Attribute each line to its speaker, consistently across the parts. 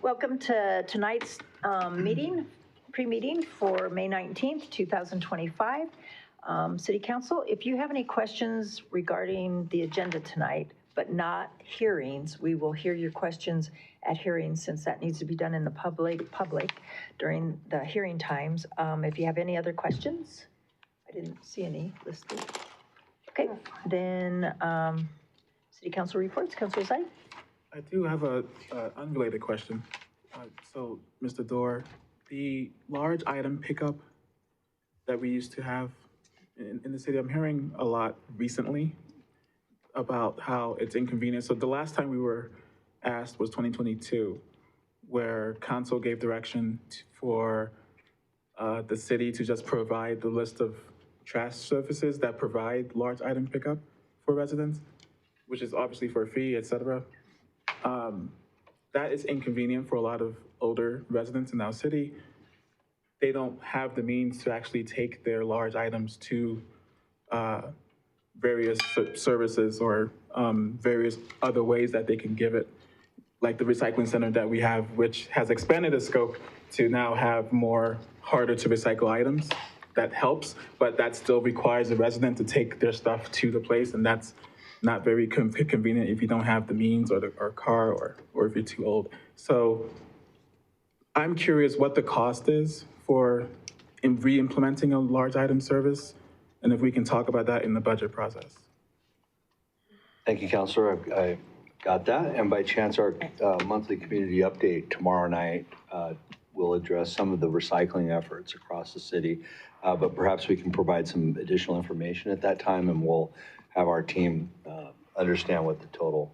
Speaker 1: Welcome to tonight's pre-meeting for May 19th, 2025. City Council, if you have any questions regarding the agenda tonight, but not hearings, we will hear your questions at hearings since that needs to be done in the public during the hearing times. If you have any other questions, I didn't see any listed. Okay, then City Council reports, Councilor Zai.
Speaker 2: I do have a unrelated question. So, Mr. Dorr, the large item pickup that we used to have in the city, I'm hearing a lot recently about how it's inconvenient. So the last time we were asked was 2022, where council gave direction for the city to just provide the list of trash services that provide large item pickup for residents, which is obviously for a fee, et cetera. That is inconvenient for a lot of older residents in our city. They don't have the means to actually take their large items to various services or various other ways that they can give it, like the recycling center that we have, which has expanded its scope to now have more harder to recycle items. That helps, but that still requires a resident to take their stuff to the place, and that's not very convenient if you don't have the means or car or if you're too old. So I'm curious what the cost is for re-implementing a large item service, and if we can talk about that in the budget process.
Speaker 3: Thank you, Councilor. I got that. And by chance, our monthly community update tomorrow night will address some of the recycling efforts across the city, but perhaps we can provide some additional information at that time, and we'll have our team understand what the total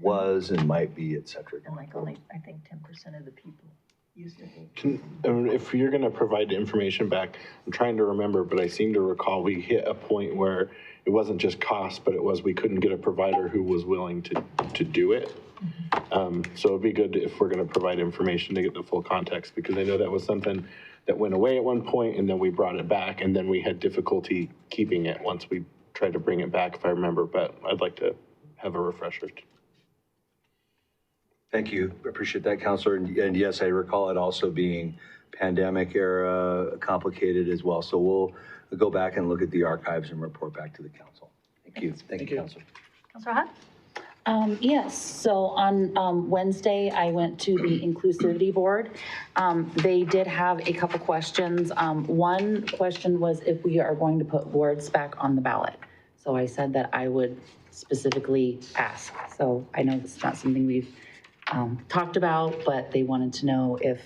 Speaker 3: was and might be, et cetera.
Speaker 1: And like only, I think 10% of the people used it.
Speaker 4: If you're going to provide the information back, I'm trying to remember, but I seem to recall we hit a point where it wasn't just cost, but it was we couldn't get a provider who was willing to do it. So it'd be good if we're going to provide information to get the full context, because I know that was something that went away at one point and then we brought it back, and then we had difficulty keeping it once we tried to bring it back, if I remember, but I'd like to have a refresher.
Speaker 3: Thank you. I appreciate that, Councilor. And yes, I recall it also being pandemic era complicated as well. So we'll go back and look at the archives and report back to the council. Thank you. Thank you, Councilor.
Speaker 1: Councilor Hutt?
Speaker 5: Yes, so on Wednesday, I went to the Inclusivity Board. They did have a couple questions. One question was if we are going to put wards back on the ballot. So I said that I would specifically ask. So I know this is not something we've talked about, but they wanted to know if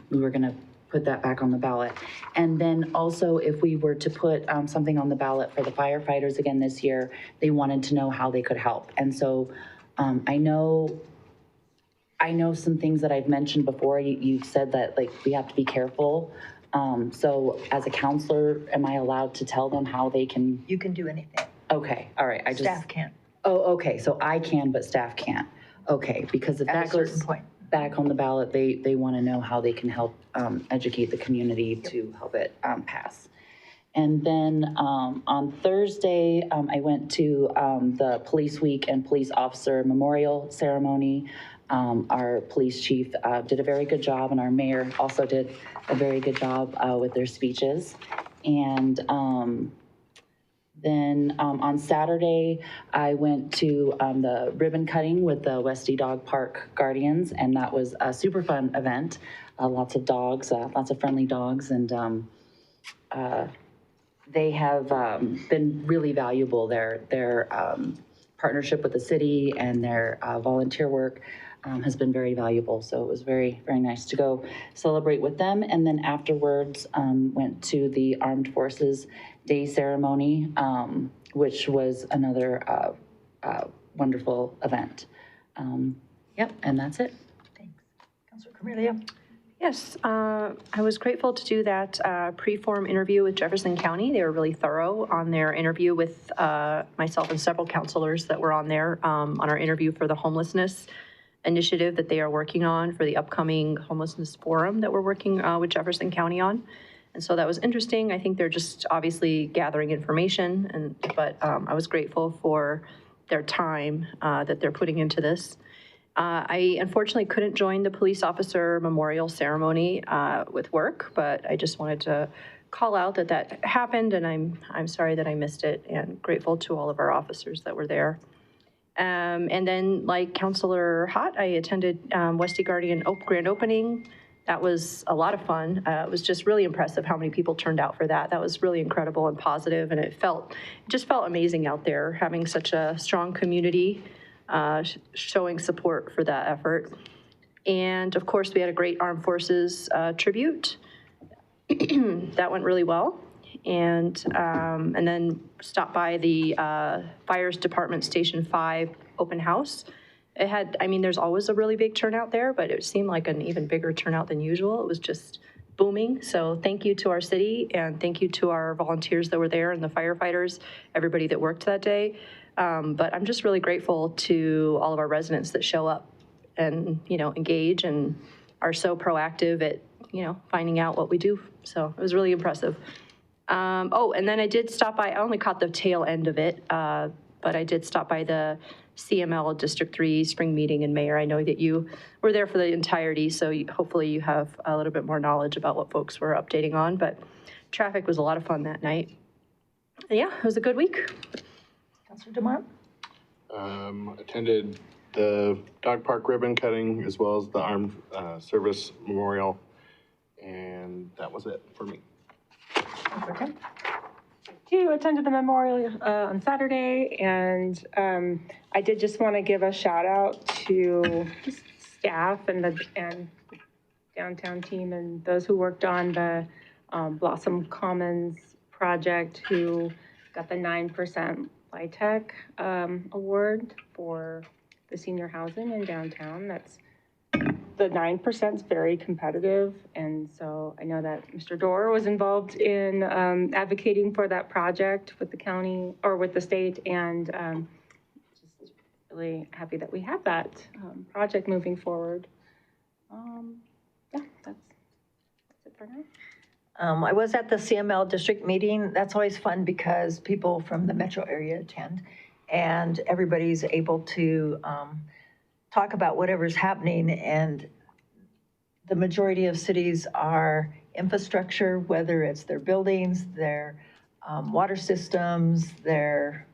Speaker 5: we were going to put that back on the ballot. And then also if we were to put something on the ballot for the firefighters again this year, they wanted to know how they could help. And so I know some things that I've mentioned before. You've said that like we have to be careful. So as a counselor, am I allowed to tell them how they can?
Speaker 1: You can do anything.
Speaker 5: Okay, all right.
Speaker 1: Staff can't.
Speaker 5: Oh, okay, so I can, but staff can't. Okay, because if that goes back on the ballot, they want to know how they can help educate the community to help it pass. And then on Thursday, I went to the Police Week and Police Officer Memorial Ceremony. Our police chief did a very good job, and our mayor also did a very good job with their speeches. And then on Saturday, I went to the ribbon cutting with the Westy Dog Park Guardians, and that was a super fun event. Lots of dogs, lots of friendly dogs, and they have been really valuable. Their partnership with the city and their volunteer work has been very valuable. So it was very, very nice to go celebrate with them. And then afterwards, went to the Armed Forces Day ceremony, which was another wonderful event. Yep, and that's it.
Speaker 1: Thanks. Councilor Cornelia?
Speaker 6: Yes, I was grateful to do that pre-form interview with Jefferson County. They were really thorough on their interview with myself and several counselors that were on there on our interview for the homelessness initiative that they are working on for the upcoming homelessness forum that we're working with Jefferson County on. And so that was interesting. I think they're just obviously gathering information, but I was grateful for their time that they're putting into this. I unfortunately couldn't join the police officer memorial ceremony with work, but I just wanted to call out that that happened, and I'm sorry that I missed it, and grateful to all of our officers that were there. And then, like Councilor Hott, I attended Westy Guardian grand opening. That was a lot of fun. It was just really impressive how many people turned out for that. That was really incredible and positive, and it just felt amazing out there, having such a strong community showing support for that effort. And of course, we had a great Armed Forces tribute. That went really well. And then stopped by the Fires Department Station 5 open house. It had, I mean, there's always a really big turnout there, but it seemed like an even bigger turnout than usual. It was just booming. So thank you to our city, and thank you to our volunteers that were there and the firefighters, everybody that worked that day. But I'm just really grateful to all of our residents that show up and, engage and are so proactive at, finding out what we do. So it was really impressive. And then I did stop by, I only caught the tail end of it, but I did stop by the CML District 3 spring meeting in Mayor. I know that you were there for the entirety, so hopefully you have a little bit more knowledge about what folks were updating on, but traffic was a lot of fun that night. And yeah, it was a good week.
Speaker 1: Councilor DeMont?
Speaker 4: Attended the dog park ribbon cutting as well as the Armed Service Memorial, and that was it for me.
Speaker 1: Okay.
Speaker 7: Too attended the memorial on Saturday, and I did just want to give a shout out to staff and the downtown team and those who worked on the Blossom Commons project, who got the 9% LIHTC award for the senior housing in downtown. The 9% is very competitive, and so I know that Mr. Dorr was involved in advocating for that project with the county or with the state, and just really happy that we have that project moving forward. Yeah, that's it for now.
Speaker 1: I was at the CML district meeting. That's always fun because people from the metro area attend, and everybody's able to talk about whatever's happening, and the majority of cities are infrastructure, whether it's their buildings, their water systems, their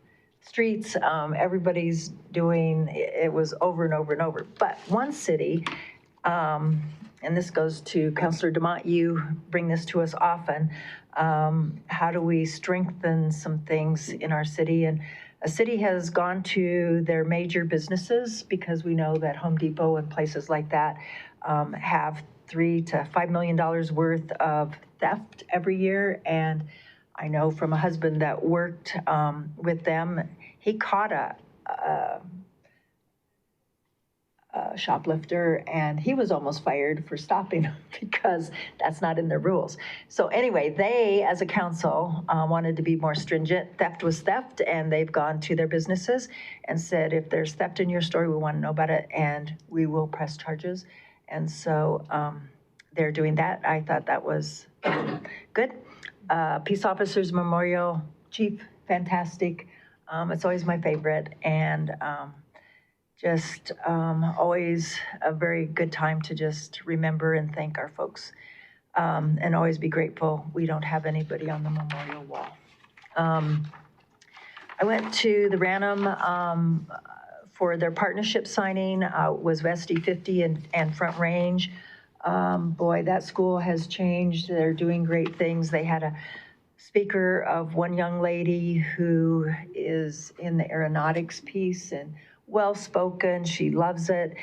Speaker 1: streets, everybody's doing, it was over and over and over. But one city, and this goes to Councilor DeMont, you bring this to us often, how do we strengthen some things in our city? And a city has gone to their major businesses, because we know that Home Depot and places like that have $3 to $5 million worth of theft every year. And I know from a husband that worked with them, he caught a shoplifter, and he was almost fired for stopping him because that's not in their rules. So anyway, they, as a council, wanted to be more stringent. Theft was theft, and they've gone to their businesses and said, if there's theft in your store, we want to know about it, and we will press charges. And so they're doing that. I thought that was good. Peace Officers Memorial, Chief, fantastic. It's always my favorite, and just always a very good time to just remember and thank our folks, and always be grateful we don't have anybody on the memorial wall. I went to the Ranum for their partnership signing, was Vesti 50 and Front Range. Boy, that school has changed. They're doing great things. They had a speaker of one young lady who is in the aeronautics piece and well-spoken. She loves it.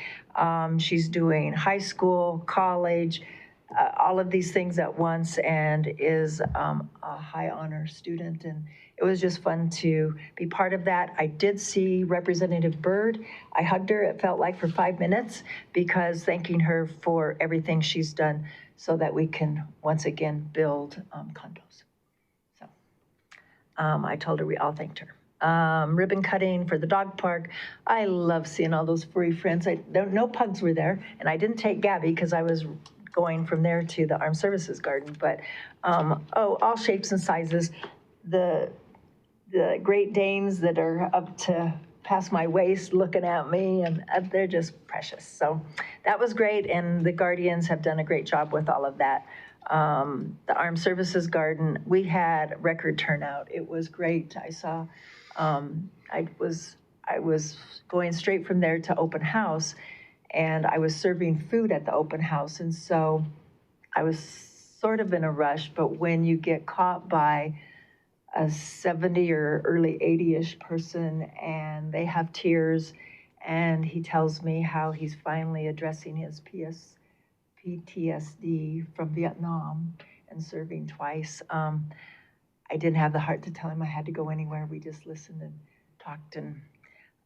Speaker 1: She's doing high school, college, all of these things at once, and is a high honor student. And it was just fun to be part of that. I did see Representative Byrd. I hugged her, it felt like, for 5 minutes, because thanking her for everything she's done so that we can once again build condos. So I told her we all thanked her. Ribbon cutting for the dog park. I love seeing all those furry friends. No pugs were there, and I didn't take Gabby because I was going from there to the Armed Services Garden, but all shapes and sizes. The Great Danes that are up to past my waist looking at me, and they're just precious. So that was great, and the Guardians have done a great job with all of that. The Armed Services Garden, we had record turnout. It was great. I saw, I was going straight from there to open house, and I was serving food at the open house, and so I was sort of in a rush, but when you get caught by a 70 or early 80-ish person and they have tears, and he tells me how he's finally addressing his PTSD from Vietnam and serving twice. I didn't have the heart to tell him I had to go anywhere. We just listened and talked, and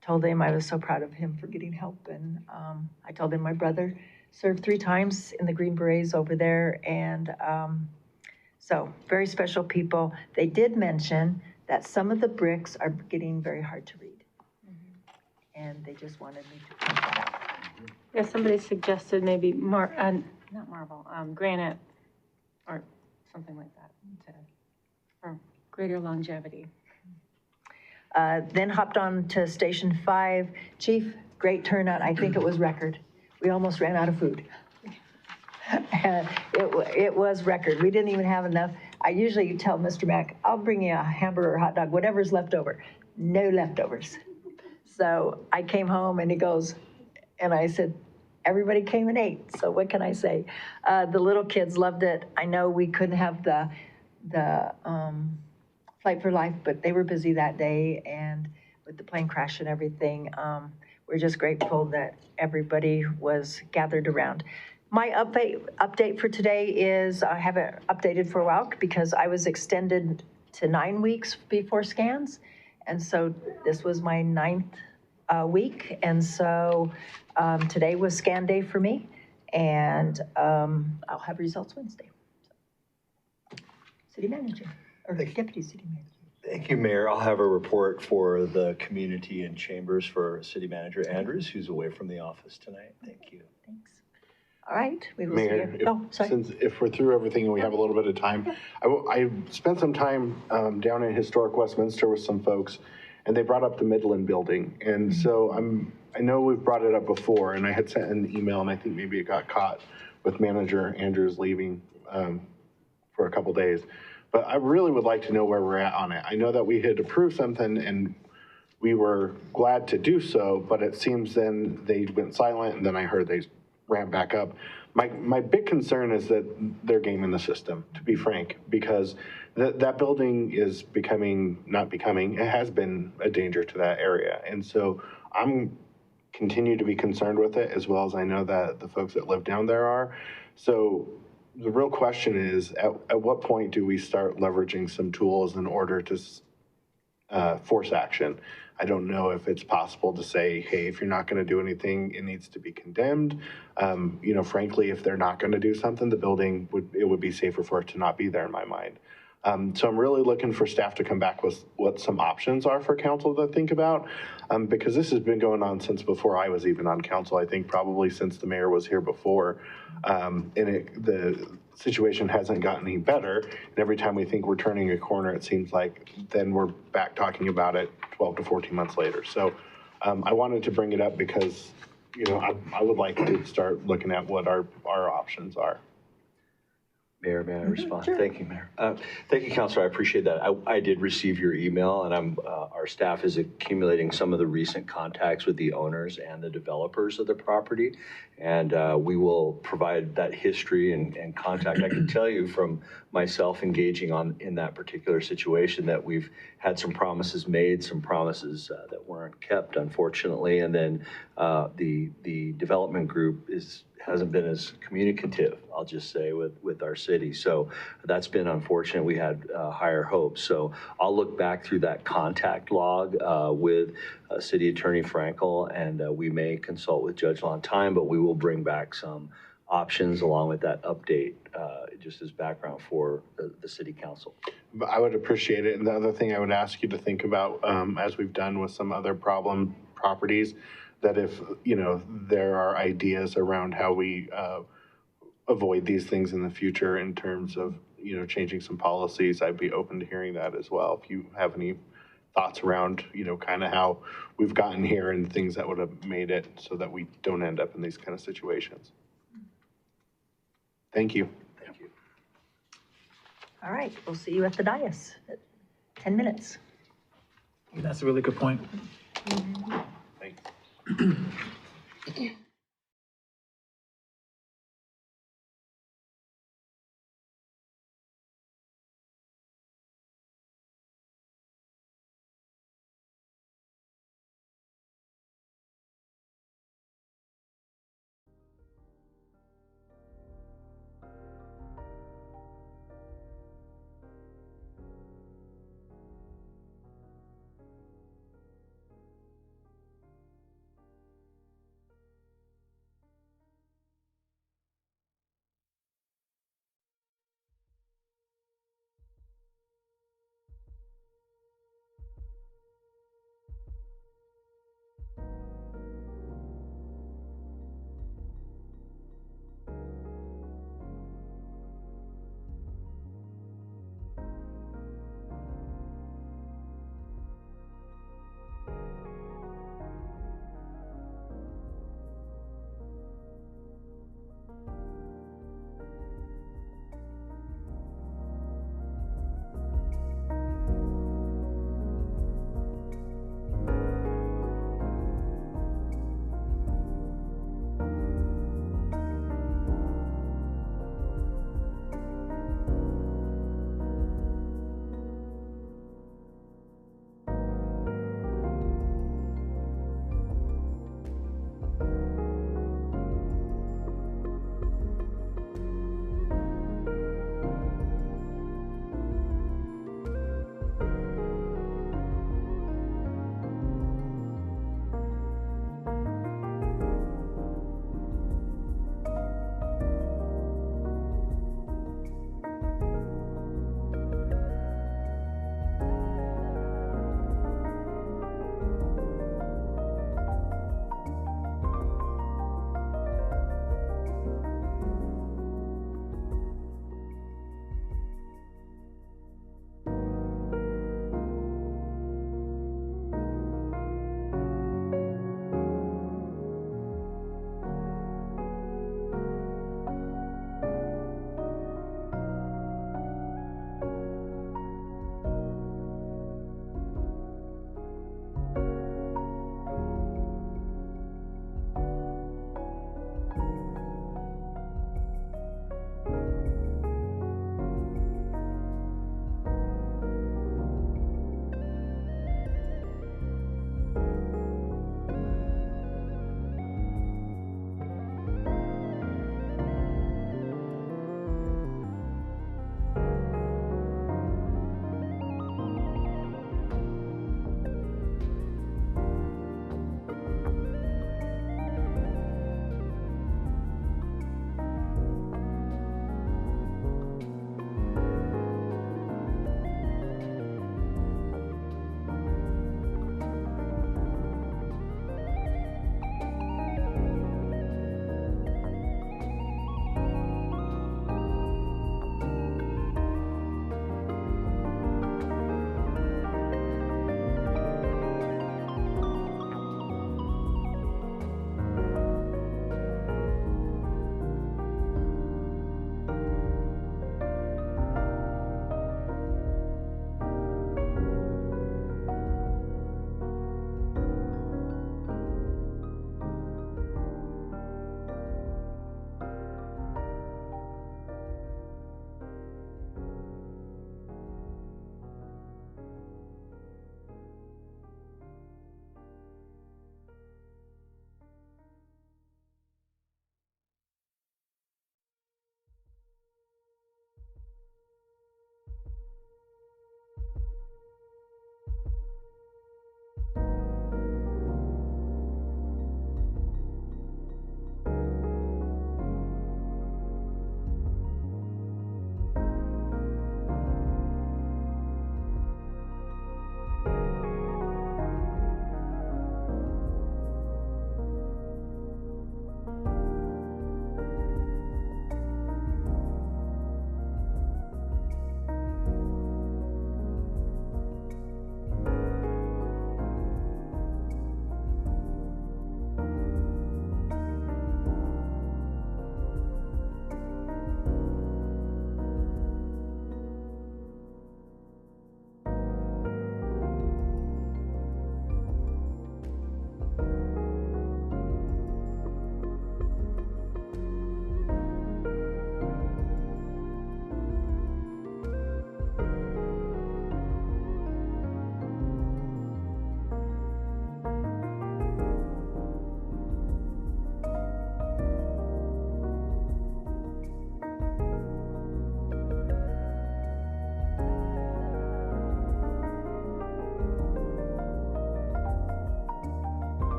Speaker 1: told him I was so proud of him for getting help. And I told him my brother served 3 times in the Green Berets over there, and so very special people. They did mention that some of the bricks are getting very hard to read. And they just wanted me to point that out.
Speaker 7: Yeah, somebody suggested maybe not marble, granite or something like that for greater longevity.
Speaker 1: Then hopped on to Station 5. Chief, great turnout. I think it was record. We almost ran out of food. And it was record. We didn't even have enough. I usually tell Mr. Mack, I'll bring you a hamburger or hot dog, whatever's left over. No leftovers. So I came home and he goes, and I said, everybody came and ate. So what can I say? The little kids loved it. I know we couldn't have the Flight for Life, but they were busy that day, and with the plane crash and everything, we're just grateful that everybody was gathered around. My update for today is, I haven't updated for a while because I was extended to 9 weeks before scans. And so this was my 9th week. And so today was scan day for me, and I'll have results Wednesday. City manager, or deputy city manager.
Speaker 3: Thank you, Mayor. I'll have a report for the community and chambers for City Manager Andrews, who's away from the office tonight. Thank you.
Speaker 1: Thanks. All right, we will
Speaker 4: Mayor,
Speaker 1: see you.
Speaker 4: if we're through everything and we have a little bit of time, I spent some time down in historic Westminster with some folks, and they brought up the Midland building. And so I know we've brought it up before, and I had sent an email, and I think maybe it got caught with Manager Andrews leaving for a couple days. But I really would like to know where we're at on it. I know that we had approved something and we were glad to do so, but it seems then they went silent, and then I heard they ramp back up. My big concern is that they're gaming the system, to be frank, because that building is it has been a danger to that area. And so I'm continue to be concerned with it, as well as I know that the folks that live down there are. So the real question is, at what point do we start leveraging some tools in order to force action? I don't know if it's possible to say, hey, if you're not going to do anything, it needs to be condemned. Frankly, if they're not going to do something, the building would be safer for it to not be there in my mind. So I'm really looking for staff to come back with what some options are for council to think about, because this has been going on since before I was even on council. I think probably since the mayor was here before, and the situation hasn't gotten any better. And every time we think we're turning a corner, it seems like then we're back talking about it 12 to 14 months later. So I wanted to bring it up because, I would like to start looking at what our options are.
Speaker 3: Mayor, may I respond? Sure. Thank you, Mayor. Thank you, Councilor. I appreciate that. I did receive your email, and our staff is accumulating some of the recent contacts with the owners and the developers of the property, and we will provide that history and contact. I can tell you from myself engaging in that particular situation that we've had some promises made, some promises that weren't kept, unfortunately, and then the development group hasn't been as communicative, I'll just say, with our city. So that's been unfortunate. We had higher hopes. So I'll look back through that contact log with City Attorney Frankel, and we may consult with Judge Lontime, but we will bring back some options along with that update, just as background for the City Council.
Speaker 4: But I would appreciate it. And the other thing I would ask you to think about, as we've done with some other problem properties, that if, there are ideas around how we avoid these things in the future in terms of, changing some policies, I'd be open to hearing that as well. If you have any thoughts around, kind of how we've gotten here and things that would have made it so that we don't end up in these kind of situations. Thank you.
Speaker 1: All right, we'll see you at the dais at 10 minutes.
Speaker 2: That's a really good point.
Speaker 4: Thanks.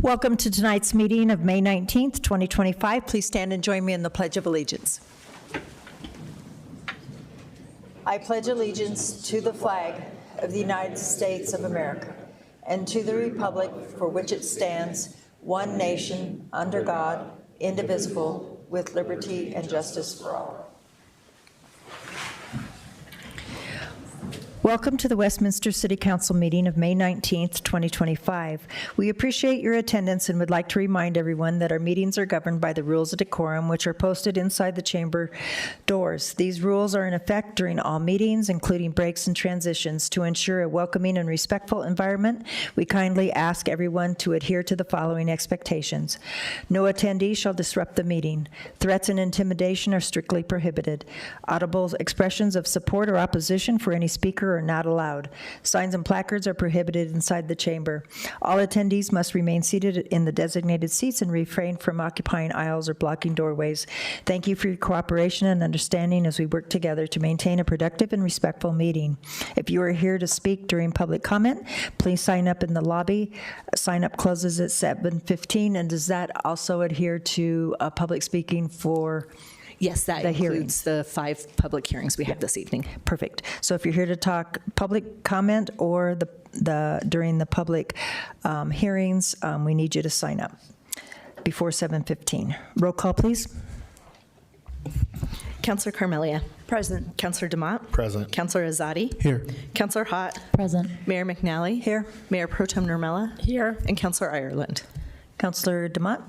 Speaker 1: Welcome to tonight's meeting of May 19th, 2025. Please stand and join me in the Pledge of Allegiance. I pledge allegiance to the flag of the United States of America and to the republic for which it stands, one nation, under God, indivisible, with liberty and justice for all. Welcome to the Westminster City Council meeting of May 19th, 2025. We appreciate your attendance and would like to remind everyone that our meetings are governed by the rules of decorum, which are posted inside the chamber doors. These rules are in effect during all meetings, including breaks and transitions. To ensure a welcoming and respectful environment, we kindly ask everyone to adhere to the following expectations. No attendee shall disrupt the meeting. Threats and intimidation are strictly prohibited. Audible expressions of support or opposition for any speaker are not allowed. Signs and placards are prohibited inside the chamber. All attendees must remain seated in the designated seats and refrain from occupying aisles or blocking doorways. Thank you for your cooperation and understanding as we work together to maintain a productive and respectful meeting. If you are here to speak during public comment, please sign up in the lobby. Sign up closes at 7:15, and does that also adhere to public speaking for
Speaker 8: Yes, that includes the 5 public hearings we have this evening.
Speaker 1: Perfect. So if you're here to talk public comment or during the public hearings, we need you to sign up before 7:15. Roll call, please.
Speaker 8: Councillor Carmelia. Present. Councillor DeMott.
Speaker 4: Present.
Speaker 8: Councillor Azadi.
Speaker 4: Here.
Speaker 8: Councillor Hott.
Speaker 5: Present.
Speaker 8: Mayor McNally.
Speaker 1: Here.
Speaker 8: Mayor Pro Tem Nurmela.
Speaker 7: Here.
Speaker 8: And Councillor Ireland.
Speaker 1: Councillor DeMott.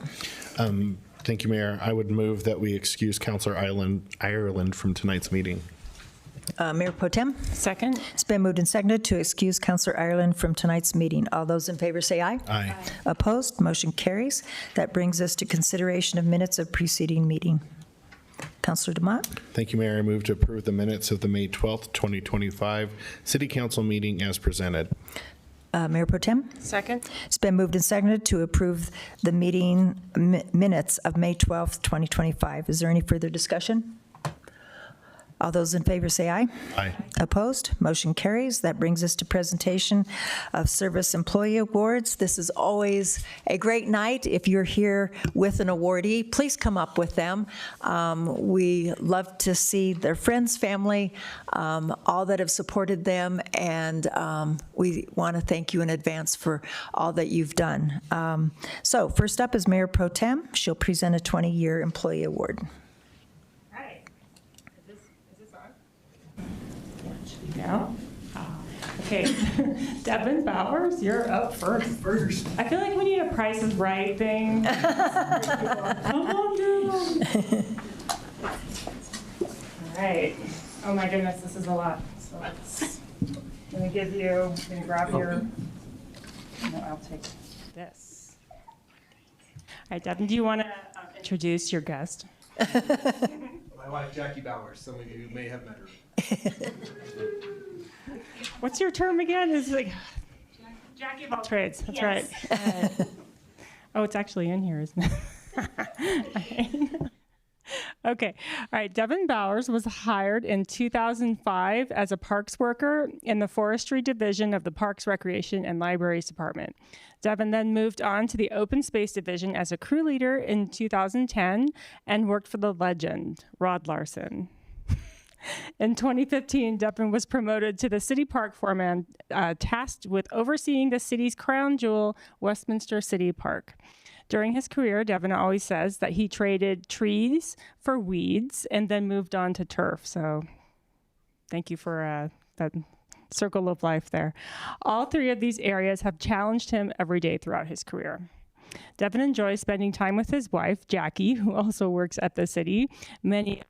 Speaker 4: Thank you, Mayor. I would move that we excuse Councillor Ireland from tonight's meeting.
Speaker 1: Mayor Pro Tem.
Speaker 7: Second.
Speaker 1: It's been moved and seconded to excuse Councillor Ireland from tonight's meeting. All those in favor say aye.
Speaker 4: Aye.
Speaker 1: Opposed? Motion carries. That brings us to consideration of minutes of preceding meeting. Councillor DeMott.
Speaker 4: Thank you, Mayor. I move to approve the minutes of the May 12th, 2025 City Council meeting as presented.
Speaker 1: Mayor Pro Tem.
Speaker 7: Second.
Speaker 1: It's been moved and seconded to approve the meeting minutes of May 12th, 2025. Is there any further discussion? All those in favor say aye.
Speaker 4: Aye.
Speaker 1: Opposed? Motion carries. That brings us to presentation of Service Employee Awards. This is always a great night. If you're here with an awardee, please come up with them. We love to see their friends, family, all that have supported them, and we want to thank you in advance for all that you've done. So first up is Mayor Pro Tem. She'll present a 20-year employee award.
Speaker 7: No? Okay, Devin Bowers, you're up first. I feel like we need a Price is Right thing. Come on, Devin. All right. Oh my goodness, this is a lot. So let me give you, can you grab your, no, I'll take this. All right, Devin, do you want to introduce your guest?
Speaker 9: My wife, Jackie Bowers. Some of you may have met her.
Speaker 7: What's your term again? It's like Jackie of all trades. That's right. Oh, it's actually in here, isn't it? Okay. All right. Devin Bowers was hired in 2005 as a parks worker in the forestry division of the Parks, Recreation, and Libraries Department. Devin then moved on to the open space division as a crew leader in 2010 and worked for the legend, Rod Larson. In 2015, Devin was promoted to the city park foreman, tasked with overseeing the city's crown jewel, Westminster City Park. During his career, Devin always says that he traded trees for weeds and then moved on to turf. So thank you for that circle of life there. All 3 of these areas have challenged him every day throughout his career. Devin enjoys spending time with his wife, Jackie, who also works at the city. Many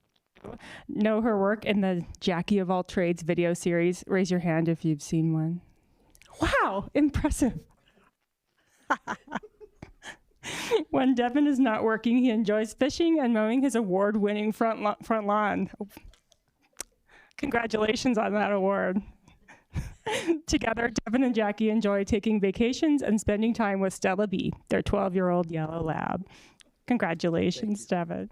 Speaker 7: know her work in the Jackie of all trades video series. Raise your hand if you've seen one. Wow, impressive. When Devin is not working, he enjoys fishing and mowing his award-winning front lawn. Congratulations on that award. Together, Devin and Jackie enjoy taking vacations and spending time with Stella B, their 12-year-old yellow lab. Congratulations, Devin.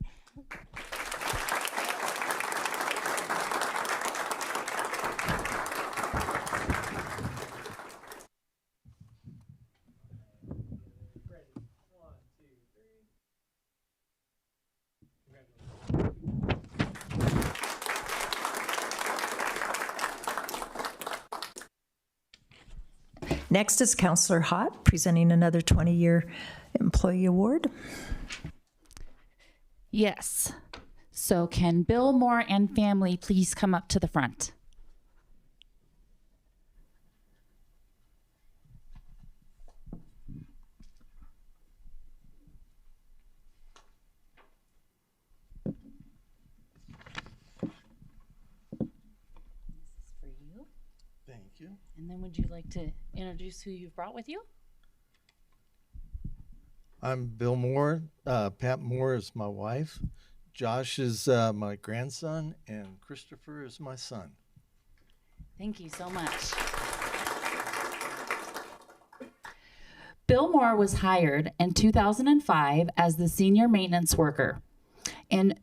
Speaker 1: Next is Counselor Hott, presenting another 20-year employee award.
Speaker 5: Yes. So can Bill Moore and family please come up to the front? For you.
Speaker 10: Thank you.
Speaker 5: And then would you like to introduce who you've brought with you?
Speaker 10: I'm Bill Moore. Pat Moore is my wife. Josh is my grandson, and Christopher is my son.
Speaker 5: Thank you so much. Bill Moore was hired in 2005 as the senior maintenance worker. In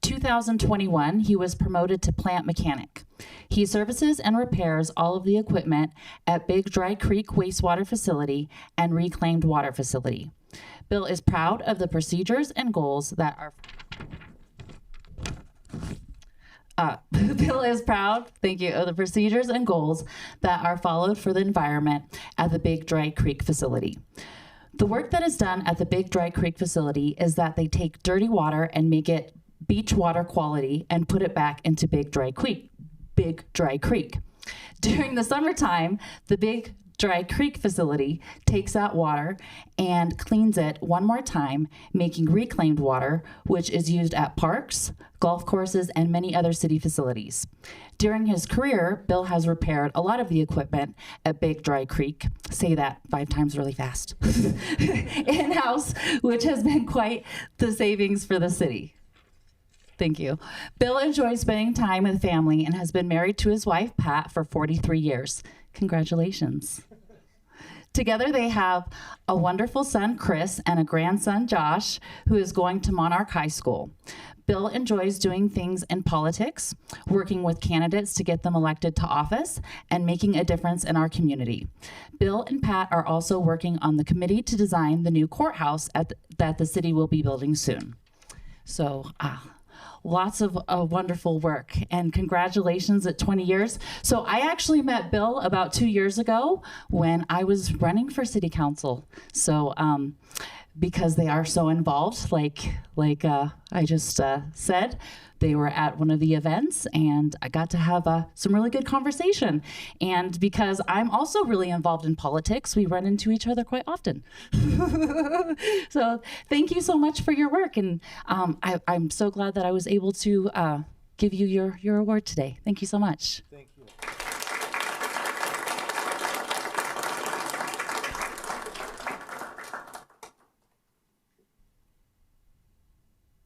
Speaker 5: 2021, he was promoted to plant mechanic. He services and repairs all of the equipment at Big Dry Creek Wastewater Facility and Reclaimed Water Facility. Bill is proud of the procedures and goals that are Bill is proud, thank you, of the procedures and goals that are followed for the environment at the Big Dry Creek facility. The work that is done at the Big Dry Creek facility is that they take dirty water and make it beach water quality and put it back into Big Dry Creek. During the summertime, the Big Dry Creek facility takes that water and cleans it one more time, making reclaimed water, which is used at parks, golf courses, and many other city facilities. During his career, Bill has repaired a lot of the equipment at Big Dry Creek, say that 5 times really fast, in-house, which has been quite the savings for the city. Thank you. Bill enjoys spending time with family and has been married to his wife, Pat, for 43 years. Congratulations. Together they have a wonderful son, Chris, and a grandson, Josh, who is going to Monarch High School. Bill enjoys doing things in politics, working with candidates to get them elected to office, and making a difference in our community. Bill and Pat are also working on the committee to design the new courthouse that the city will be building soon. So, lots of wonderful work, and congratulations at 20 years. So I actually met Bill about 2 years ago when I was running for city council. So because they are so involved, like I just said, they were at one of the events and I got to have some really good conversation. And because I'm also really involved in politics, we run into each other quite often. So thank you so much for your work. And I'm so glad that I was able to give you your award today. Thank you so much.
Speaker 10: Thank you.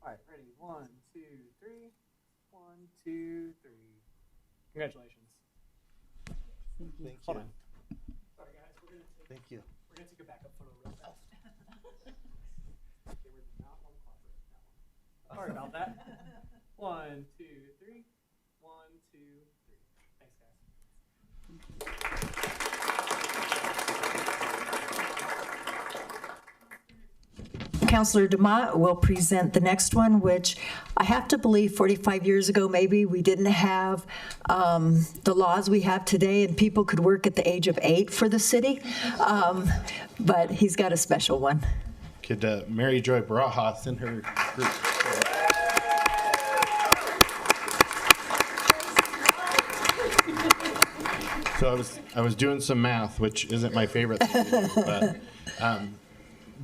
Speaker 9: All right, ready? 1, 2, 3. 1, 2, 3. Congratulations.
Speaker 10: Thank you.
Speaker 9: Hold on. Sorry, guys.
Speaker 10: Thank you.
Speaker 9: We're gonna take a backup photo real fast. They were not one cooperative. That one. Sorry about that. 1, 2, 3. 1, 2, 3. Thanks, guys.
Speaker 1: Councillor DeMott will present the next one, which I have to believe 45 years ago, maybe we didn't have the laws we have today, and people could work at the age of 8 for the city. But he's got a special one.
Speaker 4: Could Mary Joy Barajas in her group? So I was doing some math, which isn't my favorite thing to do, but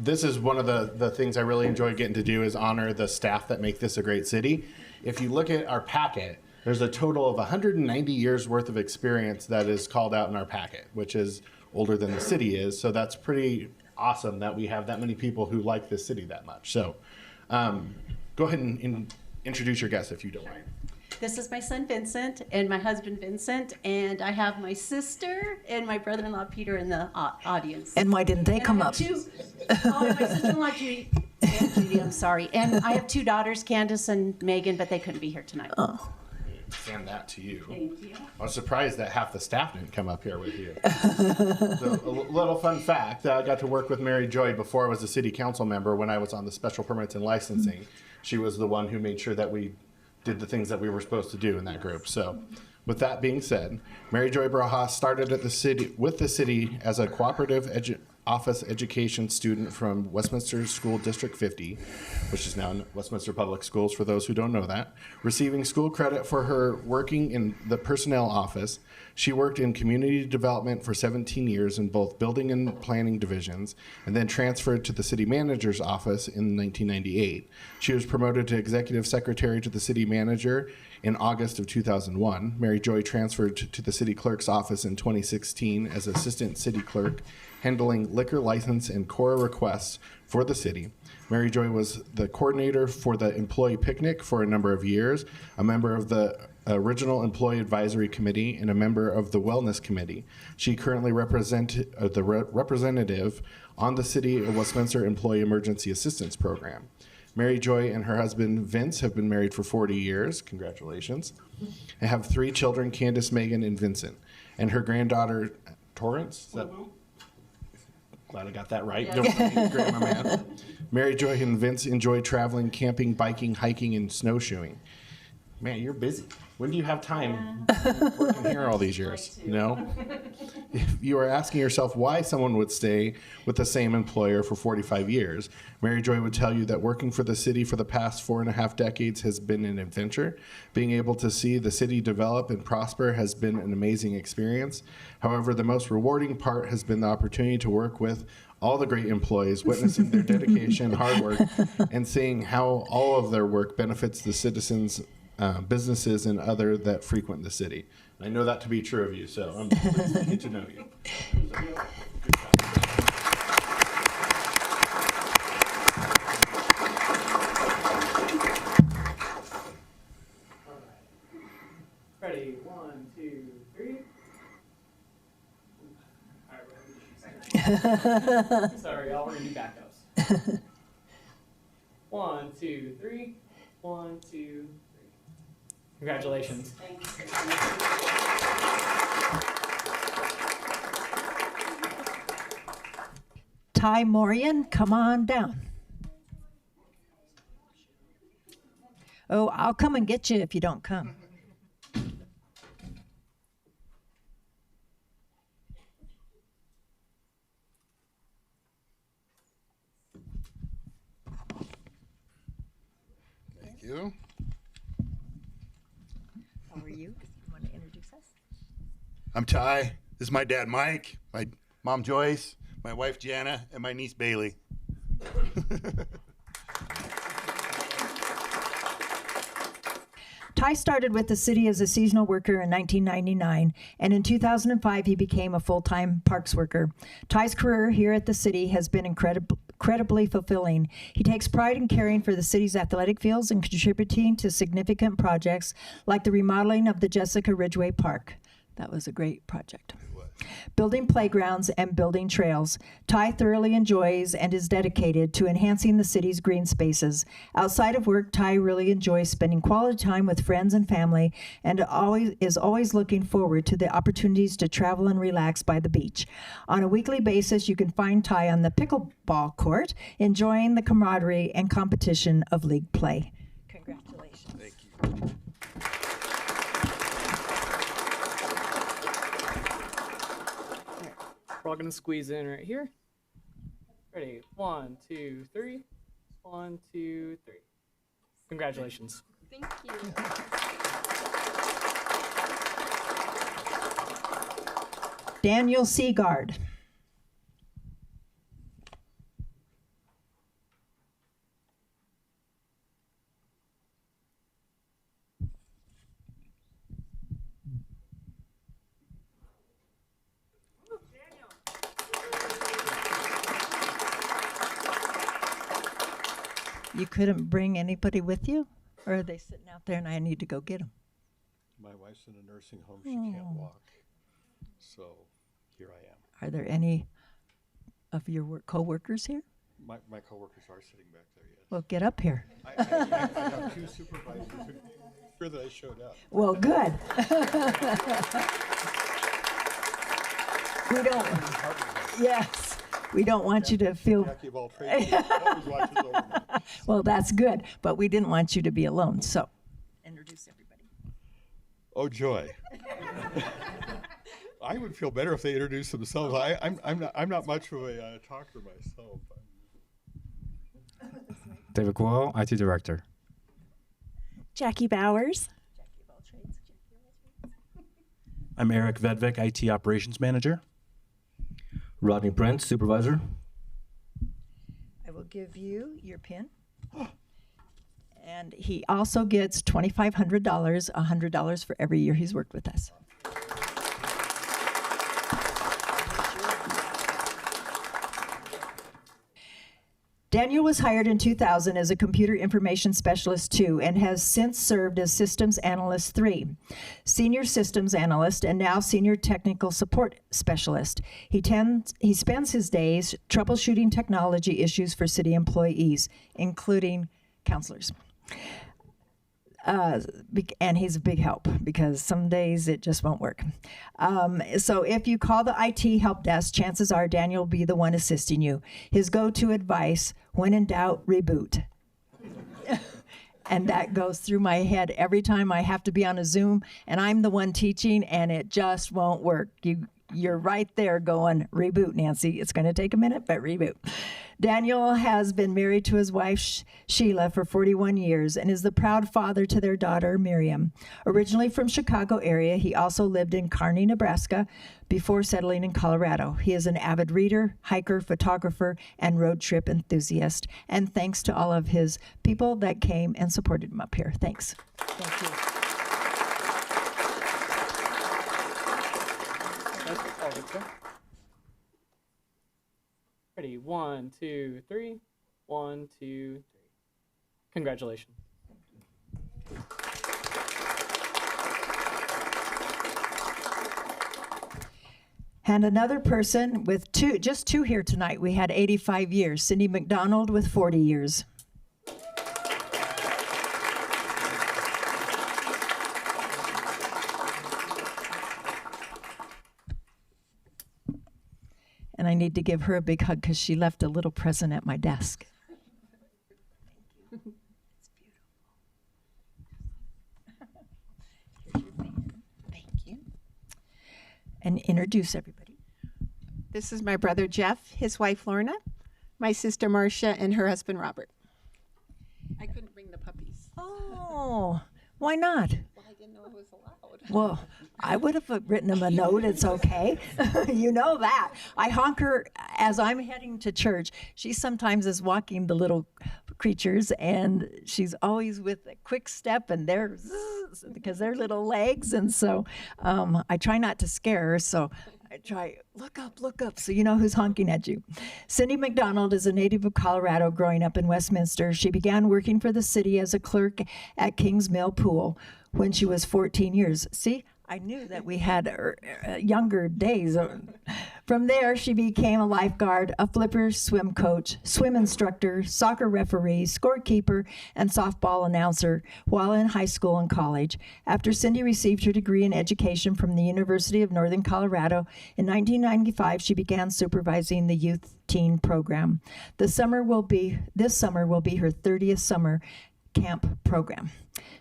Speaker 4: this is one of the things I really enjoy getting to do is honor the staff that make this a great city. If you look at our packet, there's a total of 190 years worth of experience that is called out in our packet, which is older than the city is. So that's pretty awesome that we have that many people who like this city that much. So go ahead and introduce your guests if you don't mind.
Speaker 11: This is my son Vincent and my husband Vincent, and I have my sister and my brother-in-law Peter in the audience.
Speaker 1: And why didn't they come up?
Speaker 11: And my sister-in-law Judy, I'm sorry. And I have 2 daughters, Candace and Megan, but they couldn't be here tonight.
Speaker 1: Oh.
Speaker 4: Send that to you.
Speaker 11: Thank you.
Speaker 4: I was surprised that half the staff didn't come up here with you. So a little fun fact, I got to work with Mary Joy before I was a city council member when I was on the special permits and licensing. She was the one who made sure that we did the things that we were supposed to do in that group. So With that being said, Mary Joy Barajas started at the city with the city as a cooperative office education student from Westminster School District 50, which is now Westminster Public Schools for those who don't know that, receiving school credit for her working in the personnel office. She worked in community development for 17 years in both building and planning divisions, and then transferred to the city manager's office in 1998. She was promoted to executive secretary to the city manager in August of 2001. Mary Joy transferred to the city clerk's office in 2016 as assistant city clerk, handling liquor license and core requests for the city. Mary Joy was the coordinator for the employee picnic for a number of years, a member of the original employee advisory committee, and a member of the wellness committee. She currently represented the representative on the City of Westminster Employee Emergency Assistance Program. Mary Joy and her husband Vince have been married for 40 years, congratulations, and have 3 children, Candace, Megan, and Vincent. And her granddaughter, Torrance, is that? Glad I got that right.
Speaker 11: Yes.
Speaker 4: Don't let me grab my man. Mary Joy and Vince enjoy traveling, camping, biking, hiking, and snowshoeing. Man, you're busy. When do you have time working here all these years? You know? If you are asking yourself why someone would stay with the same employer for 45 years, Mary Joy would tell you that working for the city for the past 4.5 decades has been an adventure. Being able to see the city develop and prosper has been an amazing experience. However, the most rewarding part has been the opportunity to work with all the great employees, witnessing their dedication, hard work, and seeing how all of their work benefits the citizens, businesses, and other that frequent the city. I know that to be true of you, so I'm pleased to get to know you.
Speaker 9: Ready? 1, 2, 3. All right, sorry, y'all. We're gonna do backups. 1, 2, 3. 1, 2, 3. Congratulations.
Speaker 1: Ty Morian, come on down. Oh, I'll come and get you if you don't come.
Speaker 12: Thank you.
Speaker 1: How are you? You want to introduce us?
Speaker 12: I'm Ty. This is my dad, Mike, my mom, Joyce, my wife, Jana, and my niece, Bailey.
Speaker 1: Ty started with the city as a seasonal worker in 1999, and in 2005 he became a full-time parks worker. Ty's career here at the city has been incredibly fulfilling. He takes pride in caring for the city's athletic fields and contributing to significant projects like the remodeling of the Jessica Ridgway Park. That was a great project. Building playgrounds and building trails. Ty thoroughly enjoys and is dedicated to enhancing the city's green spaces. Outside of work, Ty really enjoys spending quality time with friends and family and is always looking forward to the opportunities to travel and relax by the beach. On a weekly basis, you can find Ty on the pickleball court, enjoying the camaraderie and competition of league play. Congratulations.
Speaker 12: Thank you.
Speaker 9: We're all gonna squeeze in right here. Ready? 1, 2, 3. 1, 2, 3. Congratulations.
Speaker 11: Thank you.
Speaker 1: Daniel Seagard. You couldn't bring anybody with you? Or are they sitting out there and I need to go get them?
Speaker 12: My wife's in a nursing home. She can't walk. So here I am.
Speaker 1: Are there any of your co-workers here?
Speaker 12: My coworkers are sitting back there, yes.
Speaker 1: Well, get up here.
Speaker 12: I have 2 supervisors who made sure that I showed up.
Speaker 1: Well, good. We don't, yes, we don't want you to feel,
Speaker 12: Jackie of all trades always watches over me.
Speaker 1: well, that's good, but we didn't want you to be alone, so. Introduce everybody.
Speaker 13: Oh, joy. I would feel better if they introduced themselves. I'm not much of a talker myself.
Speaker 14: David Guo, IT Director.
Speaker 15: Jackie Bowers.
Speaker 16: I'm Eric Vedvik, IT Operations Manager.
Speaker 17: Rodney Prince, Supervisor.
Speaker 1: I will give you your pin. And he also gets $2,500, $100 for every year he's worked with us. Daniel was hired in 2000 as a computer information specialist 2 and has since served as systems analyst 3, senior systems analyst, and now senior technical support specialist. He spends his days troubleshooting technology issues for city employees, including counselors. And he's a big help because some days it just won't work. So if you call the IT help desk, chances are Daniel will be the one assisting you. His go-to advice, when in doubt, reboot. And that goes through my head every time I have to be on a Zoom and I'm the one teaching and it just won't work. You're right there going, reboot, Nancy. It's going to take a minute, but reboot. Daniel has been married to his wife, Sheila, for 41 years and is the proud father to their daughter, Miriam. Originally from Chicago area, he also lived in Kearney, Nebraska, before settling in Colorado. He is an avid reader, hiker, photographer, and road trip enthusiast. And thanks to all of his people that came and supported him up here. Thanks. Thank you.
Speaker 9: Ready, 1, 2, 3. 1, 2, 3. Congratulations.
Speaker 1: And another person with just two here tonight. We had 85 years. Cindy McDonald with 40 years. And I need to give her a big hug because she left a little present at my desk. Thank you. It's beautiful. Here's your pen. Thank you. And introduce everybody.
Speaker 18: This is my brother Jeff, his wife Lorna, my sister Marcia, and her husband Robert. I couldn't bring the puppies.
Speaker 1: Oh, why not?
Speaker 18: Well, I didn't know it was allowed.
Speaker 1: Well, I would have written him a note. It's okay. You know that. I honk her as I'm heading to church. She sometimes is walking the little creatures, and she's always with a quick step, and they're because they're little legs, and so I try not to scare her. So I try, look up, so you know who's honking at you. Cindy McDonald is a native of Colorado growing up in Westminster. She began working for the city as a clerk at Kings Mill Pool when she was 14 years. See, I knew that we had younger days. From there, she became a lifeguard, a flipper swim coach, swim instructor, soccer referee, scorekeeper, and softball announcer while in high school and college. After Cindy received her degree in education from the University of Northern Colorado, in 1995, she began supervising the youth teen program. This summer will be her 30th summer camp program.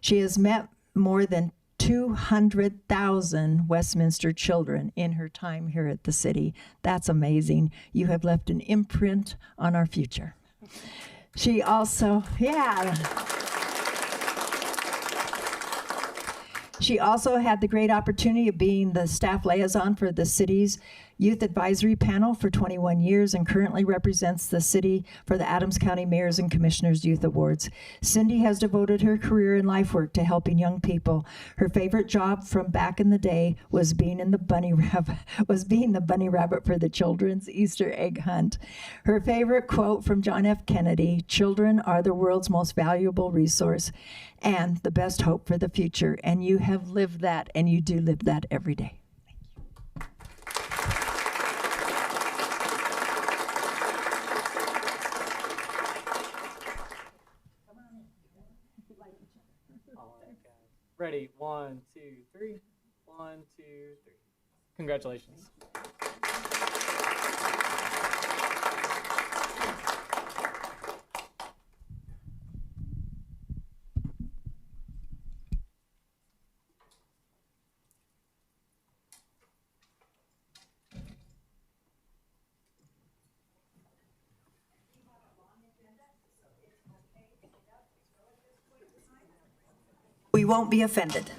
Speaker 1: She has met more than 200,000 Westminster children in her time here at the city. That's amazing. You have left an imprint on our future. She also, She also had the great opportunity of being the staff liaison for the city's Youth Advisory Panel for 21 years and currently represents the city for the Adams County Mayors and Commissioners Youth Awards. Cindy has devoted her career and life work to helping young people. Her favorite job from back in the day was being the bunny rabbit for the children's Easter egg hunt. Her favorite quote from John F. Kennedy, "Children are the world's most valuable resource and the best hope for the future." And you have lived that, and you do live that every day.
Speaker 9: Ready, 1, 2, 3. 1, 2, 3. Congratulations.
Speaker 1: won't be offended.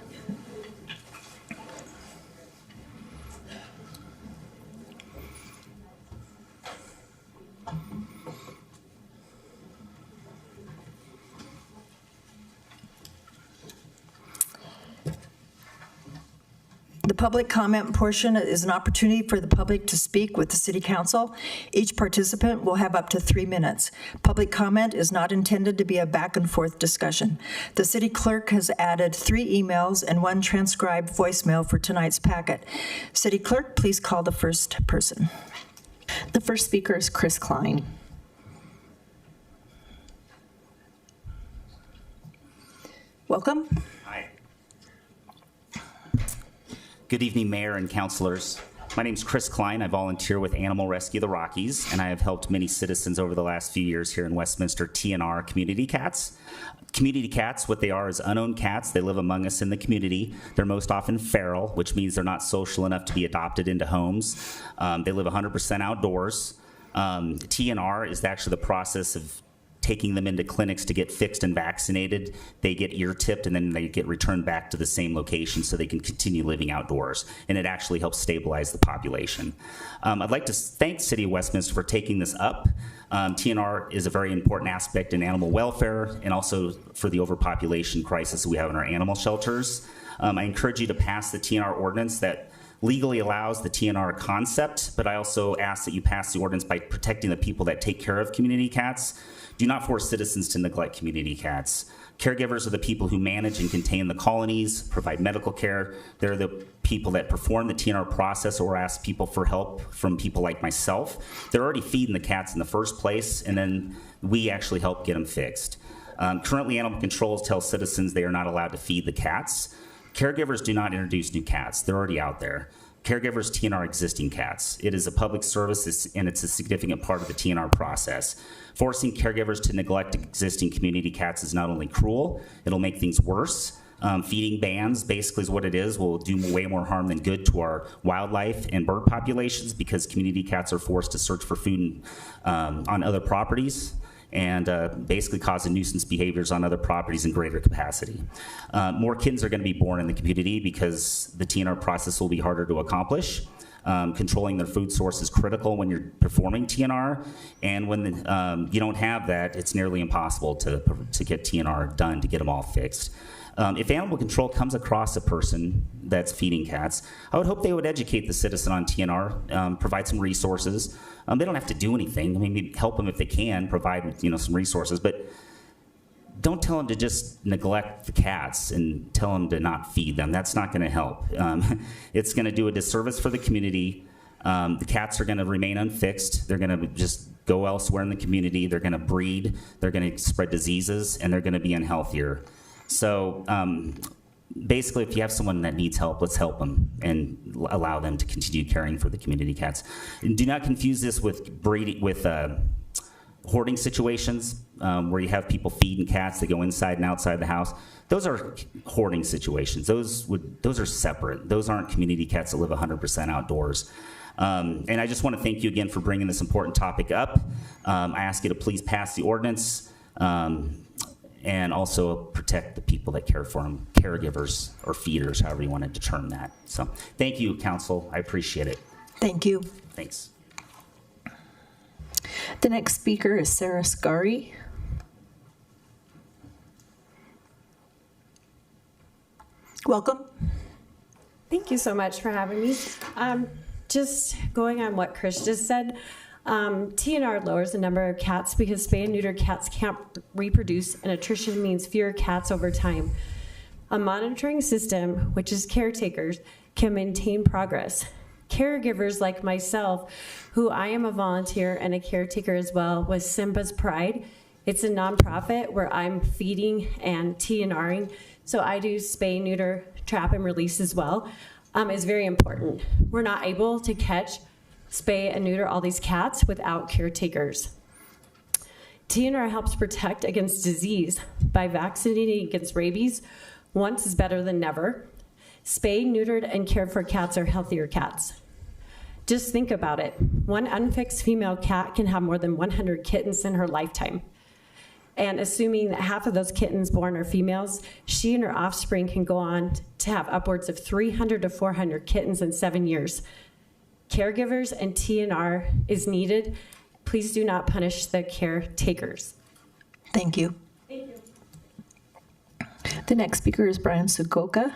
Speaker 1: The public comment portion is an opportunity for the public to speak with the City Council. Each participant will have up to 3 minutes. Public comment is not intended to be a back and forth discussion. The City Clerk has added 3 emails and 1 transcribed voicemail for tonight's packet. City Clerk, please call the first person.
Speaker 8: The first speaker is Chris Klein.
Speaker 1: Welcome.
Speaker 19: Hi. Good evening, Mayor and councilors. My name is Chris Klein. I volunteer with Animal Rescue the Rockies, and I have helped many citizens over the last few years here in Westminster TNR community cats. Community cats, what they are is unowned cats. They live among us in the community. They're most often feral, which means they're not social enough to be adopted into homes. They live 100% outdoors. TNR is actually the process of taking them into clinics to get fixed and vaccinated. They get ear tipped and then they get returned back to the same location so they can continue living outdoors. And it actually helps stabilize the population. I'd like to thank City of Westminster for taking this up. TNR is a very important aspect in animal welfare and also for the overpopulation crisis we have in our animal shelters. I encourage you to pass the TNR ordinance that legally allows the TNR concept, but I also ask that you pass the ordinance by protecting the people that take care of community cats. Do not force citizens to neglect community cats. Caregivers are the people who manage and contain the colonies, provide medical care. They're the people that perform the TNR process or ask people for help from people like myself. They're already feeding the cats in the first place, and then we actually help get them fixed. Currently, animal control tells citizens they are not allowed to feed the cats. Caregivers do not introduce new cats. They're already out there. Caregivers TNR existing cats. It is a public service and it's a significant part of the TNR process. Forcing caregivers to neglect existing community cats is not only cruel, it'll make things worse. Feeding bans basically is what it is, will do way more harm than good to our wildlife and bird populations because community cats are forced to search for food on other properties and basically causing nuisance behaviors on other properties in greater capacity. More kittens are going to be born in the community because the TNR process will be harder to accomplish. Controlling their food source is critical when you're performing TNR, and when you don't have that, it's nearly impossible to get TNR done, to get them all fixed. If animal control comes across a person that's feeding cats, I would hope they would educate the citizen on TNR, provide some resources. They don't have to do anything. I mean, maybe help them if they can, provide some resources, but don't tell them to just neglect the cats and tell them to not feed them. That's not going to help. It's going to do a disservice for the community. The cats are going to remain unfixed. They're going to just go elsewhere in the community. They're going to breed. They're going to spread diseases, and they're going to be unhealthier. So basically, if you have someone that needs help, let's help them and allow them to continue caring for the community cats. And do not confuse this with breeding, with hoarding situations where you have people feeding cats that go inside and outside the house. Those are hoarding situations. Those are separate. Those aren't community cats that live 100% outdoors. And I just want to thank you again for bringing this important topic up. I ask you to please pass the ordinance. And also protect the people that care for them, caregivers or feeders, however you want to determine that. So thank you, Council. I appreciate it.
Speaker 1: Thank you.
Speaker 19: Thanks.
Speaker 8: The next speaker is Sarah Scari.
Speaker 1: Welcome.
Speaker 20: Thank you so much for having me. Just going on what Chris just said, TNR lowers the number of cats because spay and neuter cats can't reproduce, and attrition means fewer cats over time. A monitoring system, which is caretakers, can maintain progress. Caregivers like myself, who I am a volunteer and a caretaker as well, with Simba's Pride. It's a nonprofit where I'm feeding and TNRing, so I do spay, neuter, trap, and release as well. It's very important. We're not able to catch, spay and neuter all these cats without caretakers. TNR helps protect against disease by vaccinating against rabies. Once is better than never. Spayed, neutered, and cared for cats are healthier cats. Just think about it. One unfixed female cat can have more than 100 kittens in her lifetime. And assuming that half of those kittens born are females, she and her offspring can go on to have upwards of 300 to 400 kittens in 7 years. Caregivers and TNR is needed. Please do not punish the caretakers.
Speaker 8: Thank you.
Speaker 20: Thank you.
Speaker 8: The next speaker is Brian Sukoka.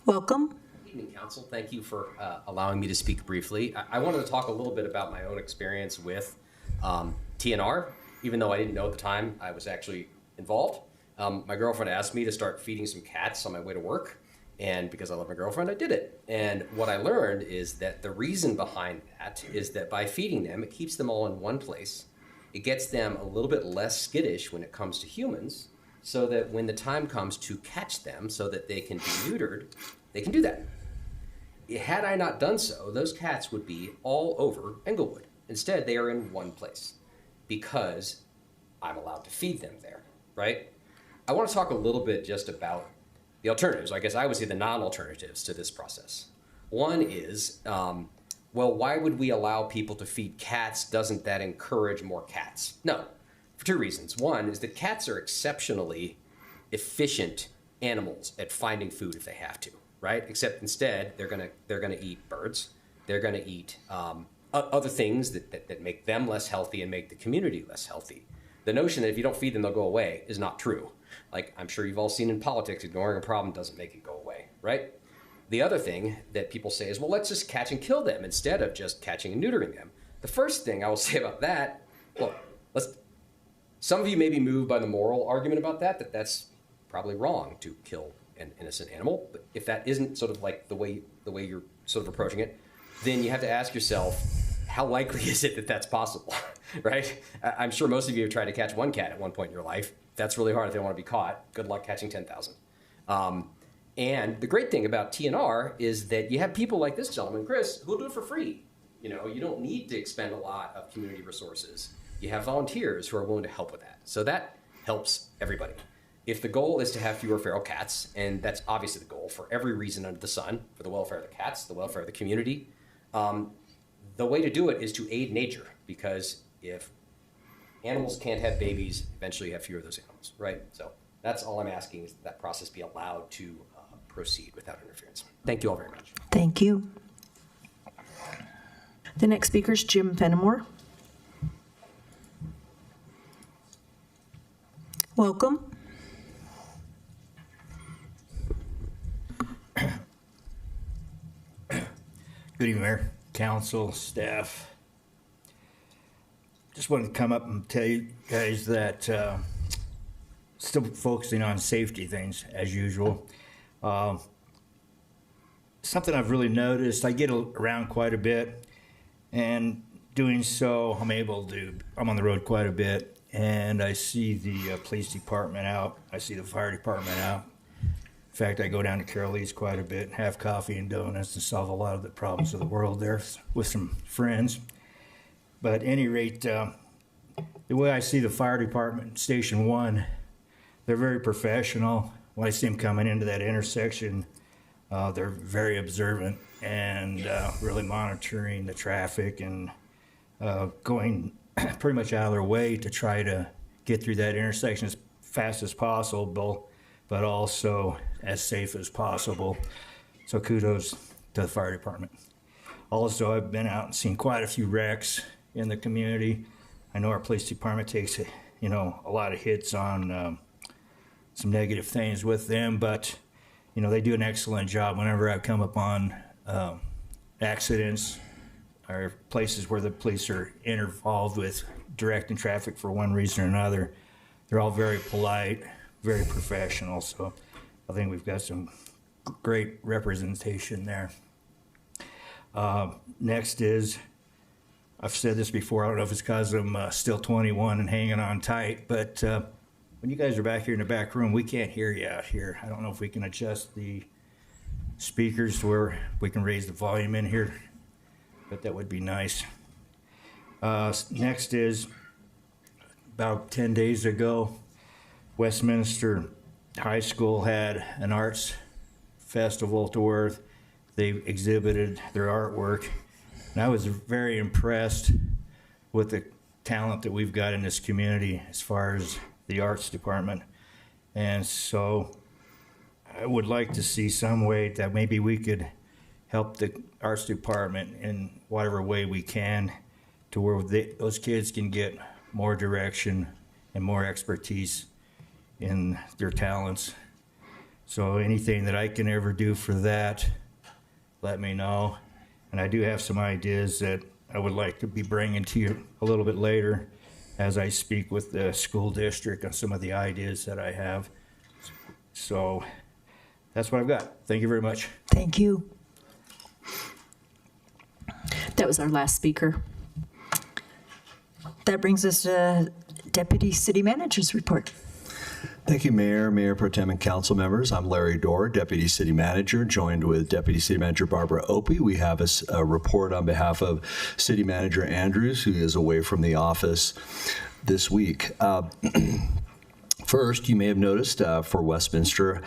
Speaker 8: Welcome.
Speaker 21: Good evening, Council. Thank you for allowing me to speak briefly. I wanted to talk a little bit about my own experience with TNR. Even though I didn't know at the time I was actually involved, my girlfriend asked me to start feeding some cats on my way to work. And because I love my girlfriend, I did it. And what I learned is that the reason behind that is that by feeding them, it keeps them all in one place. It gets them a little bit less skittish when it comes to humans, so that when the time comes to catch them so that they can be neutered, they can do that. Had I not done so, those cats would be all over Englewood. Instead, they are in one place because I'm allowed to feed them there, right? I want to talk a little bit just about the alternatives. I guess I would say the non-alternatives to this process. One is, well, why would we allow people to feed cats? Doesn't that encourage more cats? No, for two reasons. One is that cats are exceptionally efficient animals at finding food if they have to, right? Except instead, they're gonna eat birds. They're gonna eat other things that make them less healthy and make the community less healthy. The notion that if you don't feed them, they'll go away is not true. Like I'm sure you've all seen in politics, ignoring a problem doesn't make it go away, right? The other thing that people say is, well, let's just catch and kill them instead of just catching and neutering them. The first thing I will say about that, well, some of you may be moved by the moral argument about that's probably wrong to kill an innocent animal. But if that isn't sort of like the way you're sort of approaching it, then you have to ask yourself, how likely is it that that's possible, right? I'm sure most of you have tried to catch one cat at one point in your life. That's really hard if they want to be caught. Good luck catching 10,000. And the great thing about TNR is that you have people like this gentleman, Chris, who will do it for free. You know, you don't need to expend a lot of community resources. You have volunteers who are willing to help with that. So that helps everybody. If the goal is to have fewer feral cats, and that's obviously the goal for every reason under the sun, for the welfare of the cats, the welfare of the community, the way to do it is to aid nature, because if animals can't have babies, eventually you have fewer of those animals, right? So that's all I'm asking, is that process be allowed to proceed without interference. Thank you all very much.
Speaker 8: Thank you. The next speaker is Jim Fenimore. Welcome.
Speaker 22: Good evening, Mayor, Council, staff. Just wanted to come up and tell you guys that still focusing on safety things as usual. Something I've really noticed, I get around quite a bit, and doing so, I'm on the road quite a bit, and I see the police department out, I see the fire department out. In fact, I go down to Carol-Lee's quite a bit and have coffee and donuts and solve a lot of the problems of the world there with some friends. But at any rate, the way I see the fire department, Station 1, they're very professional. When I see them coming into that intersection, they're very observant and really monitoring the traffic and going pretty much out of their way to try to get through that intersection as fast as possible, but also as safe as possible. So kudos to the fire department. Also, I've been out and seen quite a few wrecks in the community. I know our police department takes, a lot of hits on some negative things with them, but, they do an excellent job. Whenever I come upon accidents or places where the police are involved with directing traffic for one reason or another, they're all very polite, very professional. So I think we've got some great representation there. Next is, I've said this before, I don't know if it's because I'm still 21 and hanging on tight, but when you guys are back here in the back room, we can't hear you out here. I don't know if we can adjust the speakers to where we can raise the volume in here, but that would be nice. Next is, about 10 days ago, Westminster High School had an arts festival to where they exhibited their artwork. And I was very impressed with the talent that we've got in this community as far as the arts department. And so I would like to see some way that maybe we could help the arts department in whatever way we can to where those kids can get more direction and more expertise in their talents. So anything that I can ever do for that, let me know. And I do have some ideas that I would like to be bringing to you a little bit later as I speak with the school district on some of the ideas that I have. So that's what I've got. Thank you very much.
Speaker 8: Thank you. That was our last speaker. That brings us to Deputy City Manager's report.
Speaker 3: Thank you, Mayor, Mayor Pro Tem, and council members. I'm Larry Dorr, Deputy City Manager, joined with Deputy City Manager Barbara Opie. We have a report on behalf of City Manager Andrews, who is away from the office this week. First, you may have noticed for Westminster,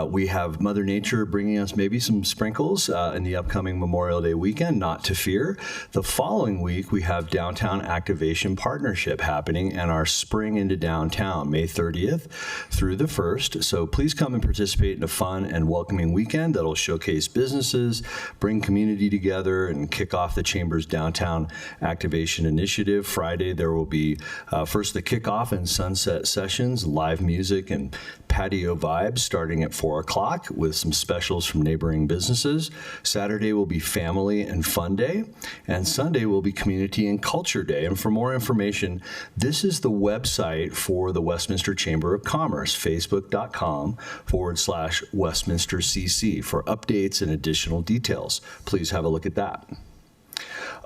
Speaker 3: we have Mother Nature bringing us maybe some sprinkles in the upcoming Memorial Day weekend, not to fear. The following week, we have Downtown Activation Partnership happening and our Spring into Downtown, May 30th through the 1st. So please come and participate in a fun and welcoming weekend that'll showcase businesses, bring community together, and kick off the Chamber's Downtown Activation Initiative. Friday, there will be first the kickoff and sunset sessions, live music and patio vibes starting at 4 o'clock with some specials from neighboring businesses. Saturday will be Family and Fun Day, and Sunday will be Community and Culture Day. And for more information, this is the website for the Westminster Chamber of Commerce, facebook.com/WestminsterCC for updates and additional details. Please have a look at that.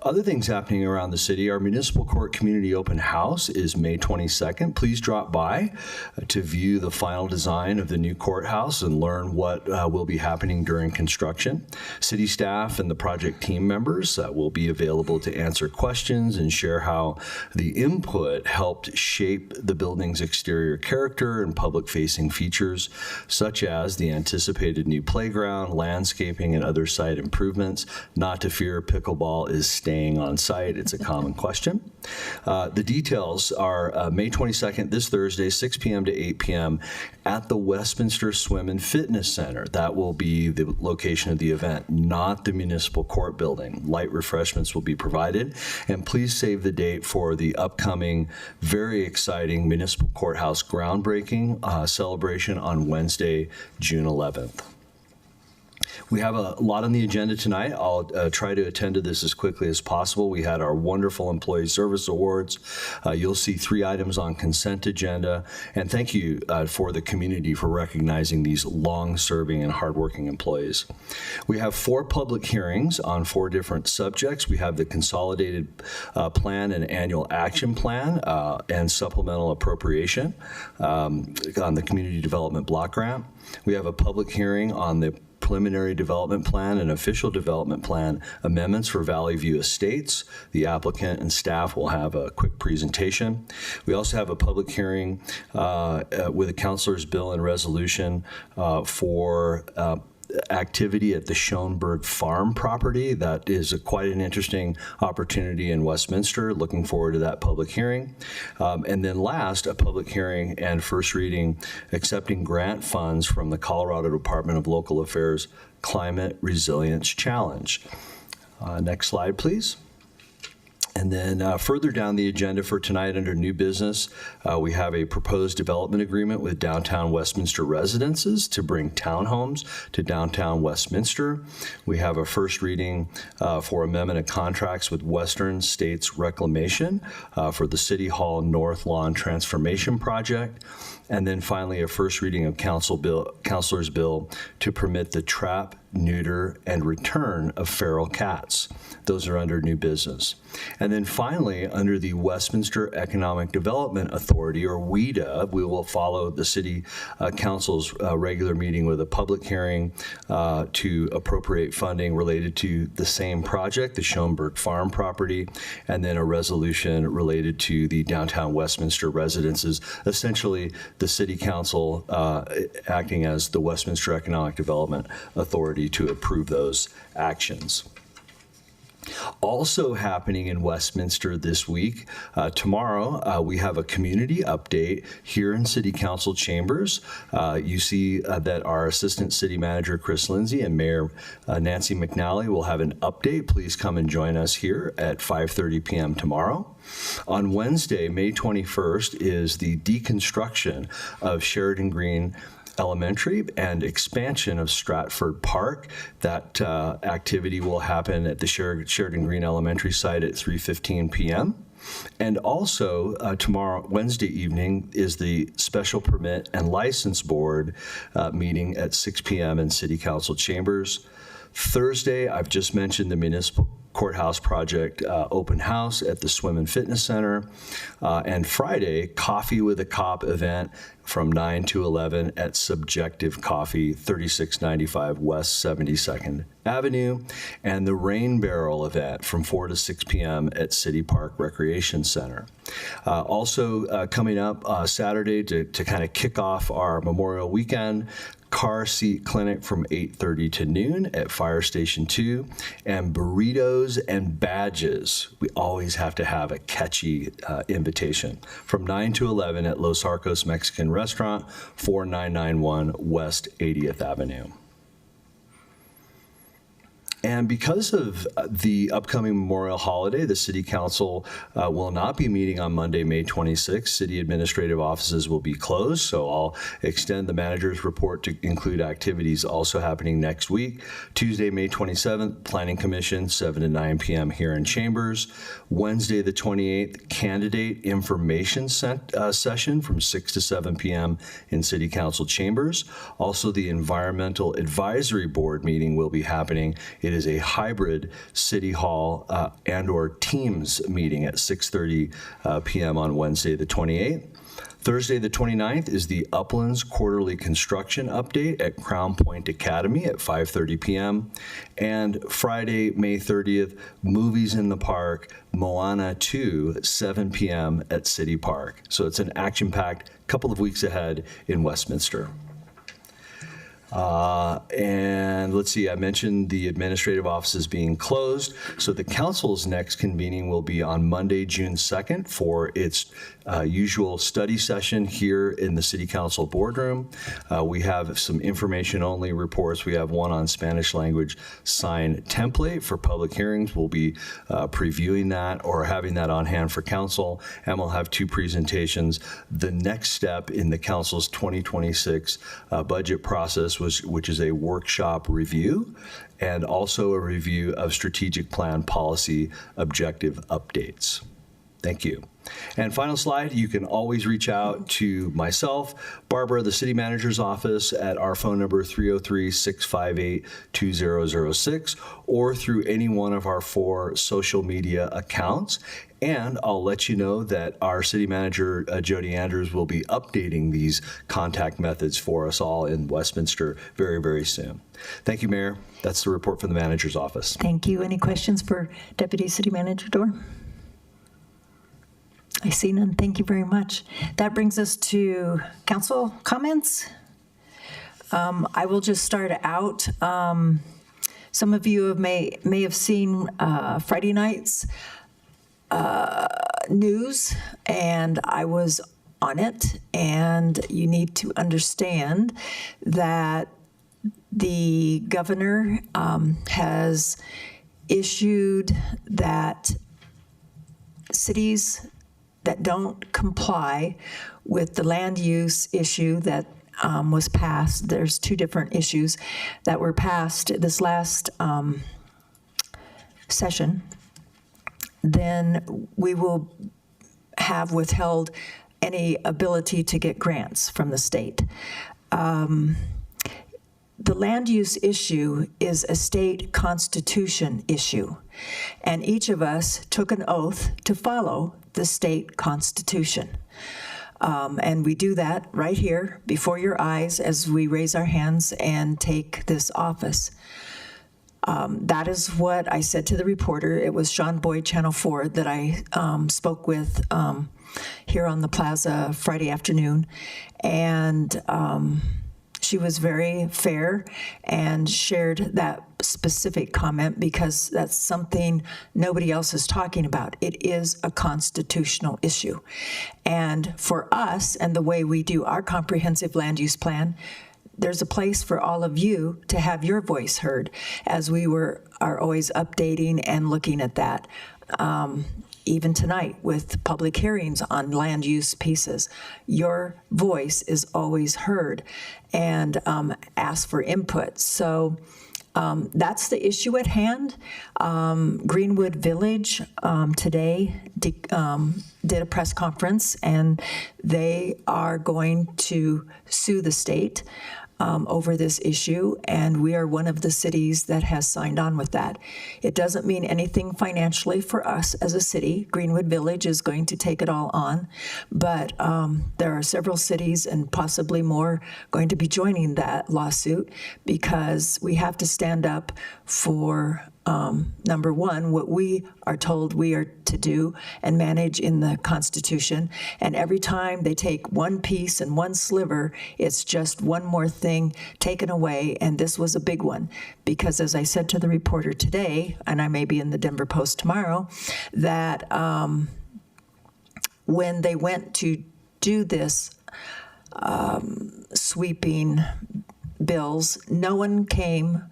Speaker 3: Other things happening around the city, our Municipal Court Community Open House is May 22nd. Please drop by to view the final design of the new courthouse and learn what will be happening during construction. City staff and the project team members will be available to answer questions and share how the input helped shape the building's exterior character and public-facing features, such as the anticipated new playground, landscaping, and other site improvements. Not to fear, pickleball is staying on site. It's a common question. The details are May 22nd, this Thursday, 6 p.m. to 8 p.m. at the Westminster Swim and Fitness Center. That will be the location of the event, not the Municipal Court building. Light refreshments will be provided. And please save the date for the upcoming, very exciting Municipal Courthouse groundbreaking celebration on Wednesday, June 11th. We have a lot on the agenda tonight. I'll try to attend to this as quickly as possible. We had our wonderful Employee Service Awards. You'll see 3 items on consent agenda. And thank you for the community for recognizing these long-serving and hardworking employees. We have 4 public hearings on 4 different subjects. We have the Consolidated Plan and Annual Action Plan and Supplemental Appropriation on the Community Development Block Grant. We have a public hearing on the Preliminary Development Plan and Official Development Plan amendments for Valley View Estates. The applicant and staff will have a quick presentation. We also have a public hearing with a councilor's bill and resolution for activity at the Shoenberg Farm property. That is quite an interesting opportunity in Westminster. Looking forward to that public hearing. And then last, a public hearing and first reading accepting grant funds from the Colorado Department of Local Affairs Climate Resilience Challenge. Next slide, please. And then further down the agenda for tonight under new business, we have a proposed development agreement with Downtown Westminster Residences to bring townhomes to downtown Westminster. We have a first reading for amendment of contracts with Western States Reclamation for the City Hall North Lawn Transformation Project. And then finally, a first reading of Councilor's Bill to permit the trap, neuter, and return of feral cats. Those are under new business. And then finally, under the Westminster Economic Development Authority, or WEDA, we will follow the City Council's regular meeting with a public hearing to appropriate funding related to the same project, the Shoenberg Farm property, and then a resolution related to the downtown Westminster residences. Essentially, the City Council acting as the Westminster Economic Development Authority to approve those actions. Also happening in Westminster this week, tomorrow, we have a community update here in City Council chambers. You see that our Assistant City Manager, Chris Lindsay, and Mayor Nancy McNally will have an update. Please come and join us here at 5:30 p.m. tomorrow. On Wednesday, May 21st, is the deconstruction of Sheridan Green Elementary and expansion of Stratford Park. That activity will happen at the Sheridan Green Elementary site at 3:15 p.m. And also tomorrow, Wednesday evening, is the Special Permit and License Board meeting at 6 p.m. in City Council chambers. Thursday, I've just mentioned the Municipal Courthouse Project open house at the Swim and Fitness Center. And Friday, Coffee with a Cop event from 9 to 11 at Subjective Coffee, 3695 West 72nd Avenue, and the Rain Barrel event from 4 to 6 p.m. at City Park Recreation Center. Also coming up Saturday to kind of kick off our Memorial Weekend, car seat clinic from 8:30 to noon at Fire Station 2, and burritos and badges. We always have to have a catchy invitation from 9 to 11 at Los Arcos Mexican Restaurant, 4991 West 80th Avenue. And because of the upcoming Memorial holiday, the City Council will not be meeting on Monday, May 26th. City administrative offices will be closed, so I'll extend the manager's report to include activities also happening next week. Tuesday, May 27th, Planning Commission, 7 to 9 p.m. here in Chambers. Wednesday, the 28th, Candidate Information Session from 6 to 7 p.m. in City Council Chambers. Also, the Environmental Advisory Board meeting will be happening. It is a hybrid City Hall and/or Teams meeting at 6:30 p.m. on Wednesday, the 28th. Thursday, the 29th, is the Uplands Quarterly Construction Update at Crown Point Academy at 5:30 p.m. And Friday, May 30th, Movies in the Park, Moana 2, 7 p.m. at City Park. So it's an action-packed couple of weeks ahead in Westminster. And let's see, I mentioned the administrative offices being closed. So the council's next convening will be on Monday, June 2nd for its usual study session here in the City Council boardroom. We have some information-only reports. We have one on Spanish language sign template for public hearings. We'll be previewing that or having that on hand for council, and we'll have two presentations. The next step in the council's 2026 budget process, which is a workshop review, and also a review of strategic plan policy objective updates. Thank you. And final slide, you can always reach out to myself, Barbara, the city manager's office, at our phone number 303-658-2006, or through any one of our 4 social media accounts. And I'll let you know that our city manager, Jody Andrews, will be updating these contact methods for us all in Westminster very, very soon. Thank you, Mayor. That's the report from the manager's office.
Speaker 1: Thank you. Any questions for Deputy City Manager Dorr? I see none. Thank you very much. That brings us to council comments. I will just start out. Some of you may have seen Friday night's news, and I was on it, and you need to understand that the governor has issued that cities that don't comply with the land use issue that was passed. There's 2 different issues that were passed this last session. Then we will have withheld any ability to get grants from the state. The land use issue is a state constitution issue, and each of us took an oath to follow the state constitution. And we do that right here before your eyes as we raise our hands and take this office. That is what I said to the reporter. It was Sean Boyd, Channel 4, that I spoke with here on the plaza Friday afternoon. And she was very fair and shared that specific comment because that's something nobody else is talking about. It is a constitutional issue. And for us and the way we do our comprehensive land use plan, there's a place for all of you to have your voice heard as we are always updating and looking at that. Even tonight with public hearings on land use pieces, your voice is always heard and asked for input. So that's the issue at hand. Greenwood Village today did a press conference, and they are going to sue the state over this issue, and we are one of the cities that has signed on with that. It doesn't mean anything financially for us as a city. Greenwood Village is going to take it all on, but there are several cities and possibly more going to be joining that lawsuit because we have to stand up for number one, what we are told we are to do and manage in the Constitution. And every time they take one piece and one sliver, it's just one more thing taken away. And this was a big one because, as I said to the reporter today, and I may be in the Denver Post tomorrow, that when they went to do this sweeping bills, no one came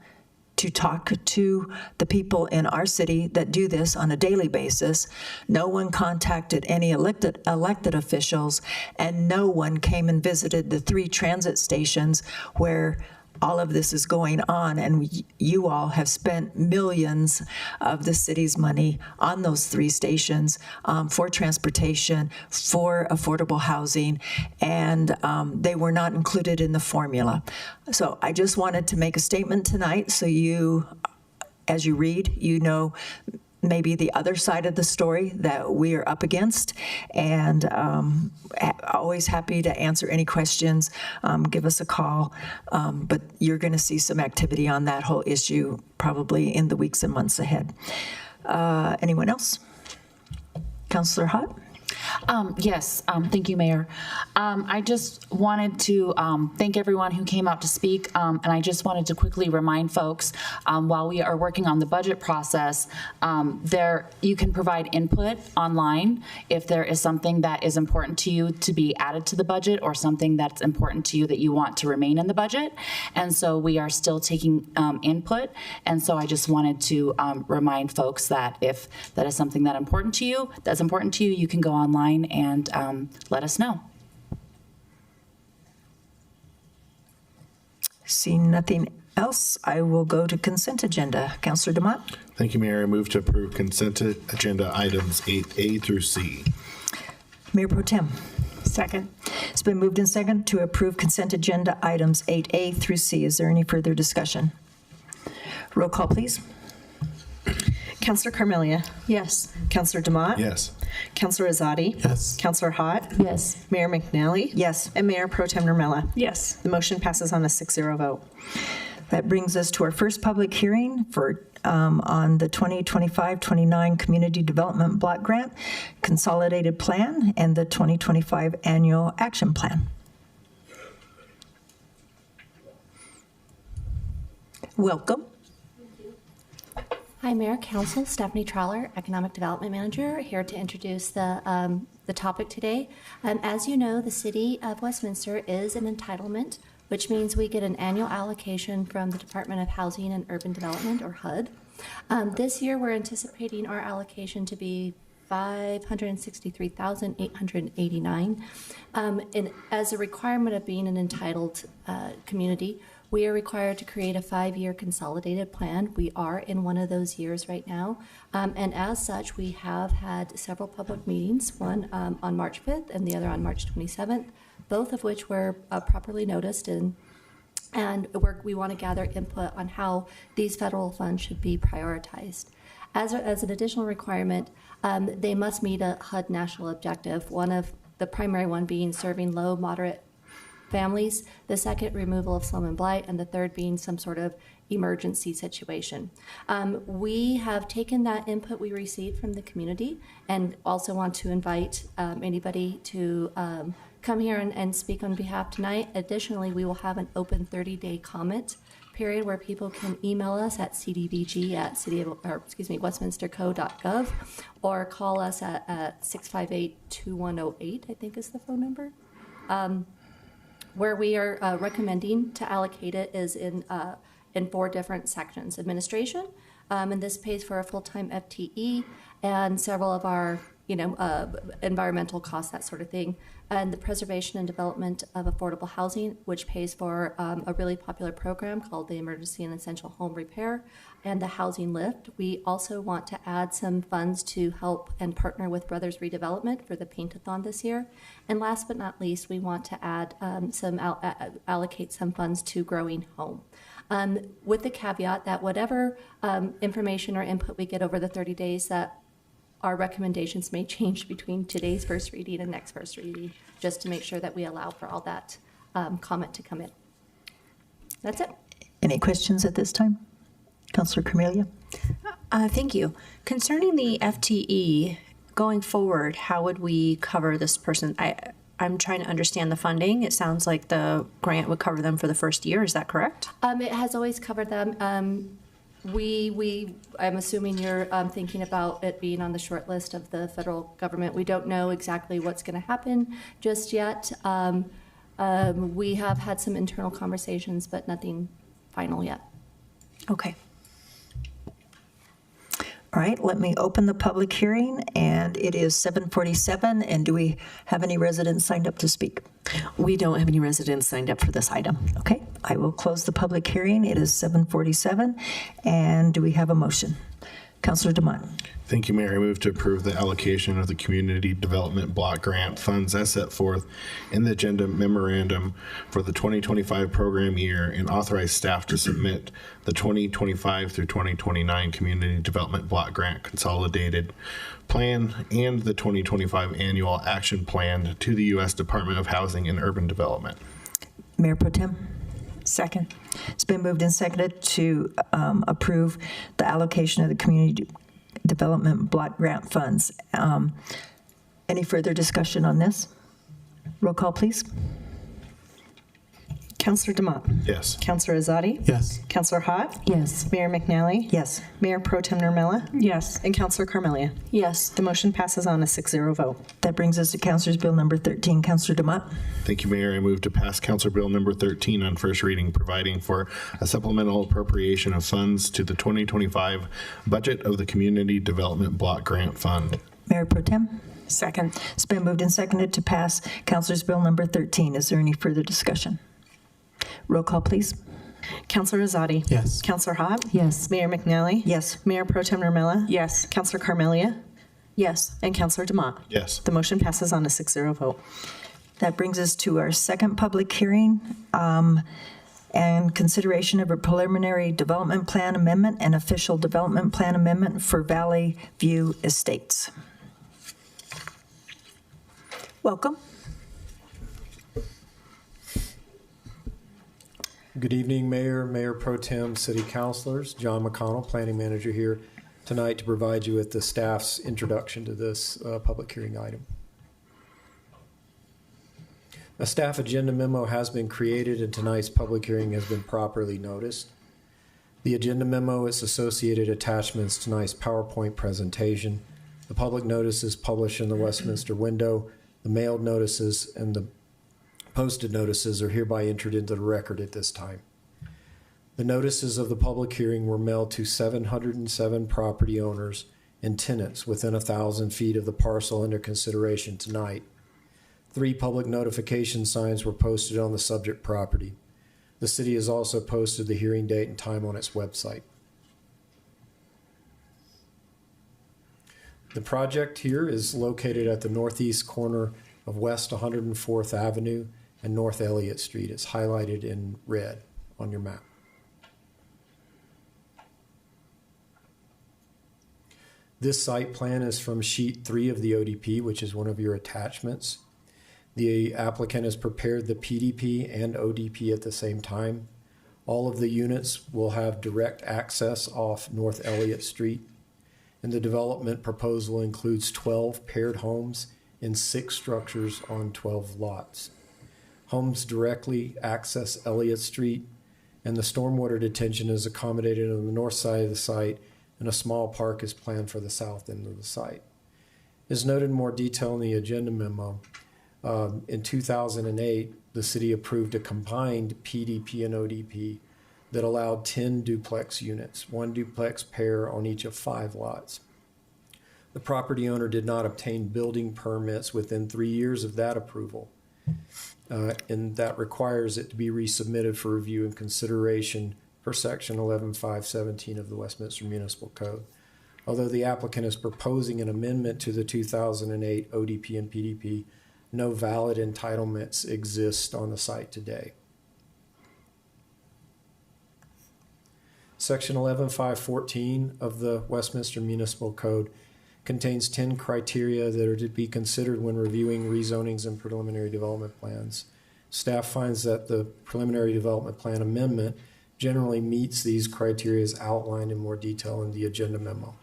Speaker 1: to talk to the people in our city that do this on a daily basis. No one contacted any elected officials, and no one came and visited the 3 transit stations where all of this is going on, and you all have spent millions of the city's money on those 3 stations for transportation, for affordable housing, and they were not included in the formula. So I just wanted to make a statement tonight so you, as you read, you know maybe the other side of the story that we are up against, and always happy to answer any questions. Give us a call, but you're going to see some activity on that whole issue probably in the weeks and months ahead. Anyone else? Councillor Hott?
Speaker 5: Yes, thank you, Mayor. I just wanted to thank everyone who came out to speak, and I just wanted to quickly remind folks, while we are working on the budget process, you can provide input online if there is something that is important to you to be added to the budget or something that's important to you that you want to remain in the budget. And so we are still taking input, and so I just wanted to remind folks that if that is something that's important to you, you can go online and let us know.
Speaker 1: Seeing nothing else, I will go to consent agenda. Councillor DeMott?
Speaker 4: Thank you, Mayor. I move to approve consent agenda items 8A through C.
Speaker 1: Mayor Pro Tem?
Speaker 7: Second.
Speaker 1: It's been moved and second to approve consent agenda items 8A through C. Is there any further discussion? Roll call, please.
Speaker 8: Councillor Carmelia?
Speaker 18: Yes.
Speaker 8: Councillor DeMott?
Speaker 4: Yes.
Speaker 8: Councillor Azadi?
Speaker 13: Yes.
Speaker 8: Councillor Hott?
Speaker 5: Yes.
Speaker 8: Mayor McNally?
Speaker 1: Yes.
Speaker 8: And Mayor Pro Tem Nermella?
Speaker 7: Yes.
Speaker 8: The motion passes on a 6-0 vote.
Speaker 1: That brings us to our first public hearing for on the 2025-29 Community Development Block Grant Consolidated Plan and the 2025 Annual Action Plan. Welcome.
Speaker 2: Hi, Mayor, Council, Stephanie Troller, Economic Development Manager, here to introduce the topic today. As you know, the City of Westminster is an entitlement, which means we get an annual allocation from the Department of Housing and Urban Development, or HUD. This year, we're anticipating our allocation to be $563,889. And as a requirement of being an entitled community, we are required to create a 5-year consolidated plan. We are in one of those years right now. And as such, we have had several public meetings, one on March 5th and the other on March 27th, both of which were properly noticed. And we want to gather input on how these federal funds should be prioritized. As an additional requirement, they must meet a HUD national objective, one of the primary one being serving low, moderate families, the second, removal of slum and blight, and the third being some sort of emergency situation. We have taken that input we received from the community and also want to invite anybody to come here and speak on behalf tonight. Additionally, we will have an open 30-day comment period where people can email us at cdbg@westminsterco.gov or call us at 658-2108, I think is the phone number. Where we are recommending to allocate it is in 4 different sections. Administration, and this pays for a full-time FTE and several of our environmental costs, that sort of thing. And the preservation and development of affordable housing, which pays for a really popular program called the Emergency and Essential Home Repair and the Housing Lift. We also want to add some funds to help and partner with Brothers Redevelopment for the Paint-a-thon this year. And last but not least, we want to add allocate some funds to Growing Home. With the caveat that whatever information or input we get over the 30 days, that our recommendations may change between today's first reading and next first reading, just to make sure that we allow for all that comment to come in. That's it.
Speaker 1: Any questions at this time? Councillor Carmelia?
Speaker 6: Thank you. Concerning the FTE, going forward, how would we cover this person? I'm trying to understand the funding. It sounds like the grant would cover them for the first year. Is that correct?
Speaker 2: It has always covered them. I'm assuming you're thinking about it being on the short list of the federal government. We don't know exactly what's going to happen just yet. We have had some internal conversations, but nothing final yet.
Speaker 6: Okay.
Speaker 1: All right, let me open the public hearing, and it is 7:47, and do we have any residents signed up to speak?
Speaker 8: We don't have any residents signed up for this item.
Speaker 1: Okay, I will close the public hearing. It is 7:47, and do we have a motion? Councillor Demott.
Speaker 4: Thank you, Mayor. I move to approve the allocation of the Community Development Block Grant funds as set forth in the agenda memorandum for the 2025 program year and authorize staff to submit the 2025 through 2029 Community Development Block Grant Consolidated Plan and the 2025 Annual Action Plan to the U.S. Department of Housing and Urban Development.
Speaker 1: Mayor Pro Tem? Second. It's been moved and seconded to approve the allocation of the Community Development Block Grant funds. Any further discussion on this? Roll call, please.
Speaker 8: Councillor Demott?
Speaker 4: Yes.
Speaker 8: Councillor Azadi?
Speaker 9: Yes.
Speaker 8: Councillor Hott?
Speaker 1: Yes.
Speaker 8: Mayor McNally?
Speaker 1: Yes.
Speaker 8: Mayor Pro Tem Nurmela?
Speaker 18: Yes.
Speaker 8: And Councillor Carmelia?
Speaker 6: Yes.
Speaker 8: The motion passes on a 6-0 vote.
Speaker 1: That brings us to Councillor's Bill number 13. Councillor Demott.
Speaker 4: Thank you, Mayor. I move to pass Council Bill number 13 on first reading, providing for a supplemental appropriation of funds to the 2025 budget of the Community Development Block Grant Fund.
Speaker 1: Mayor Pro Tem.
Speaker 18: Second.
Speaker 1: It's been moved and seconded to pass Councillor's Bill number 13. Is there any further discussion? Roll call, please.
Speaker 8: Councillor Azadi?
Speaker 9: Yes.
Speaker 8: Councillor Hott?
Speaker 1: Yes.
Speaker 8: Mayor McNally?
Speaker 1: Yes.
Speaker 8: Mayor Pro Tem Nurmela?
Speaker 18: Yes.
Speaker 8: Councillor Carmelia?
Speaker 6: Yes.
Speaker 8: And Councillor Demott?
Speaker 4: Yes.
Speaker 8: The motion passes on a 6-0 vote.
Speaker 1: That brings us to our second public hearing and consideration of a preliminary development plan amendment and official development plan amendment for Valley View Estates. Welcome.
Speaker 10: Good evening, Mayor, Mayor Pro Tem, City Councilors. John McConnell, Planning Manager, here tonight to provide you with the staff's introduction to this public hearing item. A staff agenda memo has been created and tonight's public hearing has been properly noticed. The agenda memo, its associated attachments, tonight's PowerPoint presentation, the public notices published in the Westminster window, the mailed notices, and the posted notices are hereby entered into the record at this time. The notices of the public hearing were mailed to 707 property owners and tenants within 1,000 feet of the parcel under consideration tonight. 3 public notification signs were posted on the subject property. The city has also posted the hearing date and time on its website. The project here is located at the northeast corner of West 104th Avenue and North Elliott Street. It's highlighted in red on your map. This site plan is from sheet 3 of the ODP, which is one of your attachments. The applicant has prepared the PDP and ODP at the same time. All of the units will have direct access off North Elliott Street. And the development proposal includes 12 paired homes in 6 structures on 12 lots. Homes directly access Elliott Street, and the stormwater detention is accommodated on the north side of the site, and a small park is planned for the south end of the site. As noted in more detail in the agenda memo, in 2008, the city approved a combined PDP and ODP that allowed 10 duplex units, 1 duplex pair on each of 5 lots. The property owner did not obtain building permits within 3 years of that approval, and that requires it to be resubmitted for review and consideration per section 11.517 of the Westminster Municipal Code. Although the applicant is proposing an amendment to the 2008 ODP and PDP, no valid entitlements exist on the site today. Section 11.514 of the Westminster Municipal Code contains 10 criteria that are to be considered when reviewing rezonings and preliminary development plans. Staff finds that the preliminary development plan amendment generally meets these criteria as outlined in more detail in the agenda memo.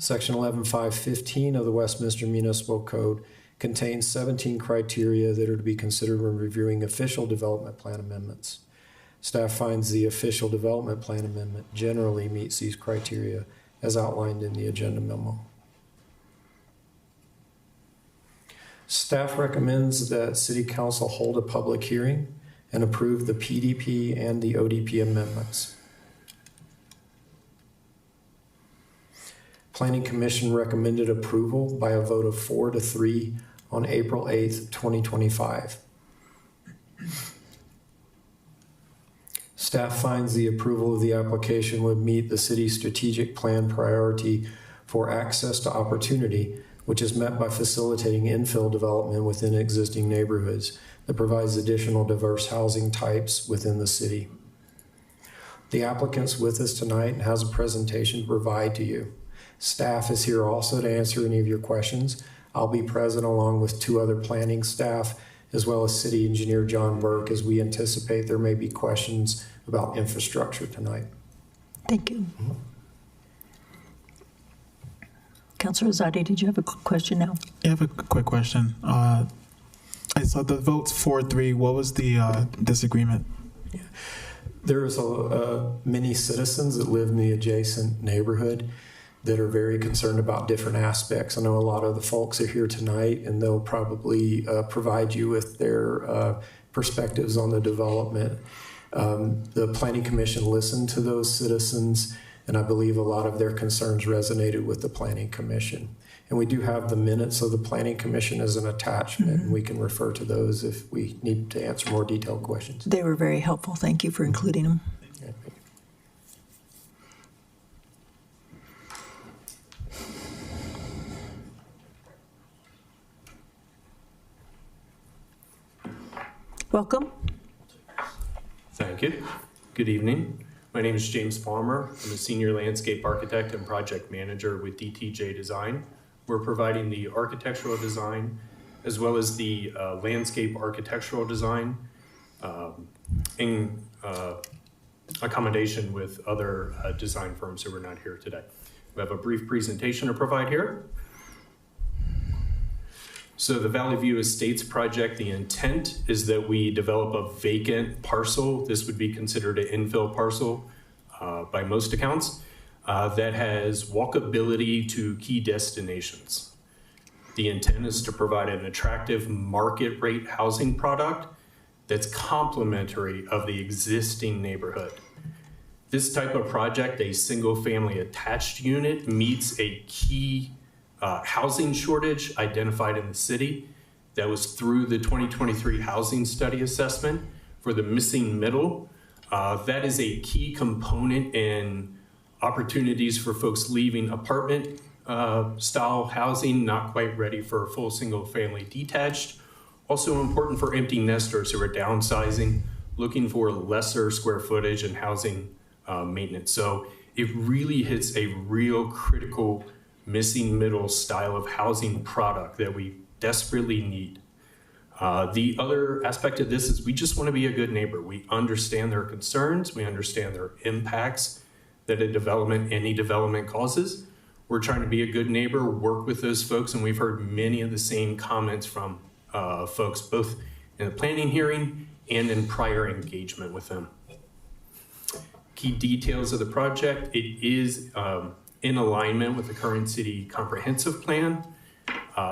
Speaker 10: Section 11.515 of the Westminster Municipal Code contains 17 criteria that are to be considered when reviewing official development plan amendments. Staff finds the official development plan amendment generally meets these criteria as outlined in the agenda memo. Staff recommends that City Council hold a public hearing and approve the PDP and the ODP amendments. Planning Commission recommended approval by a vote of 4-3 on April 8th, 2025. Staff finds the approval of the application would meet the city's strategic plan priority for access to opportunity, which is met by facilitating infill development within existing neighborhoods that provides additional diverse housing types within the city. The applicant's with us tonight and has a presentation to provide to you. Staff is here also to answer any of your questions. I'll be present along with 2 other planning staff, as well as City Engineer John Burke, as we anticipate there may be questions about infrastructure tonight.
Speaker 1: Thank you. Councilor Rosati, did you have a question now?
Speaker 11: I have a quick question. I saw the votes 4-3. What was the disagreement?
Speaker 10: Yeah. There is many citizens that live in the adjacent neighborhood that are very concerned about different aspects. I know a lot of the folks are here tonight, and they'll probably provide you with their perspectives on the development. The Planning Commission listened to those citizens, and I believe a lot of their concerns resonated with the Planning Commission. And we do have the minutes of the Planning Commission as an attachment, and we can refer to those if we need to answer more detailed questions.
Speaker 1: They were very helpful. Thank you for including them.
Speaker 10: Yeah.
Speaker 1: Welcome.
Speaker 12: Thank you. Good evening. My name is James Palmer. I'm a senior landscape architect and project manager with DTJ Design. We're providing the architectural design as well as the landscape architectural design in accommodation with other design firms who are not here today. We have a brief presentation to provide here. So the Valley View Estates project, the intent is that we develop a vacant parcel. This would be considered an infill parcel by most accounts that has walkability to key destinations. The intent is to provide an attractive market rate housing product that's complementary of the existing neighborhood. This type of project, a single family attached unit, meets a key housing shortage identified in the city that was through the 2023 housing study assessment for the missing middle. That is a key component in opportunities for folks leaving apartment style housing, not quite ready for a full single family detached. Also important for empty nesters who are downsizing, looking for lesser square footage and housing maintenance. So it really hits a real critical missing middle style of housing product that we desperately need. The other aspect of this is we just want to be a good neighbor. We understand their concerns. We understand their impacts that a development, any development causes. We're trying to be a good neighbor, work with those folks, and we've heard many of the same comments from folks, both in the planning hearing and in prior engagement with them. Key details of the project: it is in alignment with the current city comprehensive plan.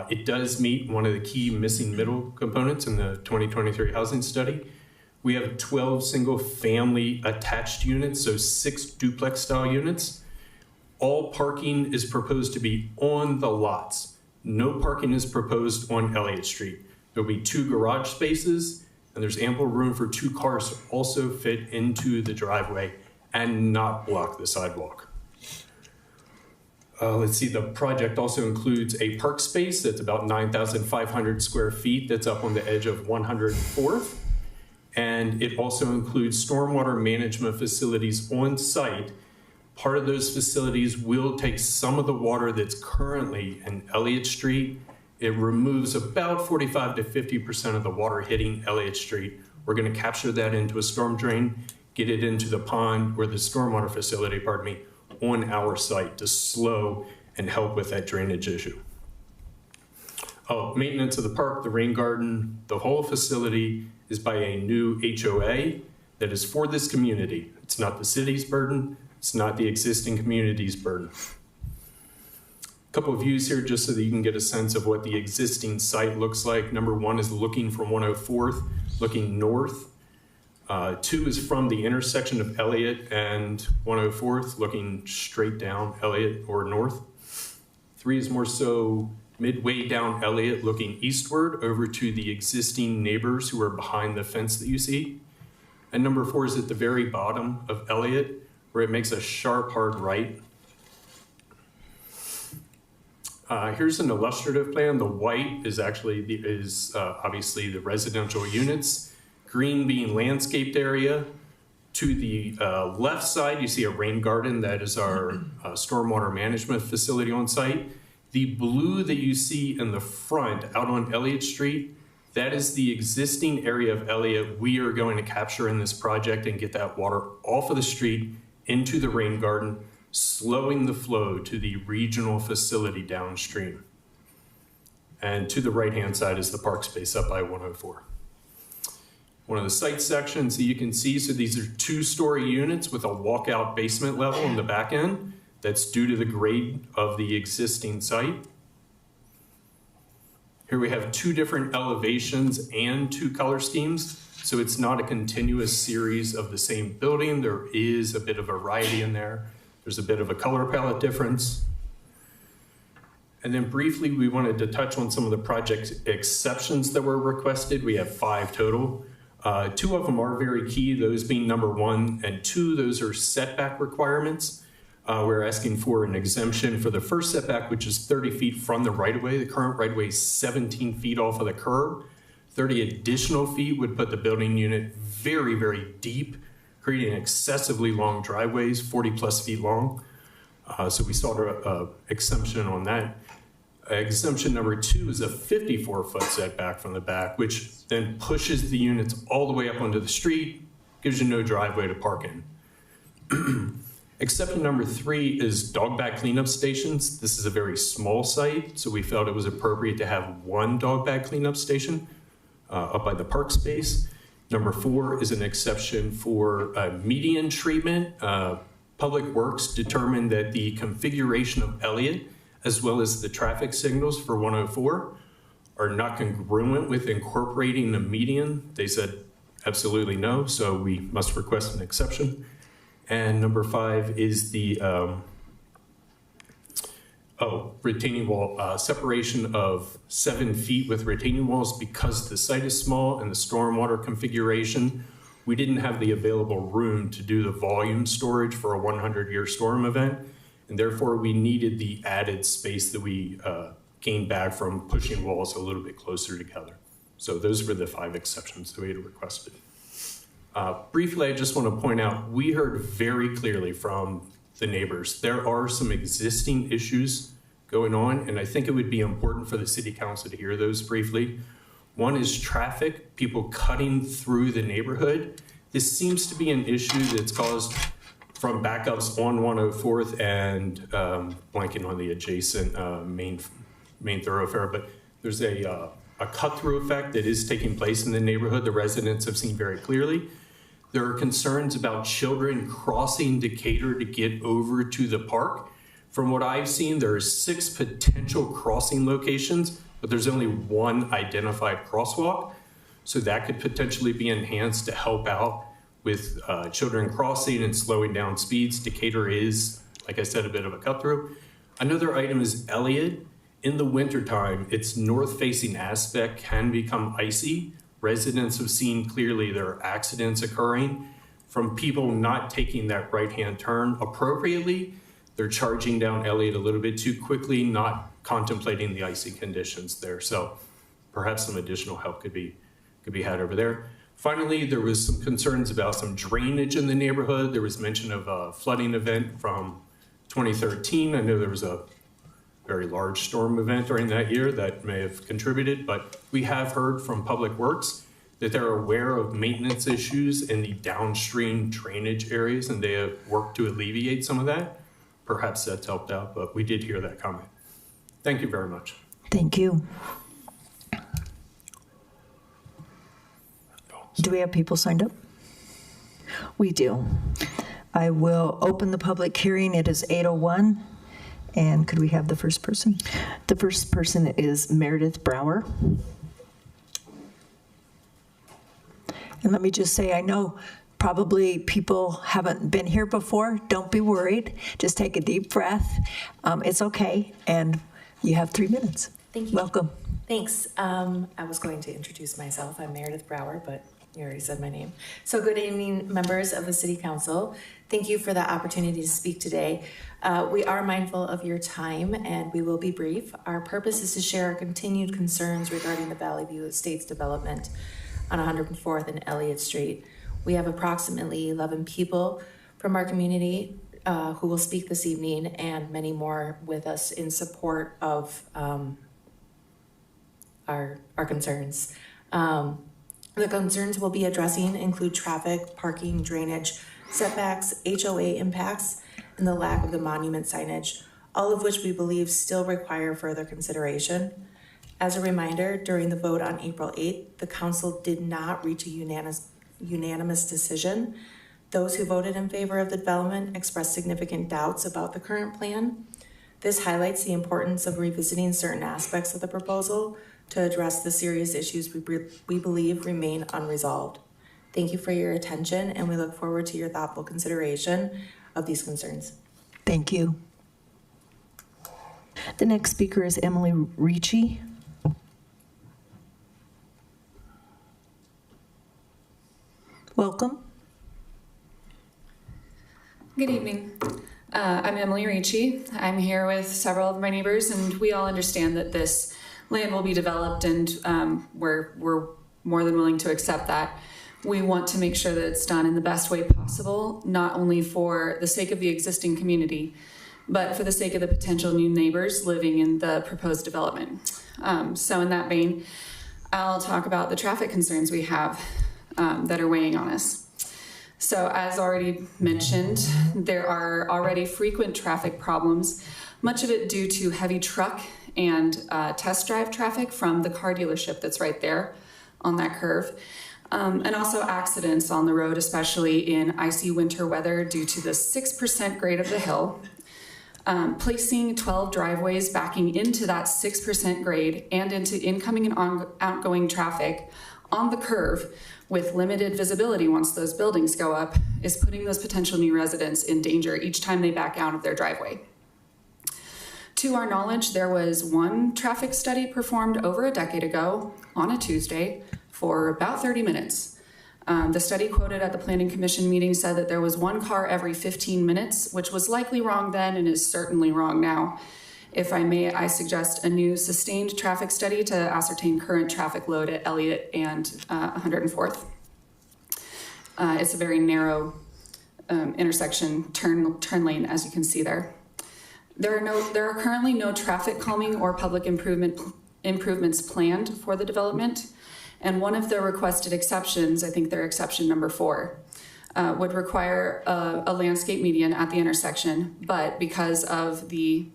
Speaker 12: It does meet one of the key missing middle components in the 2023 housing study. We have 12 single family attached units, so 6 duplex style units. All parking is proposed to be on the lots. No parking is proposed on Elliott Street. There'll be 2 garage spaces, and there's ample room for 2 cars to also fit into the driveway and not block the sidewalk. Let's see, the project also includes a park space that's about 9,500 square feet that's up on the edge of 104th. And it also includes stormwater management facilities on site. Part of those facilities will take some of the water that's currently in Elliott Street. It removes about 45 to 50% of the water hitting Elliott Street. We're going to capture that into a storm drain, get it into the pond or the stormwater facility, pardon me, on our site to slow and help with that drainage issue. Oh, maintenance of the park, the rain garden, the whole facility is by a new HOA that is for this community. It's not the city's burden. It's not the existing community's burden. A couple of views here just so that you can get a sense of what the existing site looks like. Number 1 is looking from 104th, looking north. 2 is from the intersection of Elliott and 104th, looking straight down Elliott or north. 3 is more so midway down Elliott, looking eastward over to the existing neighbors who are behind the fence that you see. And number 4 is at the very bottom of Elliott, where it makes a sharp, hard right. Here's an illustrative plan. The white is actually obviously the residential units. Green being landscaped area. To the left side, you see a rain garden. That is our stormwater management facility on site. The blue that you see in the front out on Elliott Street, that is the existing area of Elliott we are going to capture in this project and get that water off of the street into the rain garden, slowing the flow to the regional facility downstream. And to the right-hand side is the park space up by 104. One of the site sections that you can see, so these are 2-story units with a walkout basement level in the back end. That's due to the grade of the existing site. Here we have 2 different elevations and 2 color schemes. So it's not a continuous series of the same building. There is a bit of variety in there. There's a bit of a color palette difference. And then briefly, we wanted to touch on some of the project exceptions that were requested. We have 5 total. 2 of them are very key, those being number 1 and 2, those are setback requirements. We're asking for an exemption for the first setback, which is 30 feet from the right-of-way. The current right-of-way is 17 feet off of the curb. 30 additional feet would put the building unit very, very deep, creating excessively long driveways, 40+ feet long. So we sought an exemption on that. Exemption number 2 is a 54-foot setback from the back, which then pushes the units all the way up onto the street, gives you no driveway to park in. Exception number 3 is dog bag cleanup stations. This is a very small site, so we felt it was appropriate to have 1 dog bag cleanup station up by the park space. Number 4 is an exception for median treatment. Public Works determined that the configuration of Elliott, as well as the traffic signals for 104, are not congruent with incorporating the median. They said absolutely no, so we must request an exception. And number 5 is the retaining wall, separation of 7 feet with retaining walls. Because the site is small and the stormwater configuration, we didn't have the available room to do the volume storage for a 100-year storm event. And therefore, we needed the added space that we gained back from pushing walls a little bit closer together. So those were the 5 exceptions that we had requested. Briefly, I just want to point out, we heard very clearly from the neighbors. There are some existing issues going on, and I think it would be important for the city council to hear those briefly. One is traffic, people cutting through the neighborhood. This seems to be an issue that's caused from backups on 104th and blanking on the adjacent main thoroughfare, but there's a cut-through effect that is taking place in the neighborhood. The residents have seen very clearly. There are concerns about children crossing Decatur to get over to the park. From what I've seen, there are 6 potential crossing locations, but there's only 1 identified crosswalk. So that could potentially be enhanced to help out with children crossing and slowing down speeds. Decatur is, like I said, a bit of a cut-through. Another item is Elliott. In the wintertime, its north-facing aspect can become icy. Residents have seen clearly there are accidents occurring from people not taking that right-hand turn appropriately. They're charging down Elliott a little bit too quickly, not contemplating the icy conditions there. So perhaps some additional help could be had over there. Finally, there was some concerns about some drainage in the neighborhood. There was mention of a flooding event from 2013. I know there was a very large storm event during that year that may have contributed, but we have heard from Public Works that they're aware of maintenance issues in the downstream drainage areas, and they have worked to alleviate some of that. Perhaps that's helped out, but we did hear that comment. Thank you very much.
Speaker 1: Thank you. Do we have people signed up? We do. I will open the public hearing. It is 8:01. And could we have the first person? The first person is Meredith Brower. And let me just say, I know probably people haven't been here before. Don't be worried. Just take a deep breath. It's okay. And you have 3 minutes.
Speaker 2: Thank you.
Speaker 1: Welcome.
Speaker 2: Thanks. I was going to introduce myself. I'm Meredith Brower, but you already said my name. So good evening, members of the City Council. Thank you for the opportunity to speak today. We are mindful of your time and we will be brief. Our purpose is to share our continued concerns regarding the Valley View Estates development on 104th and Elliott Street. We have approximately 11 people from our community who will speak this evening, and many more with us in support of our concerns. The concerns we'll be addressing include traffic, parking, drainage, setbacks, HOA impacts, and the lack of the monument signage, all of which we believe still require further consideration. As a reminder, during the vote on April 8th, the council did not reach a unanimous decision. Those who voted in favor of the development expressed significant doubts about the current plan. This highlights the importance of revisiting certain aspects of the proposal to address the serious issues we believe remain unresolved. Thank you for your attention, and we look forward to your thoughtful consideration of these concerns.
Speaker 1: Thank you. The next speaker is Emily Ricci. Welcome.
Speaker 14: Good evening. I'm Emily Ricci. I'm here with several of my neighbors, and we all understand that this land will be developed, and we're more than willing to accept that. We want to make sure that it's done in the best way possible, not only for the sake of the existing community, but for the sake of the potential new neighbors living in the proposed development. So in that vein, I'll talk about the traffic concerns we have that are weighing on us. So as already mentioned, there are already frequent traffic problems, much of it due to heavy truck and test drive traffic from the car dealership that's right there on that curve. And also accidents on the road, especially in icy winter weather due to the 6% grade of the hill. Placing 12 driveways backing into that 6% grade and into incoming and outgoing traffic on the curve with limited visibility once those buildings go up is putting those potential new residents in danger each time they back out of their driveway. To our knowledge, there was one traffic study performed over a decade ago on a Tuesday for about 30 minutes. The study quoted at the Planning Commission meeting said that there was one car every 15 minutes, which was likely wrong then and is certainly wrong now. If I may, I suggest a new sustained traffic study to ascertain current traffic load at Elliott and 104th. It's a very narrow intersection turn lane, as you can see there. There are currently no traffic calming or public improvements planned for the development. And one of the requested exceptions, I think they're exception number 4, would require a landscape median at the intersection, but because of the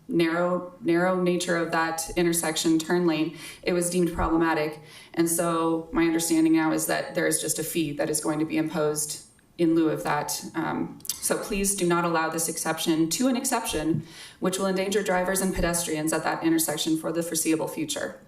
Speaker 14: narrow nature of that intersection turn lane, it was deemed problematic. And so my understanding now is that there is just a fee that is going to be imposed in lieu of that. So please do not allow this exception to an exception, which will endanger drivers and pedestrians at that intersection for the foreseeable future.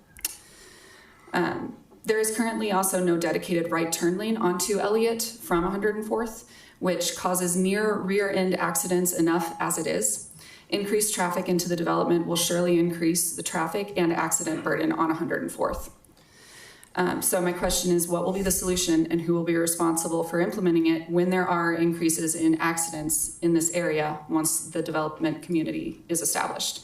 Speaker 14: There is currently also no dedicated right turn lane onto Elliott from 104th, which causes near rear end accidents enough as it is. Increased traffic into the development will surely increase the traffic and accident burden on 104th. So my question is, what will be the solution and who will be responsible for implementing it when there are increases in accidents in this area once the development community is established?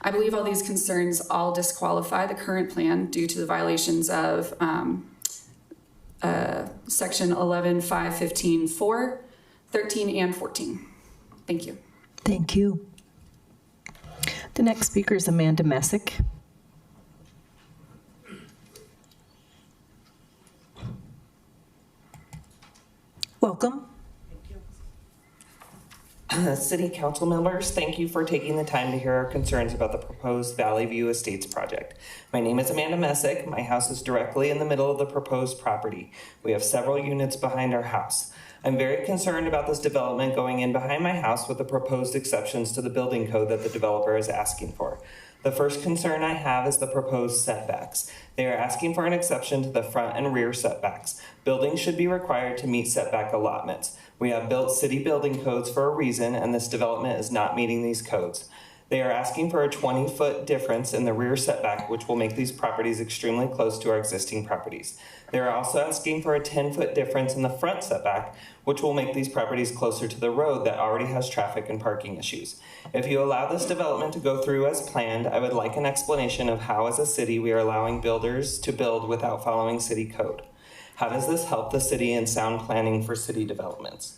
Speaker 14: I believe all these concerns all disqualify the current plan due to the violations of section 11.515.4, 13, and 14. Thank you.
Speaker 8: Thank you. The next speaker is Amanda Messick. Welcome.
Speaker 15: City Council members, thank you for taking the time to hear our concerns about the proposed Valley View Estates project. My name is Amanda Messick. My house is directly in the middle of the proposed property. We have several units behind our house. I'm very concerned about this development going in behind my house with the proposed exceptions to the building code that the developer is asking for. The first concern I have is the proposed setbacks. They are asking for an exception to the front and rear setbacks. Buildings should be required to meet setback allotments. We have built city building codes for a reason, and this development is not meeting these codes. They are asking for a 20-foot difference in the rear setback, which will make these properties extremely close to our existing properties. They are also asking for a 10-foot difference in the front setback, which will make these properties closer to the road that already has traffic and parking issues. If you allow this development to go through as planned, I would like an explanation of how, as a city, we are allowing builders to build without following city code. How does this help the city in sound planning for city developments?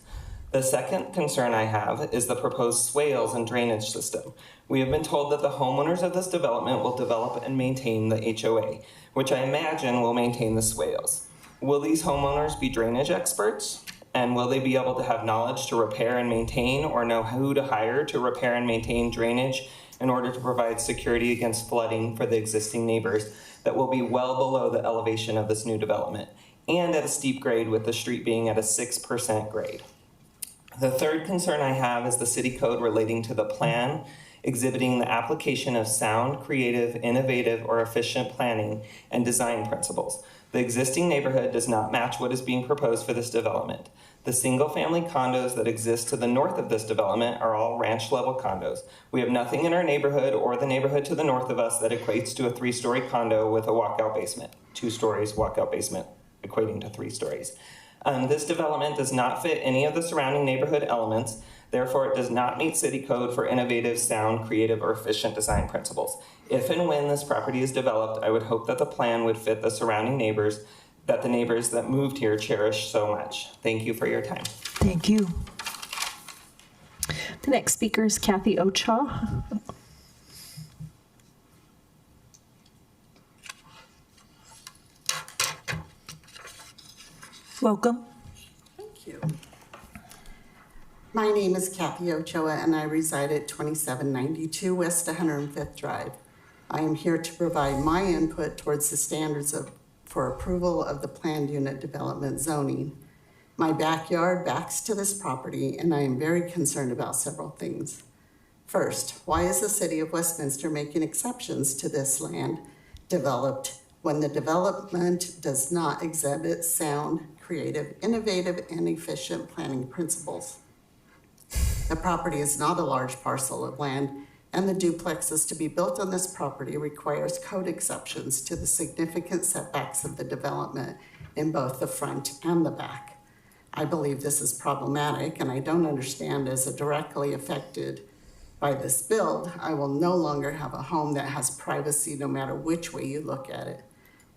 Speaker 15: The second concern I have is the proposed swales and drainage system. We have been told that the homeowners of this development will develop and maintain the HOA, which I imagine will maintain the swales. Will these homeowners be drainage experts? And will they be able to have knowledge to repair and maintain, or know who to hire to repair and maintain drainage in order to provide security against flooding for the existing neighbors that will be well below the elevation of this new development, and at a steep grade with the street being at a 6% grade? The third concern I have is the city code relating to the plan exhibiting the application of sound, creative, innovative, or efficient planning and design principles. The existing neighborhood does not match what is being proposed for this development. The single-family condos that exist to the north of this development are all ranch-level condos. We have nothing in our neighborhood or the neighborhood to the north of us that equates to a 3-story condo with a walkout basement. 2 stories, walkout basement, equating to 3 stories. This development does not fit any of the surrounding neighborhood elements. Therefore, it does not meet city code for innovative, sound, creative, or efficient design principles. If and when this property is developed, I would hope that the plan would fit the surrounding neighbors, that the neighbors that moved here cherish so much. Thank you for your time.
Speaker 8: Thank you. The next speaker is Kathy Ochoa. Welcome.
Speaker 16: Thank you. My name is Kathy Ochoa, and I reside at 2792 West 105th Drive. I am here to provide my input towards the standards for approval of the planned unit development zoning. My backyard backs to this property, and I am very concerned about several things. First, why is the city of Westminster making exceptions to this land developed when the development does not exhibit sound, creative, innovative, and efficient planning principles? The property is not a large parcel of land, and the duplexes to be built on this property requires code exceptions to the significant setbacks of the development in both the front and the back. I believe this is problematic, and I don't understand as directly affected by this build, I will no longer have a home that has privacy no matter which way you look at it.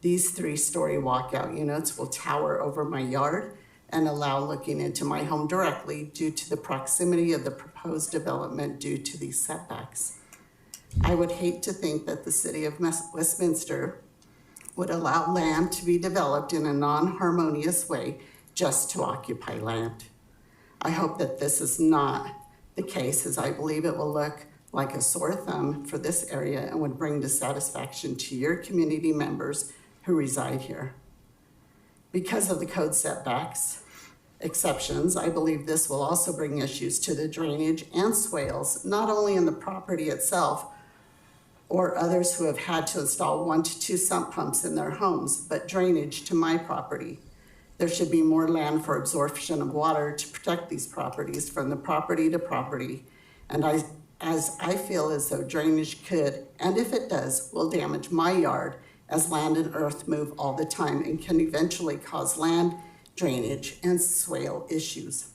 Speaker 16: These 3-story walkout units will tower over my yard and allow looking into my home directly due to the proximity of the proposed development due to these setbacks. I would hate to think that the city of Westminster would allow land to be developed in a non-harmonious way just to occupy land. I hope that this is not the case, as I believe it will look like a sore thumb for this area and would bring dissatisfaction to your community members who reside here. Because of the code setbacks exceptions, I believe this will also bring issues to the drainage and swales, not only in the property itself or others who have had to install 1 to 2 sump pumps in their homes, but drainage to my property. There should be more land for absorption of water to protect these properties from the property to property. And as I feel as though drainage could, and if it does, will damage my yard, as land and earth move all the time and can eventually cause land drainage and swale issues.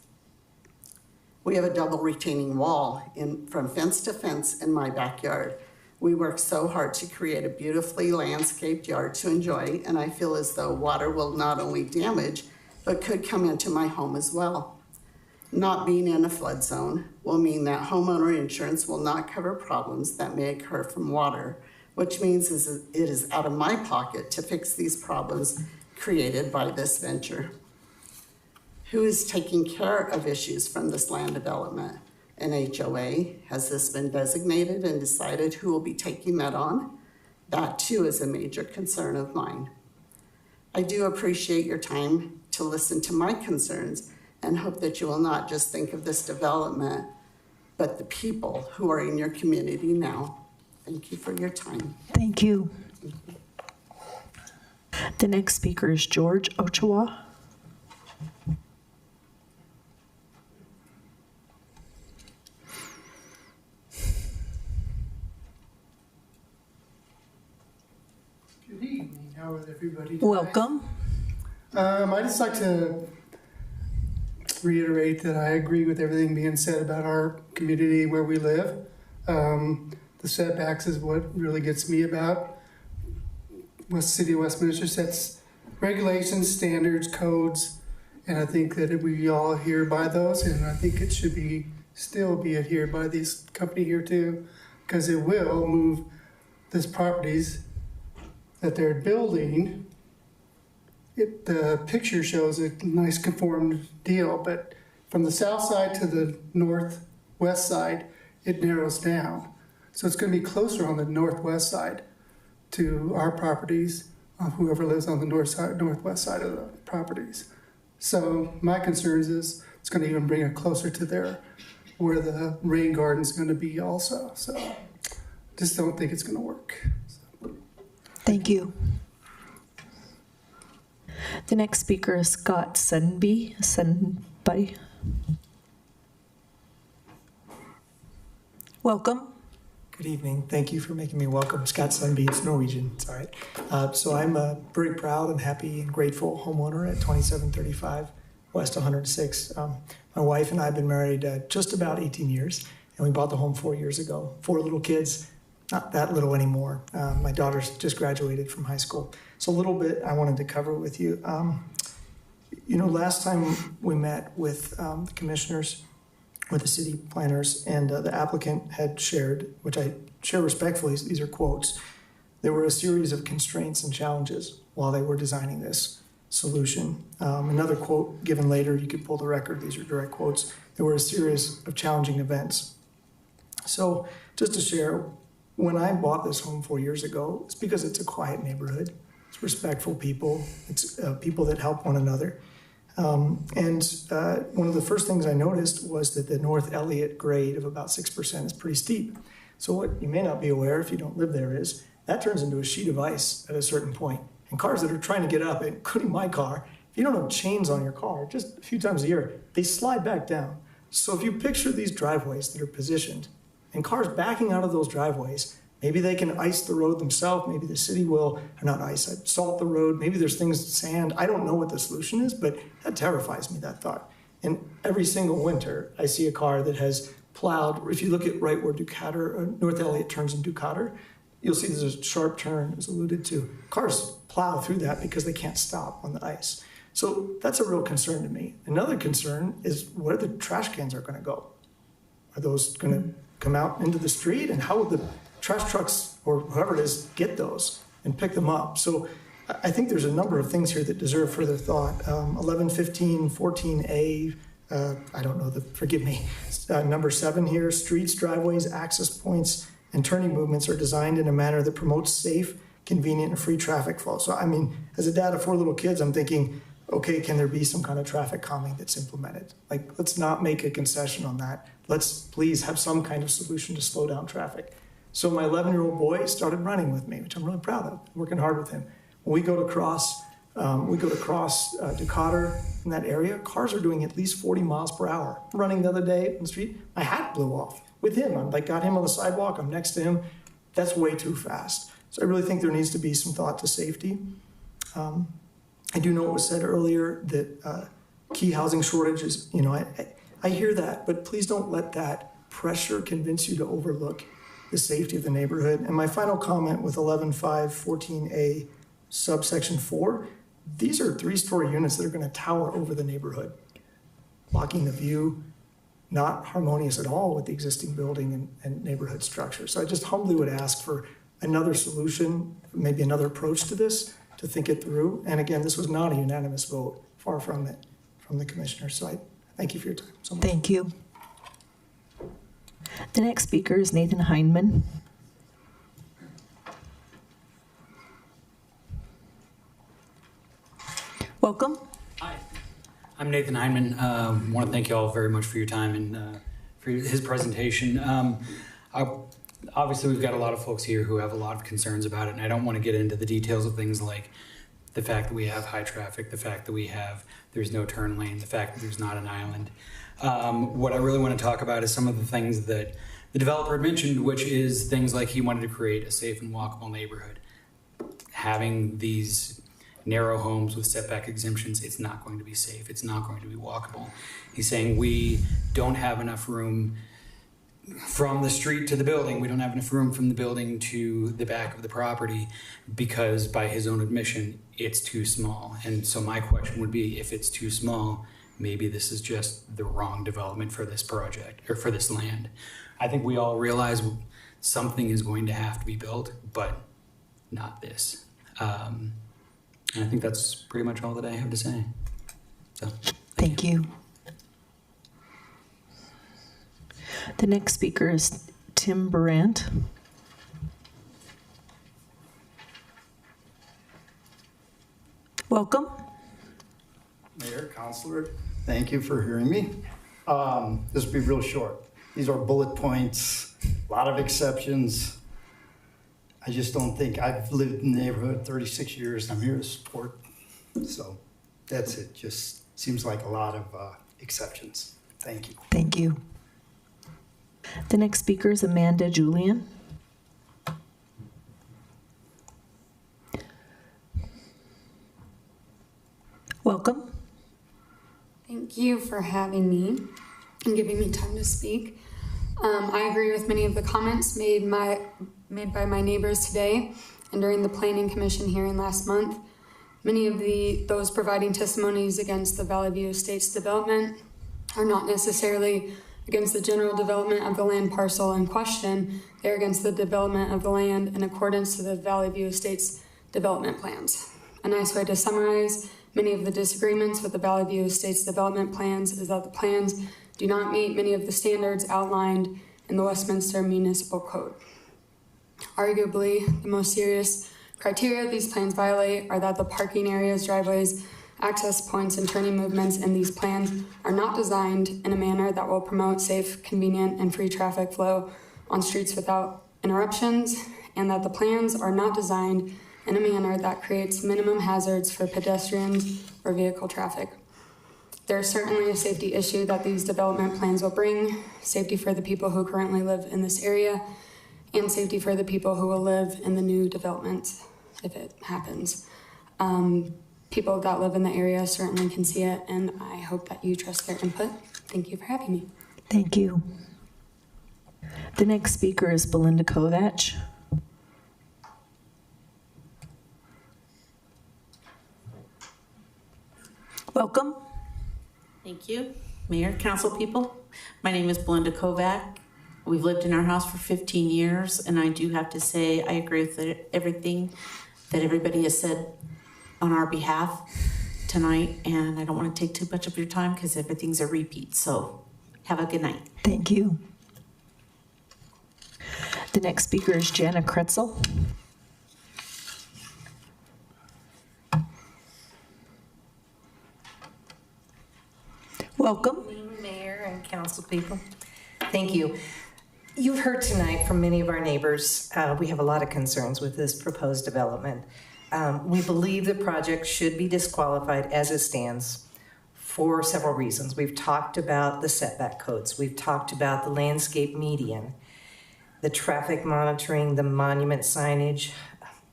Speaker 16: We have a double retaining wall from fence to fence in my backyard. We work so hard to create a beautifully landscaped yard to enjoy, and I feel as though water will not only damage, but could come into my home as well. Not being in a flood zone will mean that homeowner insurance will not cover problems that may occur from water, which means it is out of my pocket to fix these problems created by this venture. Who is taking care of issues from this land development? An HOA? Has this been designated and decided who will be taking that on? That too is a major concern of mine. I do appreciate your time to listen to my concerns and hope that you will not just think of this development, but the people who are in your community now. Thank you for your time.
Speaker 8: Thank you. The next speaker is George Ochoa.
Speaker 17: Good evening. How is everybody today?
Speaker 8: Welcome.
Speaker 17: I'd just like to reiterate that I agree with everything being said about our community where we live. The setbacks is what really gets me about. City of Westminster sets regulations, standards, codes, and I think that we all adhere by those, and I think it should still be adhered by this company here too, because it will move these properties that they're building. The picture shows a nice conformed deal, but from the south side to the northwest side, it narrows down. So it's going to be closer on the northwest side to our properties, whoever lives on the northwest side of the properties. So my concerns is it's going to even bring it closer to where the rain garden is going to be also. So just don't think it's going to work.
Speaker 8: Thank you. The next speaker is Scott Sundby. Welcome.
Speaker 19: Good evening. Thank you for making me welcome. Scott Sundby, it's Norwegian, it's all right. So I'm a very proud and happy and grateful homeowner at 2735 West 106. My wife and I have been married just about 18 years, and we bought the home 4 years ago. 4 little kids, not that little anymore. My daughter's just graduated from high school. So a little bit I wanted to cover with you. Last time we met with the commissioners, with the city planners, and the applicant had shared, which I share respectfully, these are quotes, there were a series of constraints and challenges while they were designing this solution. Another quote given later, you could pull the record, these are direct quotes, there were a series of challenging events. So just to share, when I bought this home 4 years ago, it's because it's a quiet neighborhood, it's respectful people, it's people that help one another. One of the first things I noticed was that the North Elliott grade of about 6% is pretty steep. So what you may not be aware if you don't live there is that turns into a sheet of ice at a certain point. And cars that are trying to get up, including my car, if you don't have chains on your car, just a few times a year, they slide back down. So if you picture these driveways that are positioned and cars backing out of those driveways, maybe they can ice the road themselves. Maybe the city will, or not ice, salt the road. Maybe there's things, sand. I don't know what the solution is, but that terrifies me, that thought. And every single winter, I see a car that has plowed. If you look at right where North Elliott turns in Ducator, you'll see there's a sharp turn, as alluded to. Cars plow through that because they can't stop on the ice. So that's a real concern to me. Another concern is where the trash cans are going to go. Are those going to come out into the street? And how will the trash trucks or whoever it is get those and pick them up? So I think there's a number of things here that deserve further thought. 1115, 14A, I don't know, forgive me. Number 7 here, streets, driveways, access points, and turning movements are designed in a manner that promotes safe, convenient, and free traffic flow. So, I mean, as a dad of 4 little kids, I'm thinking, okay, can there be some kind of traffic calming that's implemented? Like, let's not make a concession on that. Let's please have some kind of solution to slow down traffic. So my 11-year-old boy started running with me, which I'm really proud of, working hard with him. When we go to cross Decatur in that area, cars are doing at least 40 miles per hour. Running the other day in the street, my hat blew off with him. I'm like, got him on the sidewalk, I'm next to him. That's way too fast. So I really think there needs to be some thought to safety. I do know it was said earlier that key housing shortages, you know, I hear that, but please don't let that pressure convince you to overlook the safety of the neighborhood. And my final comment with 11.5.14a subsection 4, these are 3-story units that are going to tower over the neighborhood, blocking the view, not harmonious at all with the existing building and neighborhood structure. So I just humbly would ask for another solution, maybe another approach to this, to think it through. And again, this was not a unanimous vote, far from it, from the commissioners. So I thank you for your time so much.
Speaker 8: Thank you. The next speaker is Nathan Hindman. Welcome.
Speaker 20: Hi, I'm Nathan Hindman. I want to thank you all very much for your time and for his presentation. Obviously, we've got a lot of folks here who have a lot of concerns about it, and I don't want to get into the details of things like the fact that we have high traffic, the fact that there's no turn lane, the fact that there's not an island. What I really want to talk about is some of the things that the developer had mentioned, which is things like he wanted to create a safe and walkable neighborhood. Having these narrow homes with setback exemptions, it's not going to be safe. It's not going to be walkable. He's saying we don't have enough room from the street to the building. We don't have enough room from the building to the back of the property because, by his own admission, it's too small. And so my question would be, if it's too small, maybe this is just the wrong development for this project or for this land. I think we all realize something is going to have to be built, but not this. And I think that's pretty much all that I have to say. So,
Speaker 8: thank you. The next speaker is Tim Brandt. Welcome.
Speaker 21: Mayor, Councilor, thank you for hearing me. This will be real short. These are bullet points, a lot of exceptions. I just don't think, I've lived in the neighborhood 36 years, and I'm here to support. So that's it. Just seems like a lot of exceptions. Thank you.
Speaker 8: Thank you. The next speaker is Amanda Julian. Welcome.
Speaker 23: Thank you for having me and giving me time to speak. I agree with many of the comments made by my neighbors today and during the Planning Commission hearing last month. Many of those providing testimonies against the Valley View Estates development are not necessarily against the general development of the land parcel in question. They're against the development of the land in accordance to the Valley View Estates development plans. A nice way to summarize many of the disagreements with the Valley View Estates development plans is that the plans do not meet many of the standards outlined in the Westminster Municipal Code. Arguably, the most serious criteria these plans violate are that the parking areas, driveways, access points, and turning movements in these plans are not designed in a manner that will promote safe, convenient, and free traffic flow on streets without interruptions, and that the plans are not designed in a manner that creates minimum hazards for pedestrians or vehicle traffic. There is certainly a safety issue that these development plans will bring, safety for the people who currently live in this area, and safety for the people who will live in the new development if it happens. People that live in the area certainly can see it, and I hope that you trust their input. Thank you for having me.
Speaker 8: Thank you. The next speaker is Belinda Kovach. Welcome.
Speaker 24: Thank you, Mayor, council people. My name is Belinda Kovac. We've lived in our house for 15 years, and I do have to say I agree with everything that everybody has said on our behalf tonight, and I don't want to take too much of your time because everything's a repeat. So have a good night.
Speaker 8: Thank you. The next speaker is Jana Kretzel. Welcome.
Speaker 3: Mayor and council people. Thank you. You've heard tonight from many of our neighbors. We have a lot of concerns with this proposed development. We believe the project should be disqualified as it stands for several reasons. We've talked about the setback codes. We've talked about the landscape median, the traffic monitoring, the monument signage.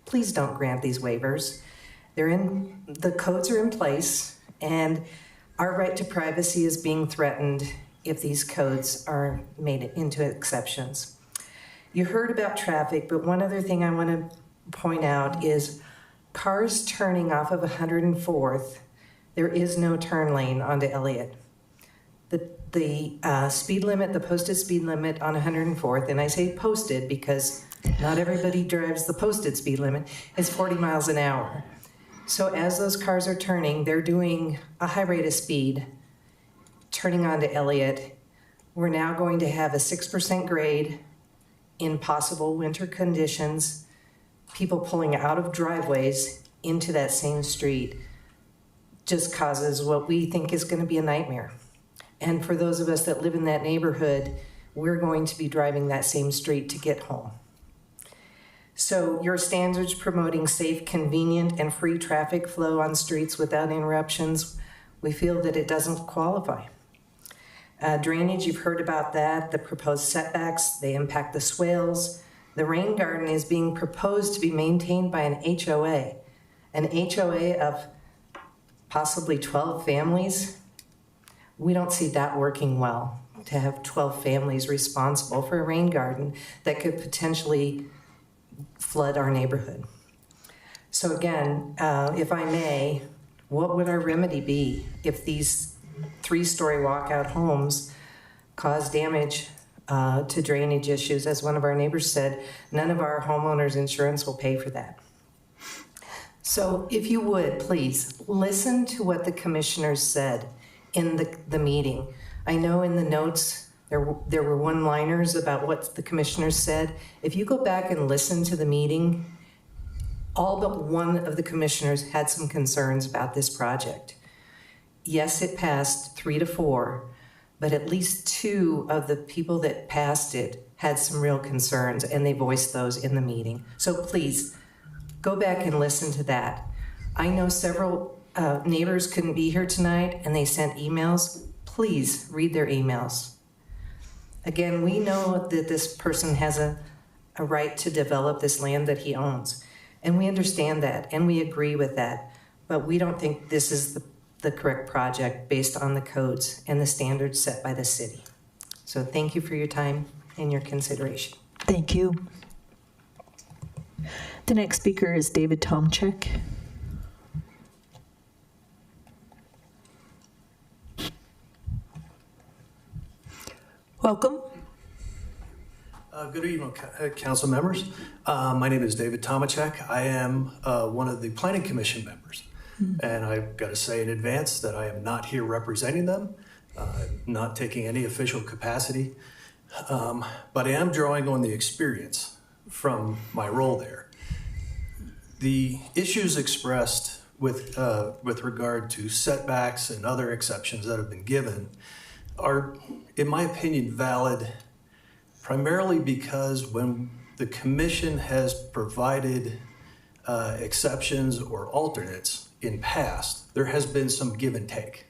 Speaker 3: Please don't grant these waivers. The codes are in place, and our right to privacy is being threatened if these codes are made into exceptions. You heard about traffic, but one other thing I want to point out is cars turning off of 104th, there is no turn lane onto Elliott. The speed limit, the posted speed limit on 104th, and I say posted because not everybody drives the posted speed limit, is 40 miles an hour. So as those cars are turning, they're doing a high rate of speed, turning onto Elliott. We're now going to have a 6% grade in possible winter conditions, people pulling out of driveways into that same street just causes what we think is going to be a nightmare. And for those of us that live in that neighborhood, we're going to be driving that same street to get home. So your standards promoting safe, convenient, and free traffic flow on streets without interruptions, we feel that it doesn't qualify. Drainage, you've heard about that. The proposed setbacks, they impact the swales. The rain garden is being proposed to be maintained by an HOA of possibly 12 families. We don't see that working well, to have 12 families responsible for a rain garden that could potentially flood our neighborhood. So again, if I may, what would our remedy be if these 3-story walkout homes cause damage to drainage issues? As one of our neighbors said, none of our homeowners insurance will pay for that. So if you would, please, listen to what the commissioners said in the meeting. I know in the notes there were one-liners about what the commissioners said. If you go back and listen to the meeting, all but one of the commissioners had some concerns about this project. Yes, it passed 3-4, but at least 2 of the people that passed it had some real concerns, and they voiced those in the meeting. So please, go back and listen to that. I know several neighbors couldn't be here tonight, and they sent emails. Please read their emails. Again, we know that this person has a right to develop this land that he owns, and we understand that, and we agree with that, but we don't think this is the correct project based on the codes and the standards set by the city. So thank you for your time and your consideration.
Speaker 8: Thank you. The next speaker is David Tomczyk. Welcome.
Speaker 5: Good evening, council members. My name is David Tomczyk. I am one of the Planning Commission members. And I've got to say in advance that I am not here representing them, not taking any official capacity, but I am drawing on the experience from my role there. The issues expressed with regard to setbacks and other exceptions that have been given are, in my opinion, valid primarily because when the commission has provided exceptions or alternates in past, there has been some give and take.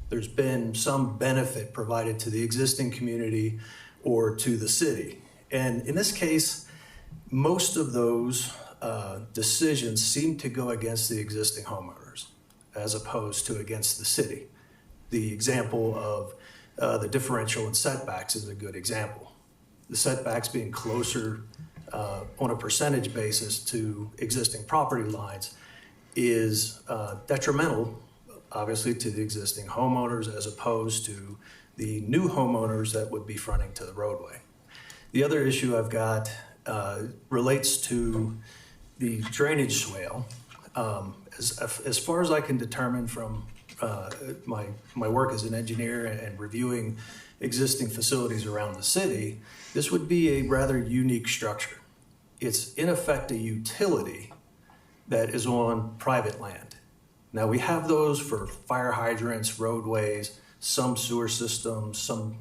Speaker 5: There's been some benefit provided to the existing community or to the city. And in this case, most of those decisions seem to go against the existing homeowners as opposed to against the city. The example of the differential in setbacks is a good example. The setbacks being closer on a percentage basis to existing property lines is detrimental, obviously, to the existing homeowners as opposed to the new homeowners that would be fronting to the roadway. The other issue I've got relates to the drainage swale. As far as I can determine from my work as an engineer and reviewing existing facilities around the city, this would be a rather unique structure. It's in effect a utility that is on private land. Now we have those for fire hydrants, roadways, some sewer systems, some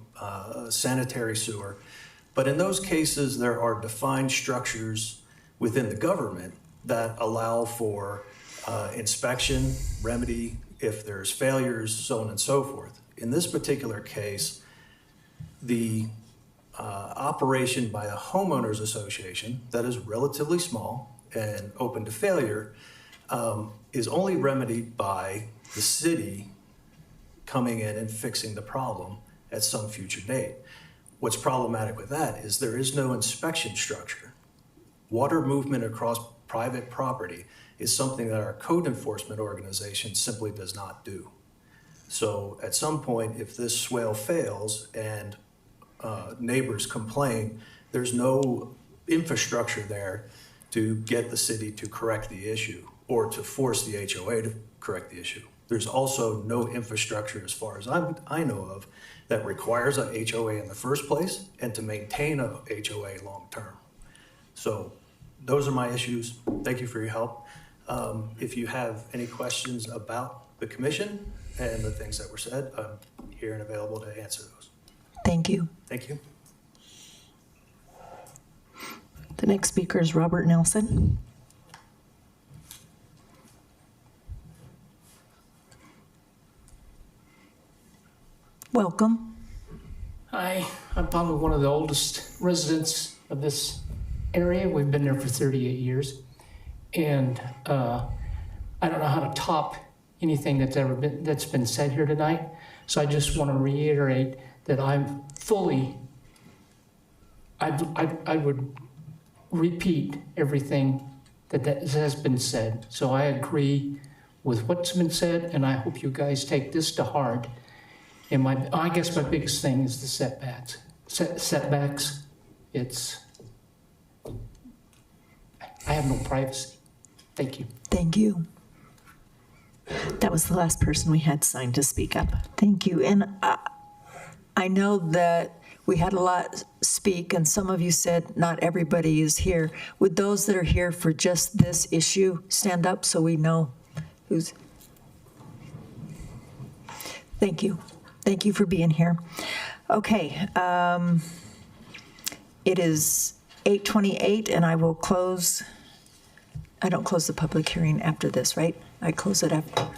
Speaker 5: sanitary sewer. But in those cases, there are defined structures within the government that allow for inspection, remedy, if there's failures, so on and so forth. In this particular case, the operation by a homeowners association that is relatively small and open to failure is only remedied by the city coming in and fixing the problem at some future date. What's problematic with that is there is no inspection structure. Water movement across private property is something that our code enforcement organization simply does not do. So at some point, if this swale fails and neighbors complain, there's no infrastructure there to get the city to correct the issue or to force the HOA to correct the issue. There's also no infrastructure, as far as I know of, that requires a HOA in the first place and to maintain a HOA long-term. So those are my issues. Thank you for your help. If you have any questions about the commission and the things that were said, I'm here and available to answer those.
Speaker 8: Thank you.
Speaker 5: Thank you.
Speaker 8: The next speaker is Robert Nelson. Welcome.
Speaker 7: Hi, I'm probably one of the oldest residents of this area. We've been there for 38 years. And I don't know how to top anything that's been said here tonight. So I just want to reiterate that I'm fully, I would repeat everything that has been said. So I agree with what's been said, and I hope you guys take this to heart. And I guess my biggest thing is the setbacks. Setbacks, I have no privacy. Thank you.
Speaker 8: Thank you. That was the last person we had signed to speak up. Thank you. And I know that we had a lot speak, and some of you said not everybody is here. Would those that are here for just this issue stand up so we know who's... Thank you. Thank you for being here. Okay, it is 8:28, and I will close. I don't close the public hearing after this, right? I close it after.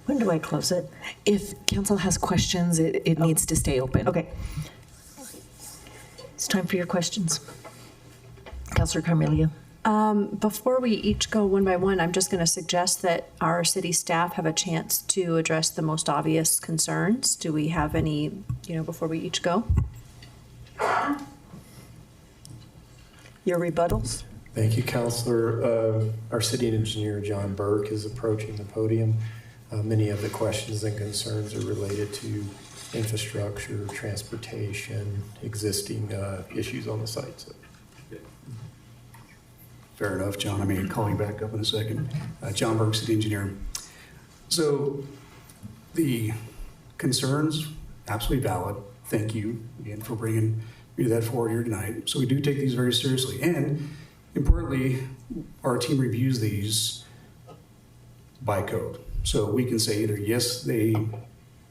Speaker 8: When do I close it?
Speaker 6: If council has questions, it needs to stay open.
Speaker 8: Okay. It's time for your questions. Councilor Carmelia.
Speaker 6: Before we each go one by one, I'm just going to suggest that our city staff have a chance to address the most obvious concerns. Do we have any, before we each go?
Speaker 8: Your rebuttals?
Speaker 10: Thank you, Councilor. Our city engineer, John Burke, is approaching the podium. Many of the questions and concerns are related to infrastructure, transportation, existing issues on the site. So.
Speaker 9: Fair enough, John. I may call you back up in a second. John Burke, city engineer. So the concerns, absolutely valid. Thank you again for bringing that forward here tonight. So we do take these very seriously. And importantly, our team reviews these by code. So we can say either yes, they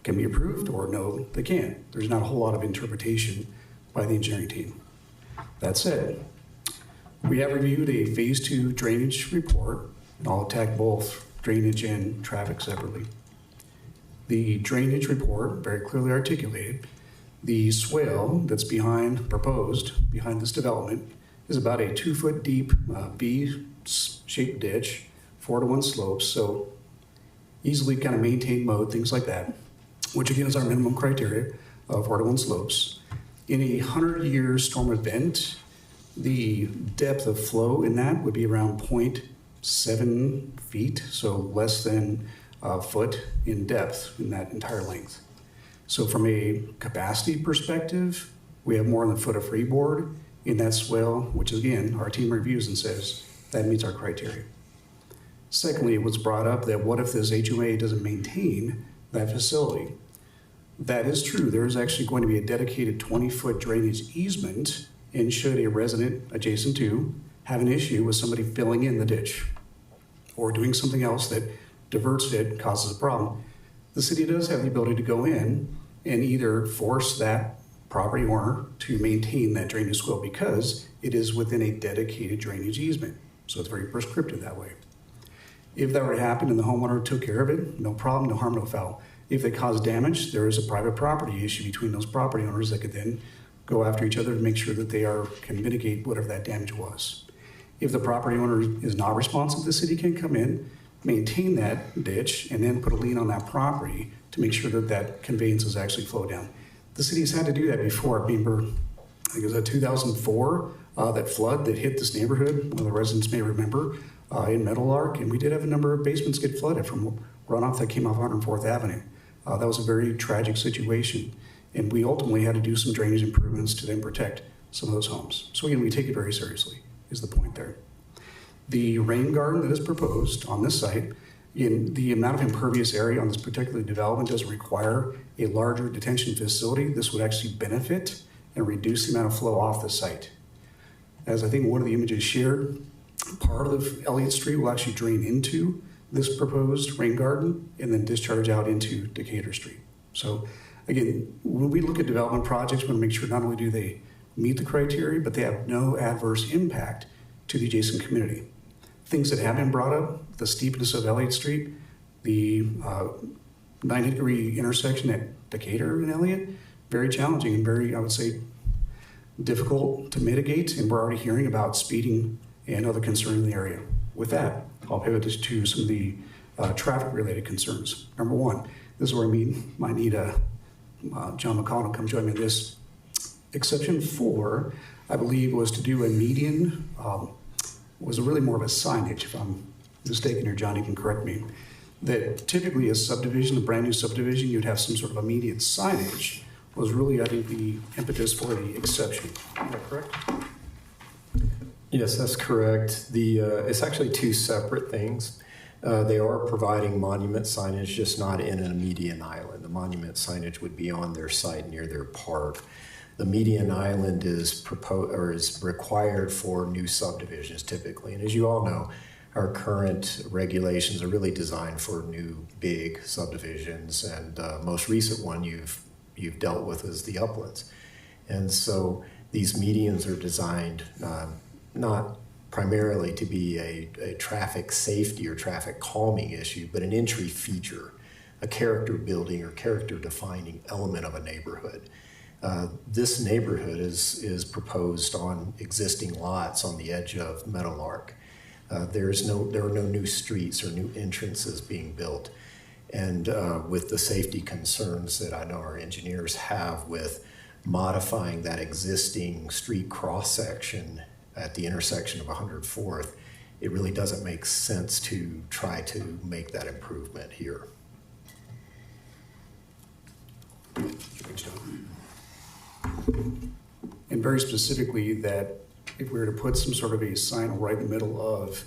Speaker 9: can be approved, or no, they can't. There's not a whole lot of interpretation by the engineering team. That said, we have reviewed a phase 2 drainage report, and I'll attack both drainage and traffic separately. The drainage report very clearly articulated the swale that's proposed behind this development is about a 2-foot deep V-shaped ditch, 4-to-1 slopes, so easily kind of maintained mode, things like that, which again is our minimum criteria of 4-to-1 slopes. In a 100-year storm event, the depth of flow in that would be around 0.7 feet, so less than a foot in depth in that entire length. So from a capacity perspective, we have more than a foot of freeboard in that swale, which again, our team reviews and says That meets our criteria. Secondly, it was brought up that what if this HOA doesn't maintain that facility? That is true. There is actually going to be a dedicated 20-foot drainage easement, and should a resident adjacent to have an issue with somebody filling in the ditch or doing something else that diverts it, causes a problem, the city does have the ability to go in and either force that property owner to maintain that drainage swale because it is within a dedicated drainage easement. So it's very prescriptive that way. If that were to happen and the homeowner took care of it, no problem, no harm, no foul. If they cause damage, there is a private property issue between those property owners that could then go after each other to make sure that they can mitigate whatever that damage was. If the property owner is not responsive, the city can come in, maintain that ditch, and then put a lien on that property to make sure that that conveyance is actually flowed down. The city's had to do that before. I remember, I think it was 2004, that flood that hit this neighborhood, one of the residents may remember, in Meadowlark, and we did have a number of basements get flooded from runoff that came off 104th Avenue. That was a very tragic situation, and we ultimately had to do some drainage improvements to then protect some of those homes. So again, we take it very seriously, is the point there. The rain garden that is proposed on this site, in the amount of impervious area on this particular development doesn't require a larger detention facility. This would actually benefit and reduce the amount of flow off the site. As I think one of the images shared, part of Elliott Street will actually drain into this proposed rain garden and then discharge out into Decatur Street. So again, when we look at development projects, we want to make sure not only do they meet the criteria, but they have no adverse impact to the adjacent community. Things that have been brought up, the steepness of Elliott Street, the 90-degree intersection at Decatur and Elliott, very challenging and very, I would say, difficult to mitigate, and we're already hearing about speeding and other concerns in the area. With that, I'll pivot to some of the traffic-related concerns. Number one, this is where I might need John McConnell to come join me in this. Exception 4, I believe, was to do a median, was really more of a signage. If I'm mistaken here, John, you can correct me. That typically a subdivision, a brand new subdivision, you'd have some sort of immediate signage, was really, I think, the impetus for the exception. Is that correct?
Speaker 10: Yes, that's correct. It's actually two separate things. They are providing monument signage, just not in a median island. The monument signage would be on their site near their park. The median island is required for new subdivisions typically. And as you all know, our current regulations are really designed for new big subdivisions. And most recent one you've dealt with is the uplands. And so these medians are designed not primarily to be a traffic safety or traffic calming issue, but an entry feature, a character building or character defining element of a neighborhood. This neighborhood is proposed on existing lots on the edge of Meadowlark. There are no new streets or new entrances being built. And with the safety concerns that I know our engineers have with modifying that existing street cross-section at the intersection of 104th, it really doesn't make sense to try to make that improvement here.
Speaker 9: And very specifically that if we were to put some sort of a sign right in the middle of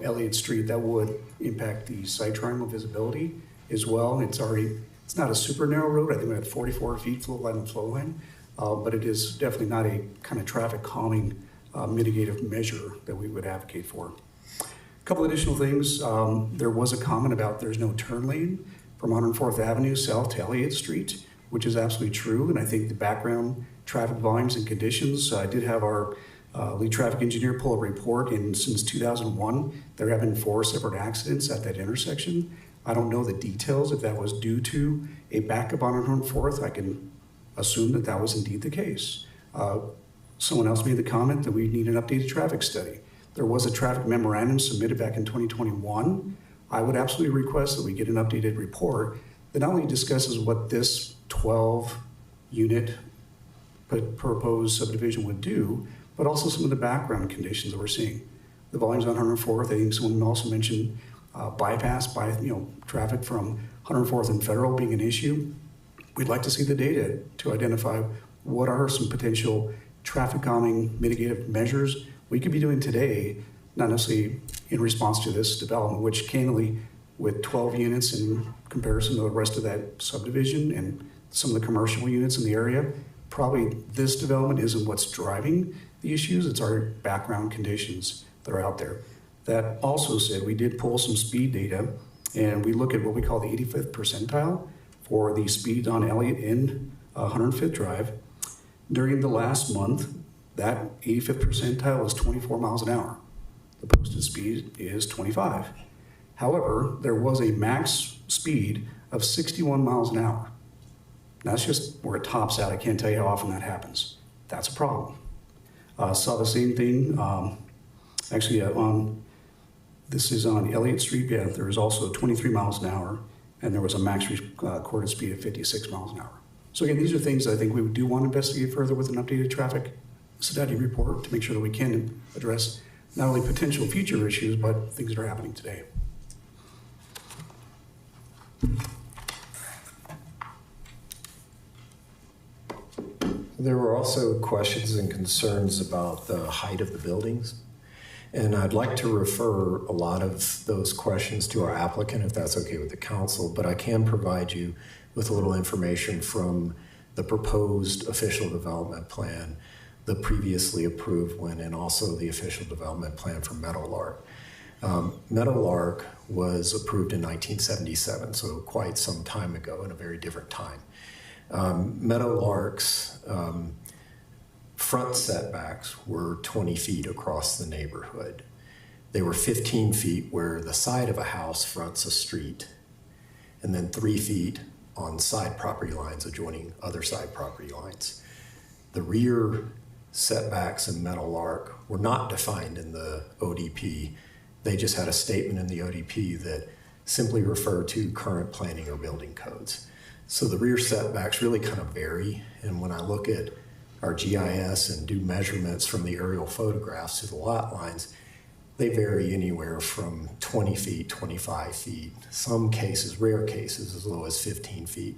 Speaker 9: Elliott Street, that would impact the site triangle visibility as well. It's not a super narrow road. I think we're at 44 feet flow line, but it is definitely not a kind of traffic calming mitigative measure that we would advocate for. A couple additional things. There was a comment about there's no turn lane from 104th Avenue south to Elliott Street, which is absolutely true. And I think the background traffic volumes and conditions, I did have our lead traffic engineer pull a report, and since 2001, there have been 4 separate accidents at that intersection. I don't know the details if that was due to a backup on 104th. I can assume that that was indeed the case. Someone else made the comment that we need an updated traffic study. There was a traffic memorandum submitted back in 2021. I would absolutely request that we get an updated report that not only discusses what this 12-unit proposed subdivision would do, but also some of the background conditions that we're seeing. The volumes on 104th, I think someone also mentioned traffic from 104th and Federal being an issue. We'd like to see the data to identify what are some potential traffic calming mitigative measures we could be doing today not necessarily in response to this development, which candidly, with 12 units in comparison to the rest of that subdivision and some of the commercial units in the area, probably this development isn't what's driving the issues. It's our background conditions that are out there. That also said, we did pull some speed data, and we look at what we call the 85th percentile for the speed on Elliott in 105th Drive. During the last month, that 85th percentile is 24 miles an hour. The posted speed is 25. However, there was a max speed of 61 miles an hour. That's just where it tops out. I can't tell you how often that happens. That's a problem. Saw the same thing, this is on Elliott Street. Yeah, there was also 23 miles an hour, and there was a max recorded speed of 56 miles an hour. So again, these are things that I think we do want to investigate further with an updated traffic study report to make sure that we can address not only potential future issues, but things that are happening today.
Speaker 10: There were also questions and concerns about the height of the buildings. And I'd like to refer a lot of those questions to our applicant, if that's okay with the council, but I can provide you with a little information from the proposed official development plan, the previously approved one, and also the official development plan for Meadowlark. Meadowlark was approved in 1977, so quite some time ago in a very different time. Meadowlark's front setbacks were 20 feet across the neighborhood. They were 15 feet where the side of a house fronts a street, and then 3 feet on side property lines adjoining other side property lines. The rear setbacks in Meadowlark were not defined in the ODP. They just had a statement in the ODP that simply referred to current planning or building codes. So the rear setbacks really kind of vary, and when I look at our GIS and do measurements from the aerial photographs to the lot lines, they vary anywhere from 20 feet, 25 feet, some cases, rare cases, as low as 15 feet.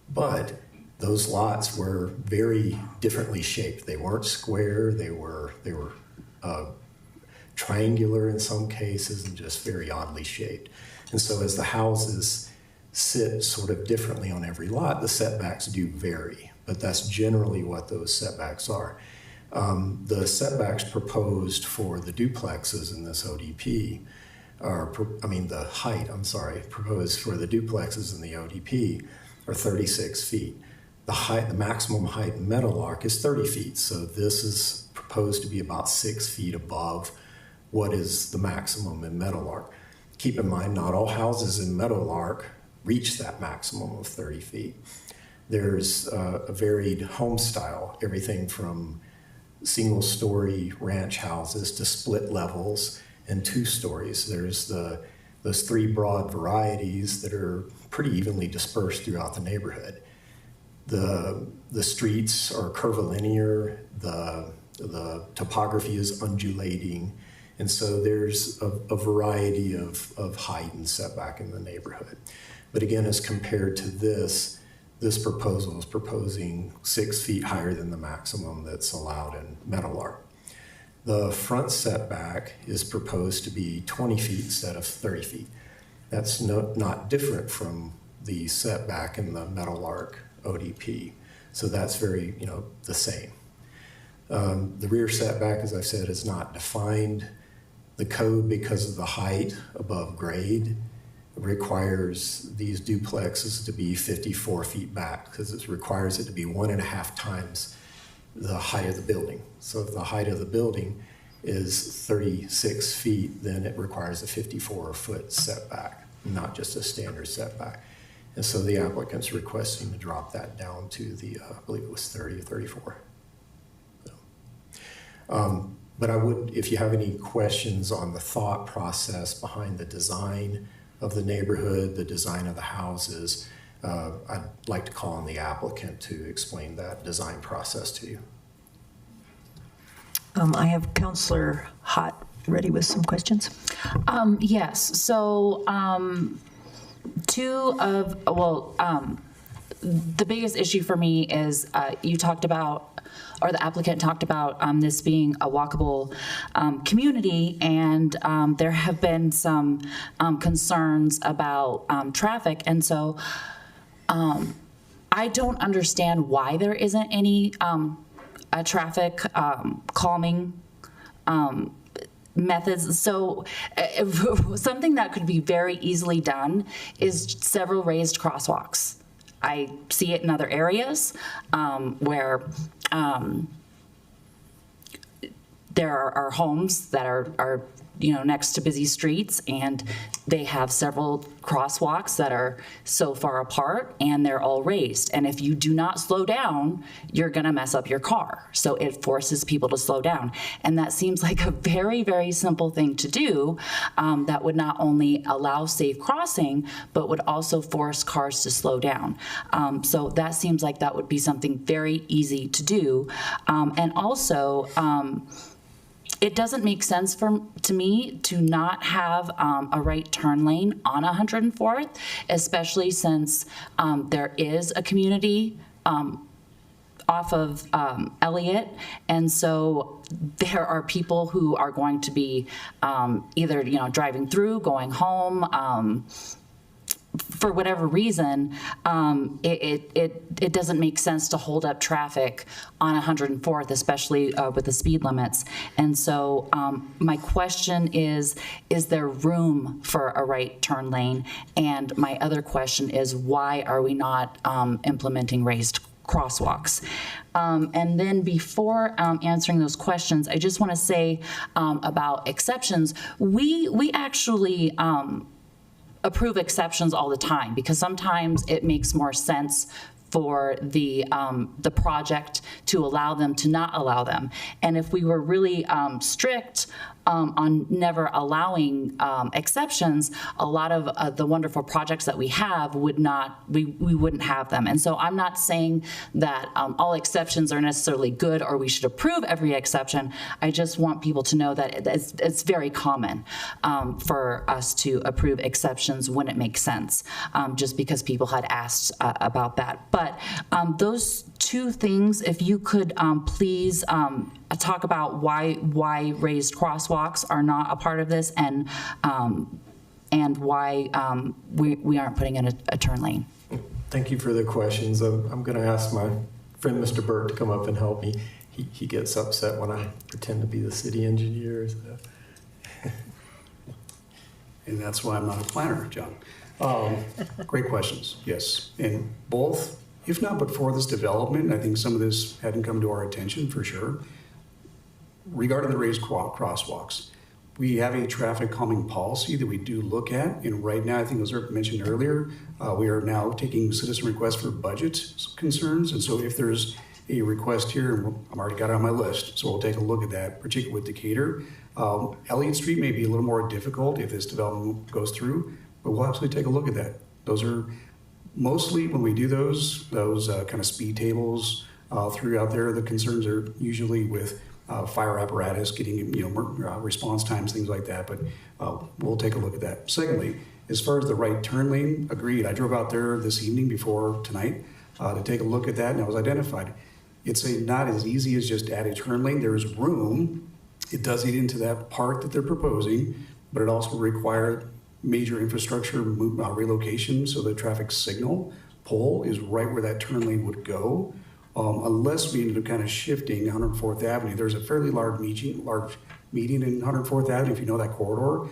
Speaker 10: But those lots were very differently shaped. They weren't square, they were triangular in some cases and just very oddly shaped. And so as the houses sit sort of differently on every lot, the setbacks do vary. But that's generally what those setbacks are. The setbacks proposed for the duplexes in this ODP the height, proposed for the duplexes in the ODP are 36 feet. The maximum height in Meadowlark is 30 feet, so this is proposed to be about 6 feet above what is the maximum in Meadowlark. Keep in mind, not all houses in Meadowlark reach that maximum of 30 feet. There's a varied home style, everything from single-story ranch houses to split levels and 2 stories. There's those 3 broad varieties that are pretty evenly dispersed throughout the neighborhood. The streets are curvilinear, the topography is undulating, and so there's a variety of height and setback in the neighborhood. But again, as compared to this proposal is proposing 6 feet higher than the maximum that's allowed in Meadowlark. The front setback is proposed to be 20 feet instead of 30 feet. That's not different from the setback in the Meadowlark ODP. So that's very, the same. The rear setback, as I've said, is not defined. The code, because of the height above grade, requires these duplexes to be 54 feet back because it requires it to be 1.5 times the height of the building. So if the height of the building is 36 feet, then it requires a 54-foot setback, not just a standard setback. And so the applicant's requesting to drop that down to the, I believe it was 30 or 34. So, but I would, if you have any questions on the thought process behind the design of the neighborhood, the design of the houses, I'd like to call on the applicant to explain that design process to you.
Speaker 8: I have Councillor Hott ready with some questions.
Speaker 4: Yes, so the biggest issue for me is you talked about, or the applicant talked about this being a walkable community, and there have been some concerns about traffic, and so I don't understand why there isn't any traffic calming methods. So something that could be very easily done is several raised crosswalks. I see it in other areas where there are homes that are next to busy streets, and they have several crosswalks that are so far apart, and they're all raised. And if you do not slow down, you're gonna mess up your car. So it forces people to slow down. And that seems like a very, very simple thing to do that would not only allow safe crossing, but would also force cars to slow down. So that seems like that would be something very easy to do. And also, it doesn't make sense to me to not have a right turn lane on 104th, especially since there is a community off of Elliott, and so there are people who are going to be either driving through, going home. For whatever reason, it doesn't make sense to hold up traffic on 104th, especially with the speed limits. And so my question is there room for a right turn lane? And my other question is, why are we not implementing raised crosswalks? And then before answering those questions, I just want to say about exceptions. We actually approve exceptions all the time, because sometimes it makes more sense for the project to allow them to not allow them. And if we were really strict on never allowing exceptions, a lot of the wonderful projects that we have we wouldn't have them. And so I'm not saying that all exceptions are necessarily good or we should approve every exception. I just want people to know that it's very common for us to approve exceptions when it makes sense, just because people had asked about that. But those two things, if you could please talk about why raised crosswalks are not a part of this, and why we aren't putting in a turn lane.
Speaker 10: Thank you for the questions. I'm going to ask my friend Mr. Burt to come up and help me. He gets upset when I pretend to be the city engineer. So.
Speaker 9: And that's why I'm not a planner, John. Great questions, yes. And both, if not but for this development, I think some of this hadn't come to our attention for sure. Regarding the raised crosswalks, we have a traffic calming policy that we do look at. And right now, I think as Eric mentioned earlier, we are now taking citizen requests for budget concerns. And so if there's a request here, and I've already got it on my list, so we'll take a look at that, particularly with Decatur. Elliott Street may be a little more difficult if this development goes through, but we'll absolutely take a look at that. Those are mostly, when we do those kind of speed tables throughout there, the concerns are usually with fire apparatus, getting response times, things like that. But we'll take a look at that. Secondly, as far as the right turn lane, agreed. I drove out there this evening before tonight to take a look at that, and it was identified. It's not as easy as just add a turn lane. There is room. It does eat into that part that they're proposing, but it also requires major infrastructure relocation, so the traffic signal pole is right where that turn lane would go. Unless we ended up kind of shifting 104th Avenue. There's a fairly large median in 104th Avenue, if you know that corridor,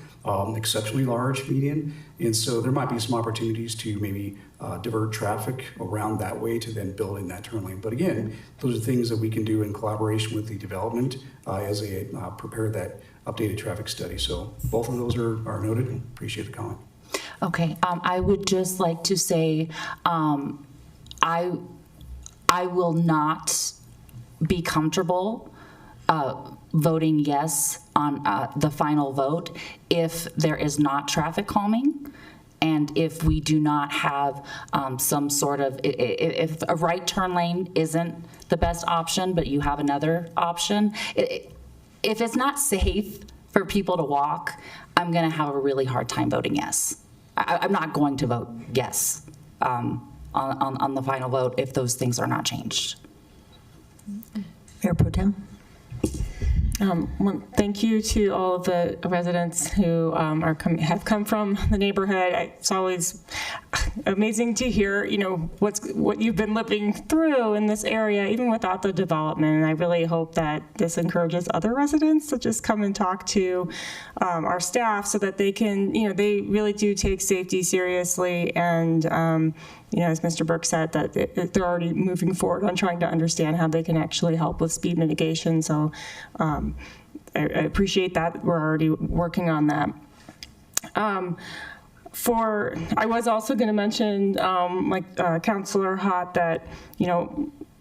Speaker 9: exceptionally large median. And so there might be some opportunities to maybe divert traffic around that way to then build in that turn lane. But again, those are things that we can do in collaboration with the development as they prepare that updated traffic study. So both of those are noted, and appreciate the comment.
Speaker 4: Okay, I would just like to say, I will not be comfortable voting yes on the final vote if there is not traffic calming, and if we do not have some sort of, if a right turn lane isn't the best option, but you have another option. If it's not safe for people to walk, I'm gonna have a really hard time voting yes. I'm not going to vote yes. on the final vote if those things are not changed.
Speaker 8: Mayor Pro Tem?
Speaker 11: Well, thank you to all of the residents who have come from the neighborhood. It's always amazing to hear, what you've been living through in this area, even without the development. And I really hope that this encourages other residents to just come and talk to our staff so that they can, they really do take safety seriously. And as Mr. Burke said, that they're already moving forward on trying to understand how they can actually help with speed mitigation. So I appreciate that. We're already working on that. I was also going to mention, like Councilor Hott, that,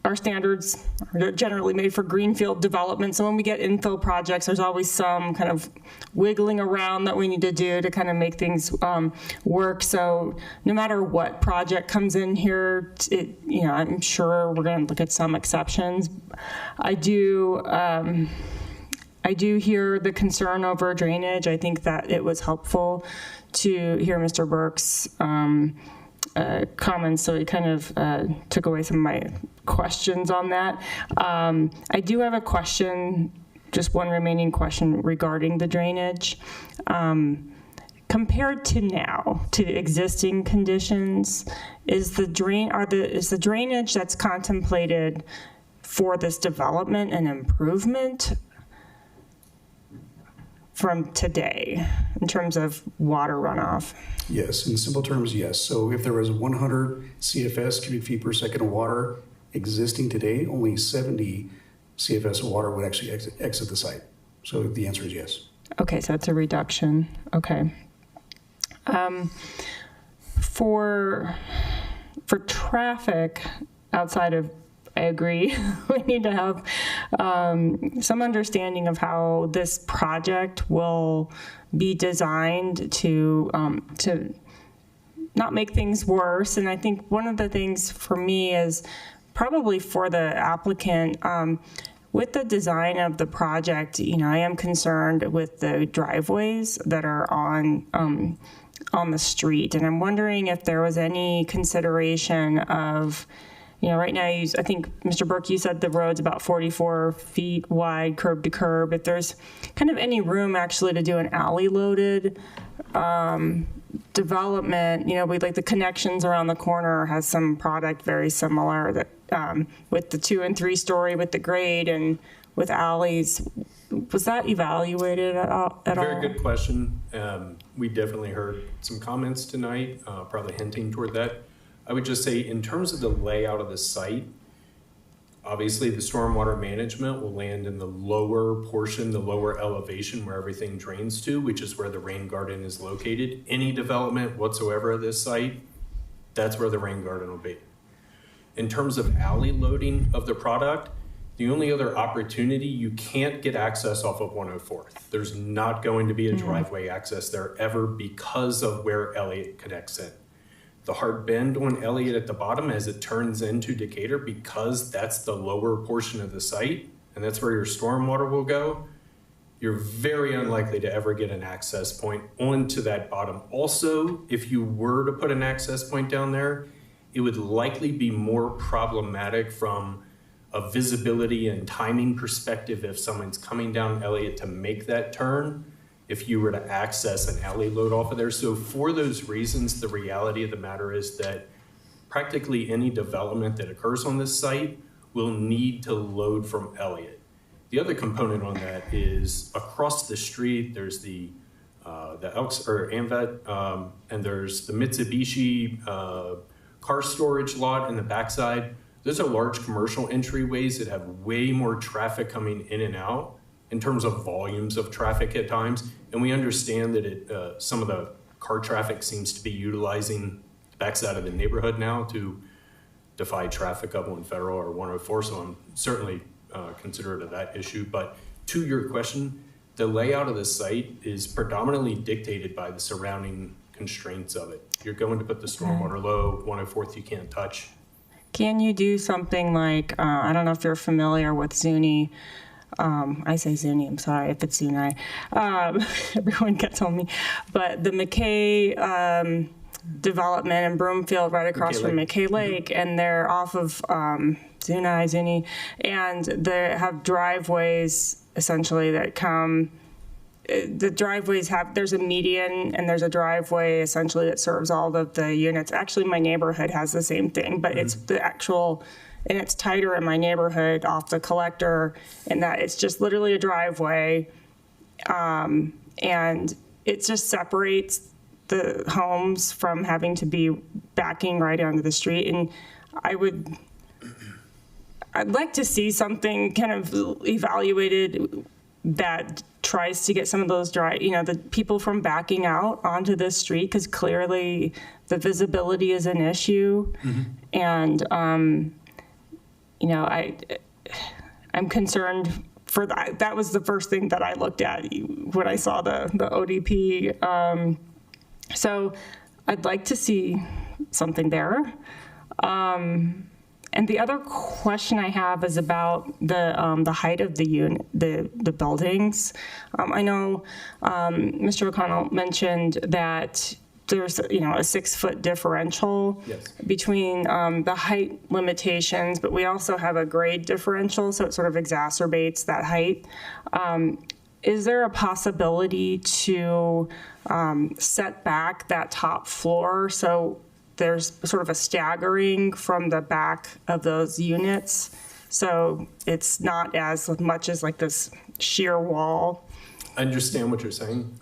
Speaker 11: our standards are generally made for greenfield development. So when we get infill projects, there's always some kind of wiggling around that we need to do to kind of make things work. So no matter what project comes in here, I'm sure we're going to look at some exceptions. I do hear the concern over drainage. I think that it was helpful to hear Mr. Burke's comments, so he kind of took away some of my questions on that. I do have a question, just one remaining question regarding the drainage. Compared to now, to existing conditions, is the drainage that's contemplated for this development an improvement from today in terms of water runoff?
Speaker 9: Yes, in simple terms, yes. So if there was 100 CFS cubic feet per second of water existing today, only 70 CFS of water would actually exit the site. So the answer is yes.
Speaker 11: Okay, so it's a reduction. Okay. For traffic outside of, I agree, we need to have some understanding of how this project will be designed to not make things worse. And I think one of the things for me is probably for the applicant, with the design of the project, I am concerned with the driveways that are on the street. And I'm wondering if there was any consideration of, right now, I think, Mr. Burke, you said the road's about 44 feet wide, curb to curb. If there's kind of any room actually to do an alley-loaded development, we like the Connections around the corner has some product very similar that with the 2- and 3-story with the grade and with alleys. Was that evaluated at all?
Speaker 12: Very good question. We definitely heard some comments tonight, probably hinting toward that. I would just say in terms of the layout of the site, obviously the stormwater management will land in the lower portion, the lower elevation where everything drains to, which is where the rain garden is located. Any development whatsoever of this site, that's where the rain garden will be. In terms of alley loading of the product, the only other opportunity, you can't get access off of 104th. There's not going to be a driveway access there ever because of where Elliott connects in. The hard bend on Elliott at the bottom as it turns into Decatur, because that's the lower portion of the site and that's where your stormwater will go, you're very unlikely to ever get an access point onto that bottom. Also, if you were to put an access point down there, it would likely be more problematic from a visibility and timing perspective if someone's coming down Elliott to make that turn, if you were to access an alley load off of there. So for those reasons, the reality of the matter is that practically any development that occurs on this site will need to load from Elliott. The other component on that is across the street, there's the Elks or AmVet, and there's the Mitsubishi car storage lot in the backside. Those are large commercial entryways that have way more traffic coming in and out in terms of volumes of traffic at times. And we understand that some of the car traffic seems to be utilizing the backside of the neighborhood now to defy traffic up on Federal or 104. So I'm certainly considerate of that issue. But to your question, the layout of the site is predominantly dictated by the surrounding constraints of it. You're going to put the stormwater low, 104th you can't touch.
Speaker 11: Can you do something like, I don't know if you're familiar with Zuni. I say Zuni, I'm sorry if it's Zuni. Everyone gets on me. But the McKay development in Broomfield right across from McKay Lake, and they're off of Zuni, and they have driveways essentially that come. The driveways there's a median and there's a driveway essentially that serves all of the units. Actually, my neighborhood has the same thing, but it's the actual, and it's tighter in my neighborhood off the collector, in that it's just literally a driveway, and it just separates the homes from having to be backing right onto the street. And I'd like to see something kind of evaluated that tries to get some of those the people from backing out onto this street, because clearly the visibility is an issue. And, I'm concerned for that. That was the first thing that I looked at when I saw the ODP. So I'd like to see something there. And the other question I have is about the height of the unit, the buildings. I know Mr. O'Connell mentioned that there's a 6-foot differential between the height limitations, but we also have a grade differential, so it sort of exacerbates that height. Is there a possibility to set back that top floor so there's sort of a staggering from the back of those units, so it's not as much as like this sheer wall?
Speaker 12: I understand what you're saying.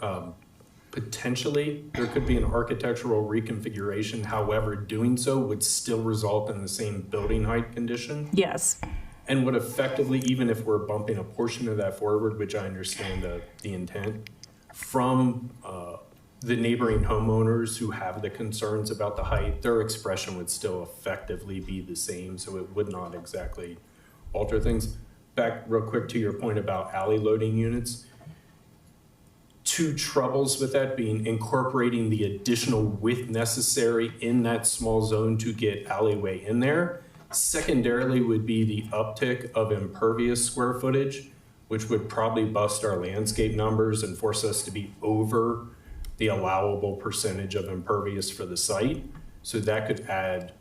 Speaker 12: Potentially, there could be an architectural reconfiguration. However, doing so would still result in the same building height condition.
Speaker 11: Yes.
Speaker 12: And would effectively, even if we're bumping a portion of that forward, which I understand the intent, from the neighboring homeowners who have the concerns about the height, their expression would still effectively be the same, so it would not exactly alter things. Back real quick to your point about alley loading units. 2 troubles with that being incorporating the additional width necessary in that small zone to get alleyway in there. Secondarily would be the uptick of impervious square footage, which would probably bust our landscape numbers and force us to be over the allowable percentage of impervious for the site. So that could add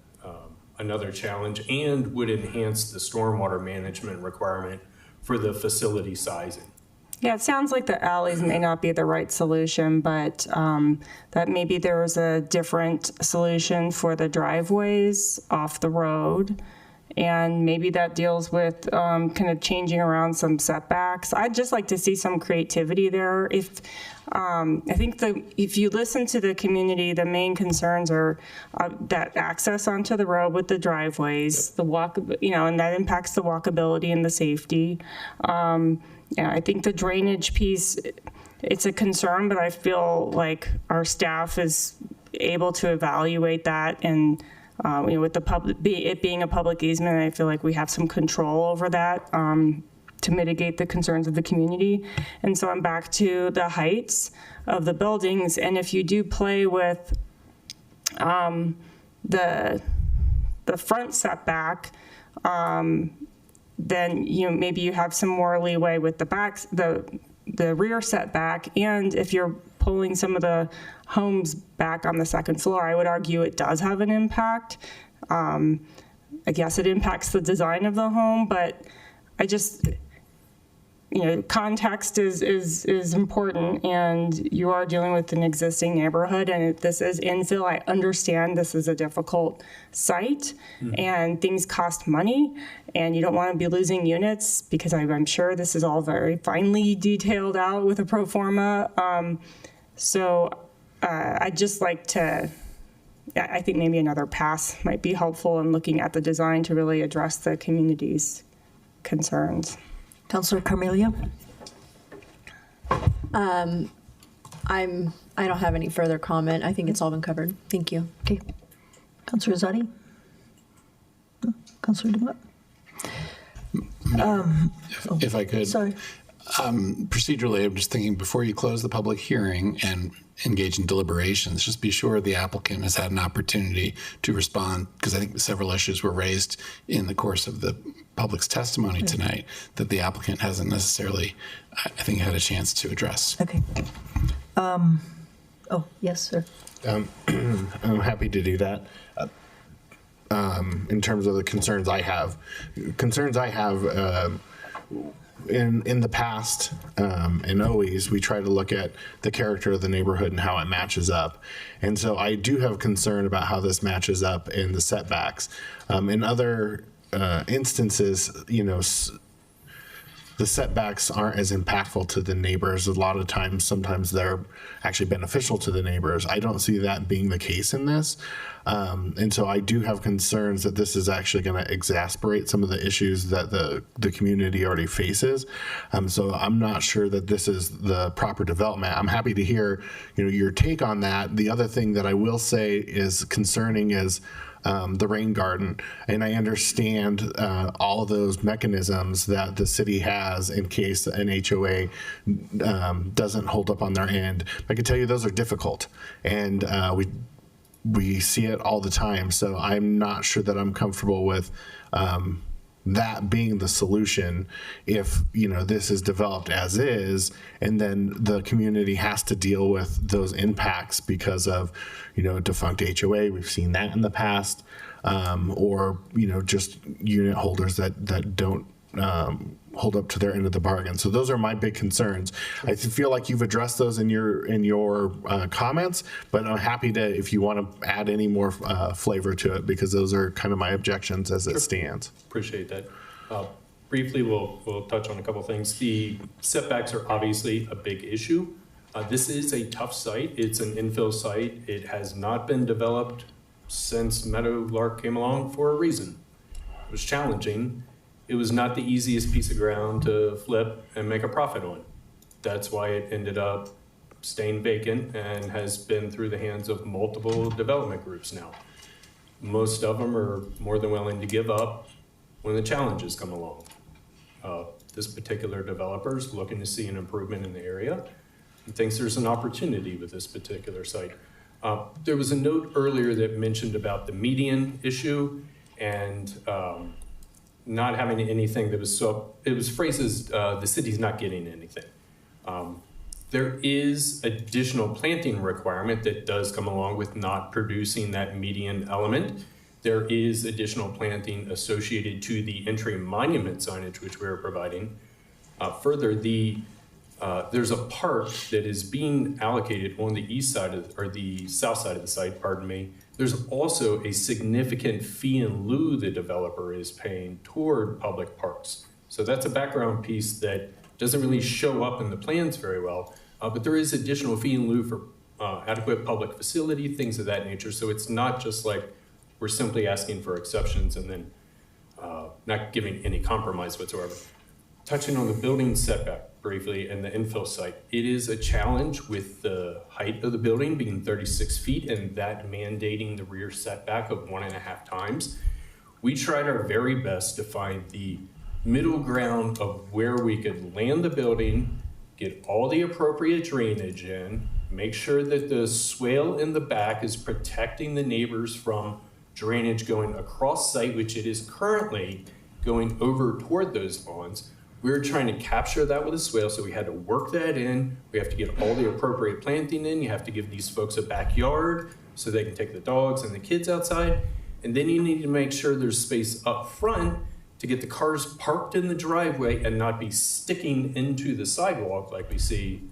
Speaker 12: another challenge and would enhance the stormwater management requirement for the facility sizing.
Speaker 11: Yeah, it sounds like the alleys may not be the right solution, but that maybe there was a different solution for the driveways off the road. And maybe that deals with kind of changing around some setbacks. I'd just like to see some creativity there. I think if you listen to the community, the main concerns are that access onto the road with the driveways, the walk, and that impacts the walkability and the safety. I think the drainage piece, it's a concern, but I feel like our staff is able to evaluate that, and with it being a public easement, I feel like we have some control over that to mitigate the concerns of the community. And so I'm back to the heights of the buildings, and if you do play with the front setback, then maybe you have some more leeway with the rear setback, and if you're pulling some of the homes back on the second floor, I would argue it does have an impact. I guess it impacts the design of the home, but I just, context is important, and you are dealing with an existing neighborhood, and if this is infill, I understand this is a difficult site, and things cost money, and you don't want to be losing units, because I'm sure this is all very finely detailed out with a pro forma. So I'd just like to, I think maybe another pass might be helpful in looking at the design to really address the community's concerns.
Speaker 8: Councilor Carmelia?
Speaker 6: I don't have any further comment. I think it's all been covered. Thank you.
Speaker 8: Okay. Councilor Zadi? No? Councilor DeMott?
Speaker 2: If I could.
Speaker 8: Sorry.
Speaker 2: Procedurally, I'm just thinking, before you close the public hearing and engage in deliberations, just be sure the applicant has had an opportunity to respond, because I think several issues were raised in the course of the public's testimony tonight that the applicant hasn't necessarily, I think, had a chance to address.
Speaker 8: Okay.
Speaker 6: Oh, yes, sir.
Speaker 1: I'm happy to do that. In terms of the concerns I have, in the past and always, we try to look at the character of the neighborhood and how it matches up. And so I do have concern about how this matches up in the setbacks. In other instances, the setbacks aren't as impactful to the neighbors. A lot of times, sometimes they're actually beneficial to the neighbors. I don't see that being the case in this. And so I do have concerns that this is actually going to exacerbate some of the issues that the community already faces. So I'm not sure that this is the proper development. I'm happy to hear your take on that. The other thing that I will say is concerning is the rain garden. And I understand all of those mechanisms that the city has in case an HOA doesn't hold up on their end. I can tell you those are difficult, and we see it all the time. So I'm not sure that I'm comfortable with that being the solution if this is developed as is, and then the community has to deal with those impacts because of defunct HOA. We've seen that in the past, or just unit holders that don't hold up to their end of the bargain. So those are my big concerns. I feel like you've addressed those in your comments, but I'm happy to, if you want to add any more flavor to it, because those are kind of my objections as it stands.
Speaker 12: Appreciate that. Briefly, we'll touch on a couple things. The setbacks are obviously a big issue. This is a tough site. It's an infill site. It has not been developed since Meadowlark came along for a reason. It was challenging. It was not the easiest piece of ground to flip and make a profit on. That's why it ended up staying vacant and has been through the hands of multiple development groups now. Most of them are more than willing to give up when the challenges come along. This particular developer is looking to see an improvement in the area and thinks there's an opportunity with this particular site. There was a note earlier that mentioned about the median issue and not having anything that was it was phrased as the city's not getting anything. There is additional planting requirement that does come along with not producing that median element. There is additional planting associated to the entry monument signage, which we're providing. Further, there's a park that is being allocated on the east side or the south side of the site, pardon me. There's also a significant fee in lieu the developer is paying toward public parks. So that's a background piece that doesn't really show up in the plans very well, but there is additional fee in lieu for adequate public facility, things of that nature. So it's not just like we're simply asking for exceptions and then not giving any compromise whatsoever. Touching on the building setback briefly and the infill site, it is a challenge with the height of the building being 36 feet and that mandating the rear setback of 1.5 times. We tried our very best to find the middle ground of where we could land the building, get all the appropriate drainage in, make sure that the swale in the back is protecting the neighbors from drainage going across site, which it is currently going over toward those lawns. We were trying to capture that with a swale, so we had to work that in. We have to get all the appropriate planting in. You have to give these folks a backyard so they can take the dogs and the kids outside. And then you need to make sure there's space up front to get the cars parked in the driveway and not be sticking into the sidewalk like we see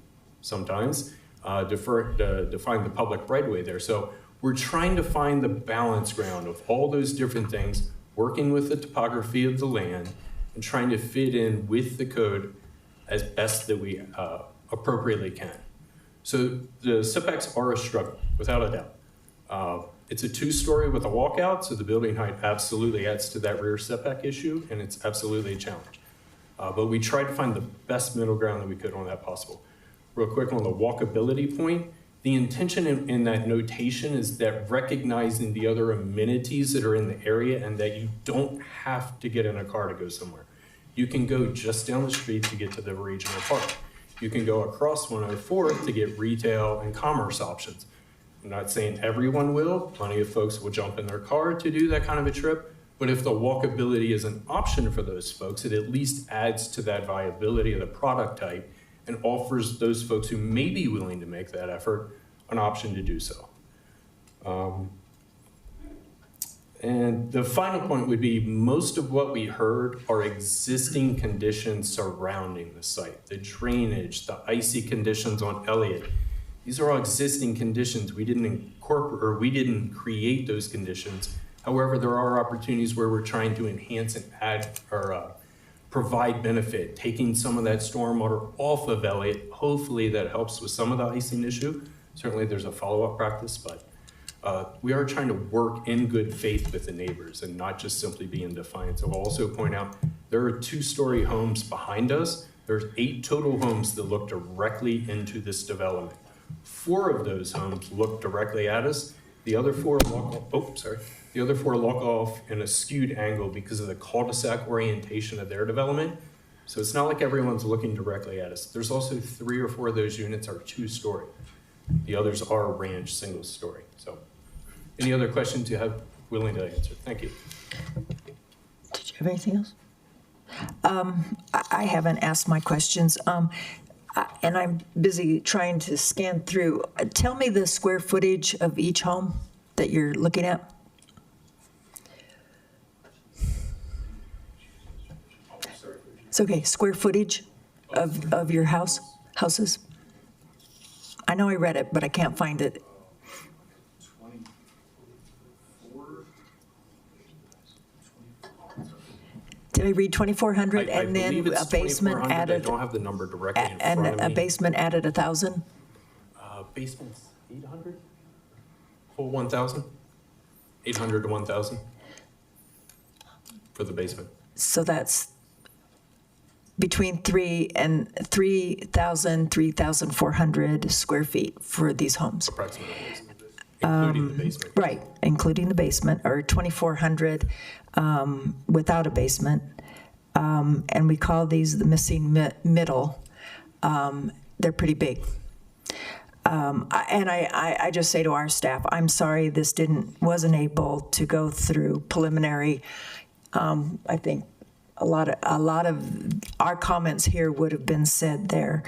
Speaker 12: sometimes to find the public right of way there. So we're trying to find the balance ground of all those different things, working with the topography of the land and trying to fit in with the code as best that we appropriately can. So the setbacks are a struggle, without a doubt. It's a 2-story with a walkout, so the building height absolutely adds to that rear setback issue, and it's absolutely a challenge. But we tried to find the best middle ground that we could on that possible. Real quick on the walkability point, the intention in that notation is that recognizing the other amenities that are in the area and that you don't have to get in a car to go somewhere. You can go just down the street to get to the regional park. You can go across 104th to get retail and commerce options. I'm not saying everyone will. Plenty of folks will jump in their car to do that kind of a trip. But if the walkability is an option for those folks, it at least adds to that viability of the product type and offers those folks who may be willing to make that effort an option to do so. And the final point would be most of what we heard are existing conditions surrounding the site. The drainage, the icy conditions on Elliott. These are all existing conditions. We didn't incorporate, or we didn't create those conditions. However, there are opportunities where we're trying to enhance and add or provide benefit, taking some of that stormwater off of Elliott. Hopefully that helps with some of the icing issue. Certainly there's a follow-up practice, but we are trying to work in good faith with the neighbors and not just simply be in defiance. I'll also point out there are 2-story homes behind us. There's 8 total homes that look directly into this development. 4 of those homes look directly at us. The other 4 The other 4 look off in a skewed angle because of the cul-de-sac orientation of their development. So it's not like everyone's looking directly at us. There's also 3 or 4 of those units are 2-story. The others are ranch single-story. So any other questions you have, willing to answer. Thank you.
Speaker 8: Did you have anything else? I haven't asked my questions, and I'm busy trying to scan through. Tell me the square footage of each home that you're looking at. It's okay, square footage of your houses? I know I read it, but I can't find it. Did I read 2,400 and then a basement added?
Speaker 12: I don't have the number directly in
Speaker 8: and
Speaker 12: front of me.
Speaker 8: a basement added 1,000?
Speaker 12: Basement's 800? Full 1,000? 800 to 1,000 for the basement.
Speaker 8: So that's between 3,400 square feet for these homes.
Speaker 12: Approximately, including the basement.
Speaker 8: Right, including the basement, or 2,400 without a basement. And we call these the missing middle. They're pretty big. And I just say to our staff, I'm sorry this wasn't able to go through preliminary. I think a lot of our comments here would have been said there.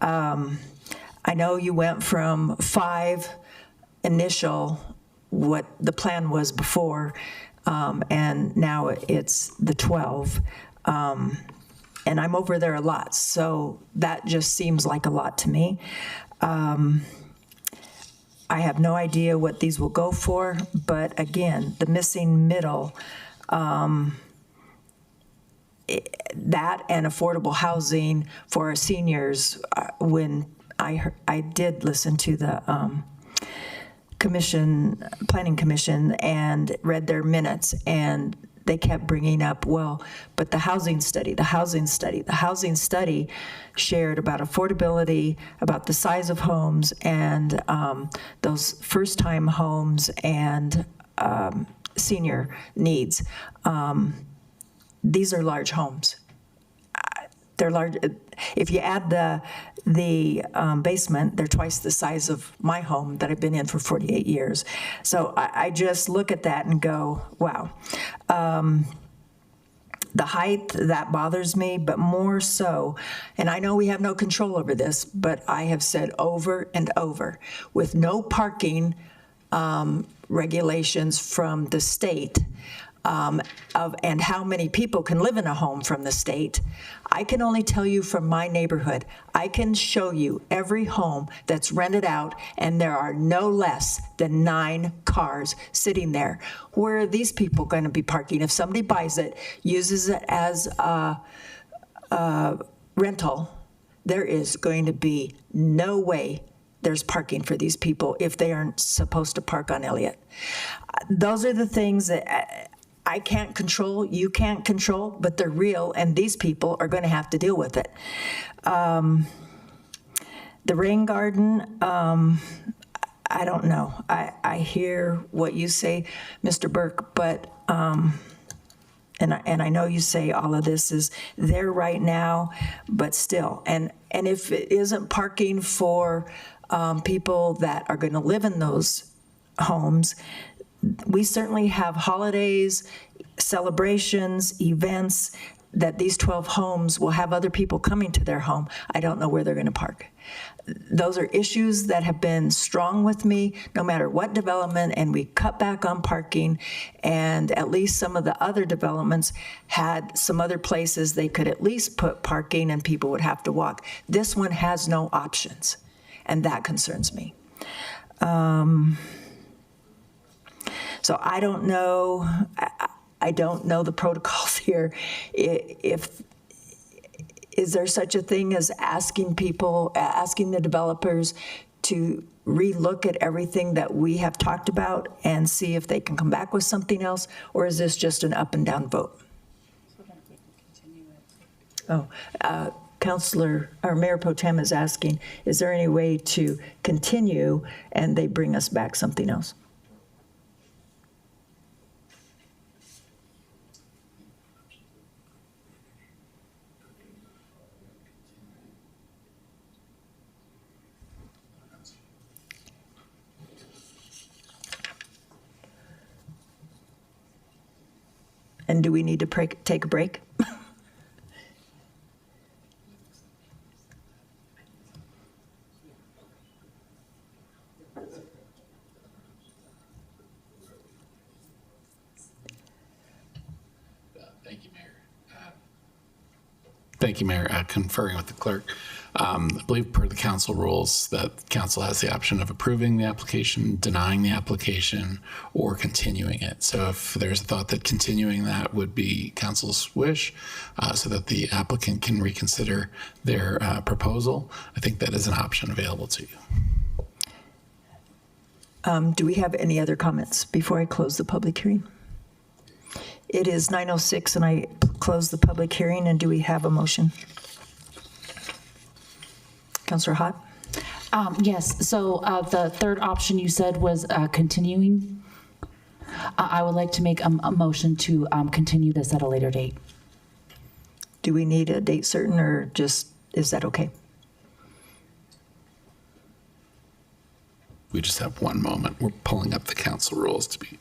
Speaker 8: I know you went from 5 initial, what the plan was before, and now it's the 12. And I'm over there a lot, so that just seems like a lot to me. I have no idea what these will go for, but again, the missing middle, that and affordable housing for our seniors. When I did listen to the planning commission and read their minutes, and they kept bringing up, well, but the housing study shared about affordability, about the size of homes, and those first-time homes and senior needs. These are large homes. They're large. If you add the basement, they're twice the size of my home that I've been in for 48 years. So I just look at that and go, wow. The height, that bothers me, but more so, and I know we have no control over this, but I have said over and over, with no parking regulations from the state, and how many people can live in a home from the state, I can only tell you from my neighborhood. I can show you every home that's rented out, and there are no less than 9 cars sitting there. Where are these people going to be parking? If somebody buys it, uses it as a rental, there is going to be no way there's parking for these people if they aren't supposed to park on Elliott. Those are the things that I can't control, you can't control, but they're real, and these people are going to have to deal with it. The rain garden, I don't know. I hear what you say, Mr. Burke, but and I know you say all of this is there right now, but still, and if it isn't parking for people that are going to live in those homes, we certainly have holidays, celebrations, events. that these 12 homes will have other people coming to their home, I don't know where they're going to park. Those are issues that have been strong with me no matter what development, and we cut back on parking, and at least some of the other developments had some other places they could at least put parking and people would have to walk. This one has no options, and that concerns me. So I don't know. I don't know the protocols here. Is there such a thing as asking the developers to relook at everything that we have talked about and see if they can come back with something else, or is this just an up and down vote? Oh, Councilor, or Mayor Pro Tem is asking, is there any way to continue and they bring us back something else? And do we need to take a break?
Speaker 2: Thank you, Mayor. Conferring with the clerk. I believe per the council rules that council has the option of approving the application, denying the application, or continuing it. So if there's a thought that continuing that would be council's wish so that the applicant can reconsider their proposal, I think that is an option available to you.
Speaker 8: Do we have any other comments before I close the public hearing? It is 9:06 and I close the public hearing, and do we have a motion? Councilor Hott?
Speaker 4: Yes, so the third option you said was continuing. I would like to make a motion to continue this at a later date.
Speaker 8: Do we need a date certain, or just, is that okay?
Speaker 2: We just have one moment. We're pulling up the council rules to be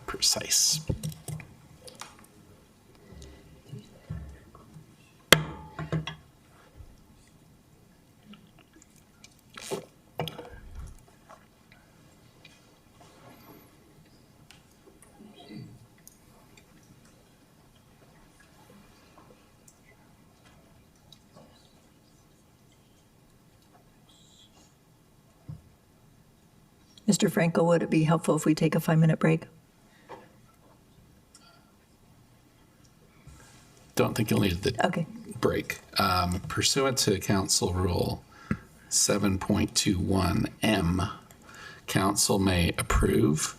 Speaker 2: precise.
Speaker 8: Mr. Franco, would it be helpful if we take a 5-minute break?
Speaker 2: Don't think you'll need the break. Pursuant to Council Rule 7.21M, Council may approve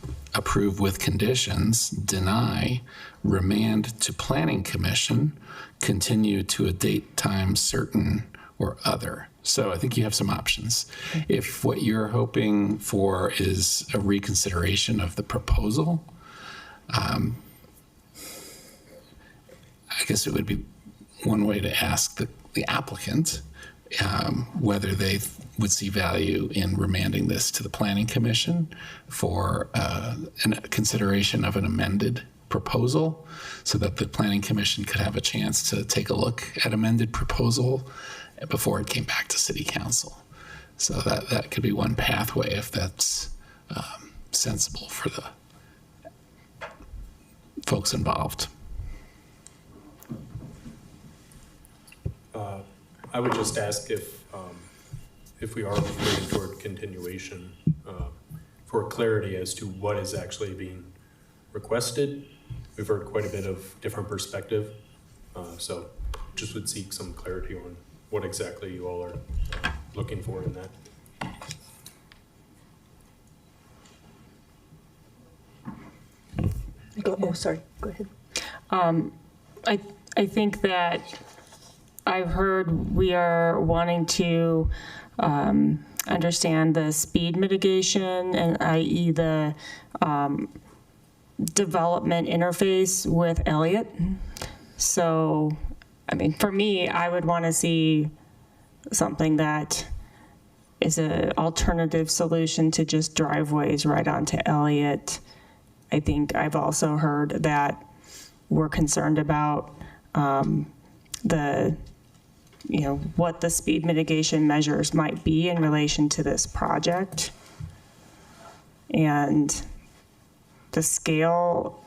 Speaker 2: with conditions, deny, remand to Planning Commission, continue to a date, time certain, or other. So I think you have some options. If what you're hoping for is a reconsideration of the proposal, I guess it would be one way to ask the applicant whether they would see value in remanding this to the Planning Commission for a consideration of an amended proposal, so that the Planning Commission could have a chance to take a look at amended proposal before it came back to City Council. So that could be one pathway if that's sensible for the folks involved.
Speaker 12: I would just ask if we are moving toward continuation, for clarity as to what is actually being requested. We've heard quite a bit of different perspective, so just would seek some clarity on what exactly you all are looking for in that.
Speaker 8: Sorry, go ahead.
Speaker 11: I think that I've heard we are wanting to understand the speed mitigation, and i.e. the development interface with Elliott. So, I mean, for me, I would want to see something that is an alternative solution to just driveways right onto Elliott. I think I've also heard that we're concerned about what the speed mitigation measures might be in relation to this project. And the scale,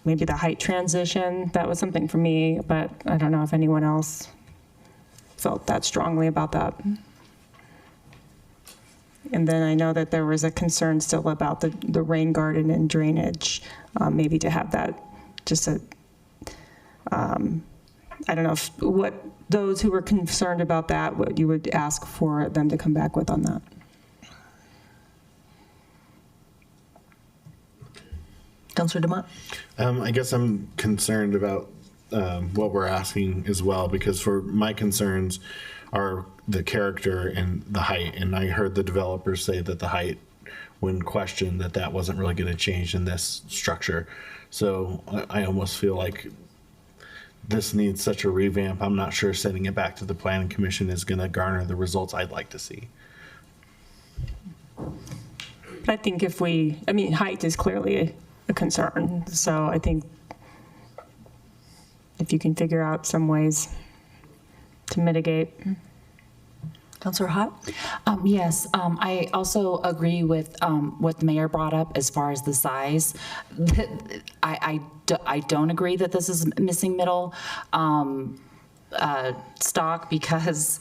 Speaker 11: maybe the height transition, that was something for me, but I don't know if anyone else felt that strongly about that. And then I know that there was a concern still about the rain garden and drainage, maybe to have that just I don't know what those who were concerned about that, what you would ask for them to come back with on that.
Speaker 8: Councilor DeMott?
Speaker 1: I guess I'm concerned about what we're asking as well, because for my concerns are the character and the height. And I heard the developers say that the height, when questioned, that wasn't really going to change in this structure. So I almost feel like this needs such a revamp. I'm not sure sending it back to the Planning Commission is going to garner the results I'd like to see.
Speaker 11: But I think height is clearly a concern. So I think if you can figure out some ways to mitigate.
Speaker 8: Councilor Hott?
Speaker 4: Yes, I also agree with what the mayor brought up as far as the size. I don't agree that this is missing middle stock, because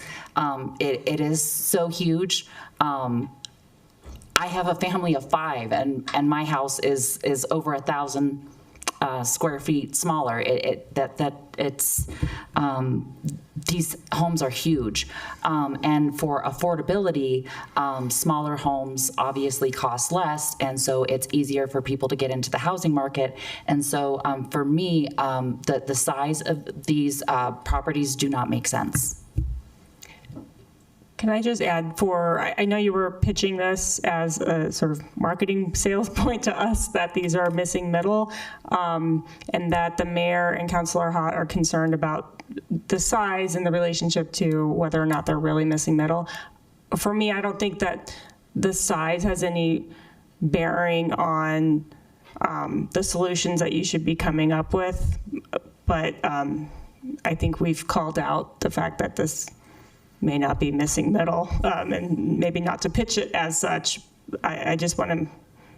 Speaker 4: it is so huge. I have a family of 5, and my house is over 1,000 square feet smaller. These homes are huge, and for affordability, smaller homes obviously cost less, and so it's easier for people to get into the housing market. And so for me, the size of these properties do not make sense.
Speaker 11: Can I just add, I know you were pitching this as a sort of marketing sales point to us that these are missing middle, and that the mayor and Councilor Hott are concerned about the size and the relationship to whether or not they're really missing middle. For me, I don't think that the size has any bearing on the solutions that you should be coming up with, but I think we've called out the fact that this may not be missing middle, and maybe not to pitch it as such. I just want to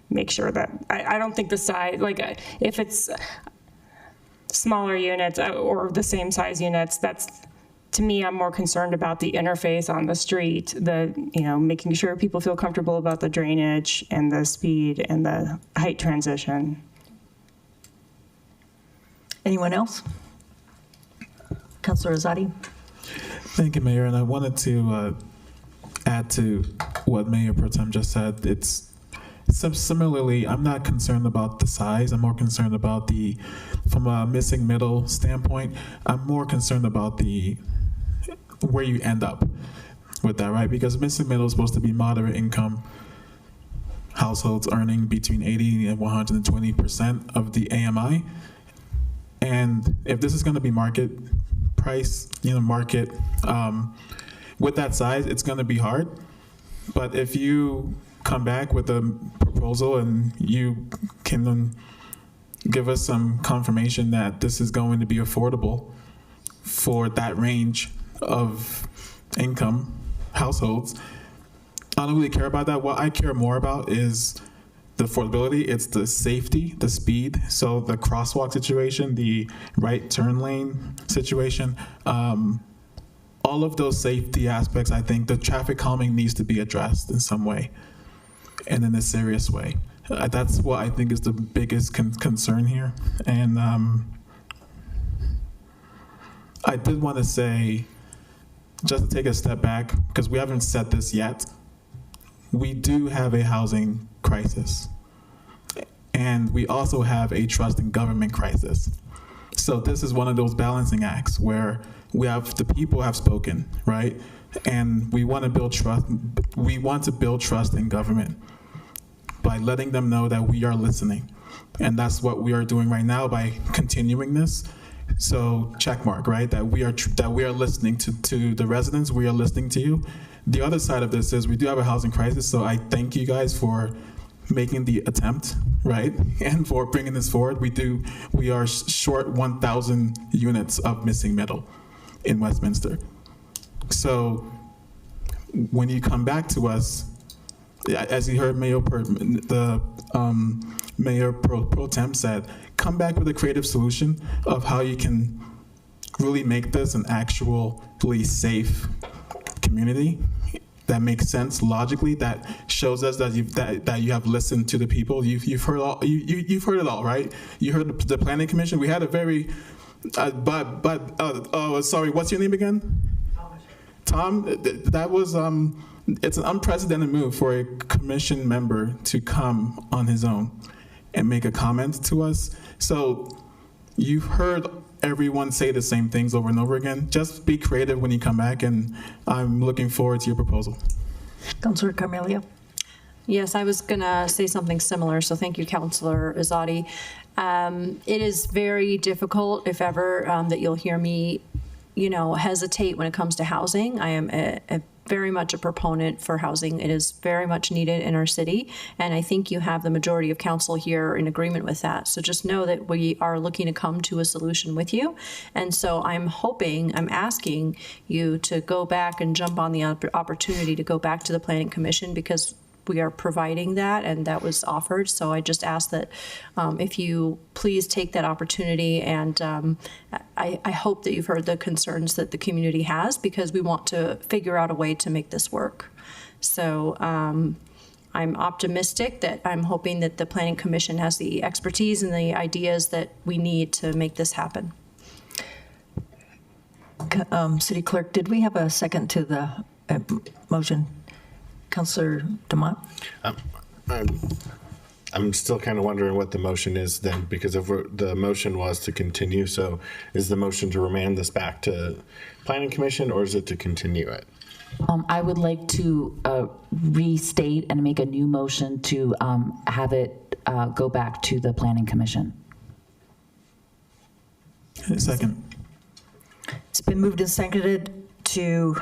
Speaker 11: make sure that I don't think the size, like if it's smaller units or the same size units, that's, to me, I'm more concerned about the interface on the street, making sure people feel comfortable about the drainage and the speed and the height transition.
Speaker 8: Anyone else? Councilor Azadi?
Speaker 13: Thank you, Mayor. And I wanted to add to what Mayor Pro Tem just said. Similarly, I'm not concerned about the size. I'm more concerned about from a missing middle standpoint, I'm more concerned about where you end up with that, right? Because missing middle is supposed to be moderate income households earning between 80 and 120% of the AMI. And if this is going to be market price, market, with that size, it's going to be hard. But if you come back with a proposal and you can give us some confirmation that this is going to be affordable for that range of income households, I don't really care about that. What I care more about is the affordability. It's the safety, the speed. So the crosswalk situation, the right turn lane situation, all of those safety aspects, I think the traffic calming needs to be addressed in some way and in a serious way. That's what I think is the biggest concern here. And I did want to say, just to take a step back, because we haven't said this yet, we do have a housing crisis. And we also have a trust in government crisis. So this is one of those balancing acts where the people have spoken, right? And we want to build trust. We want to build trust in government by letting them know that we are listening. And that's what we are doing right now by continuing this. So check mark, right? That we are listening to the residents. We are listening to you. The other side of this is we do have a housing crisis. So I thank you guys for making the attempt, right? And for bringing this forward. We are short 1,000 units of missing middle in Westminster. So when you come back to us, as you heard Mayor Pro Tem said, come back with a creative solution of how you can really make this an actually safe community that makes sense logically, that shows us that you have listened to the people. You've heard it all, right? You heard the Planning Commission. We had a very, sorry, what's your name again? Tom. That was it's an unprecedented move for a commission member to come on his own and make a comment to us. So you've heard everyone say the same things over and over again. Just be creative when you come back, and I'm looking forward to your proposal.
Speaker 8: Councilor Carmelia.
Speaker 6: Yes, I was going to say something similar, so thank you, Councilor Azadi. It is very difficult, if ever, that you'll hear me, hesitate when it comes to housing. I am very much a proponent for housing. It is very much needed in our city, and I think you have the majority of council here in agreement with that. So just know that we are looking to come to a solution with you. And so I'm asking you to go back and jump on the opportunity to go back to the Planning Commission, because we are providing that, and that was offered. So I just ask that if you please take that opportunity, and I hope that you've heard the concerns that the community has, because we want to figure out a way to make this work. So I'm optimistic that I'm hoping that the Planning Commission has the expertise and the ideas that we need to make this happen.
Speaker 8: City Clerk, did we have a second to the motion? Councilor Demott?
Speaker 1: I'm still kind of wondering what the motion is then, because if the motion was to continue, so is the motion to remand this back to Planning Commission, or is it to continue it?
Speaker 4: I would like to restate and make a new motion to have it go back to the Planning Commission.
Speaker 13: Second.
Speaker 8: It's been moved and seconded to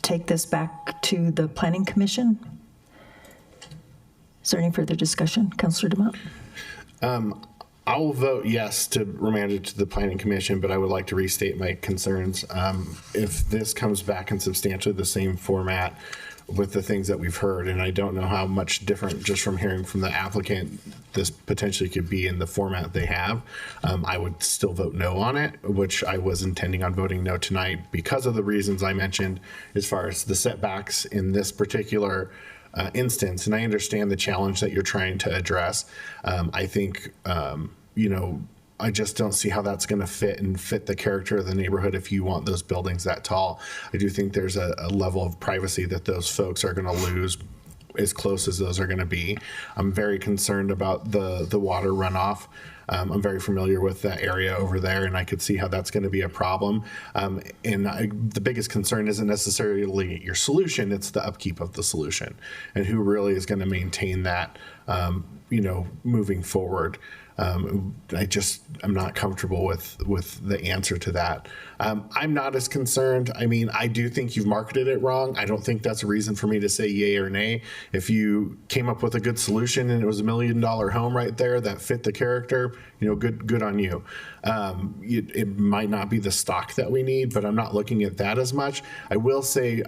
Speaker 8: take this back to the Planning Commission. Is there any further discussion? Councilor DeMott?
Speaker 1: I'll vote yes to remand it to the Planning Commission, but I would like to restate my concerns. If this comes back in substantially the same format with the things that we've heard, and I don't know how much different just from hearing from the applicant this potentially could be in the format they have, I would still vote no on it, which I was intending on voting no tonight because of the reasons I mentioned as far as the setbacks in this particular instance. And I understand the challenge that you're trying to address. I think, I just don't see how that's going to fit the character of the neighborhood if you want those buildings that tall. I do think there's a level of privacy that those folks are going to lose as close as those are going to be. I'm very concerned about the water runoff. I'm very familiar with that area over there, and I could see how that's going to be a problem. The biggest concern isn't necessarily your solution, it's the upkeep of the solution and who really is going to maintain that, moving forward. I'm not comfortable with the answer to that. I'm not as concerned. I mean, I do think you've marketed it wrong. I don't think that's a reason for me to say yay or nay. If you came up with a good solution and it was $1 million home right there that fit the character, good on you. It might not be the stock that we need, but I'm not looking at that as much. I will say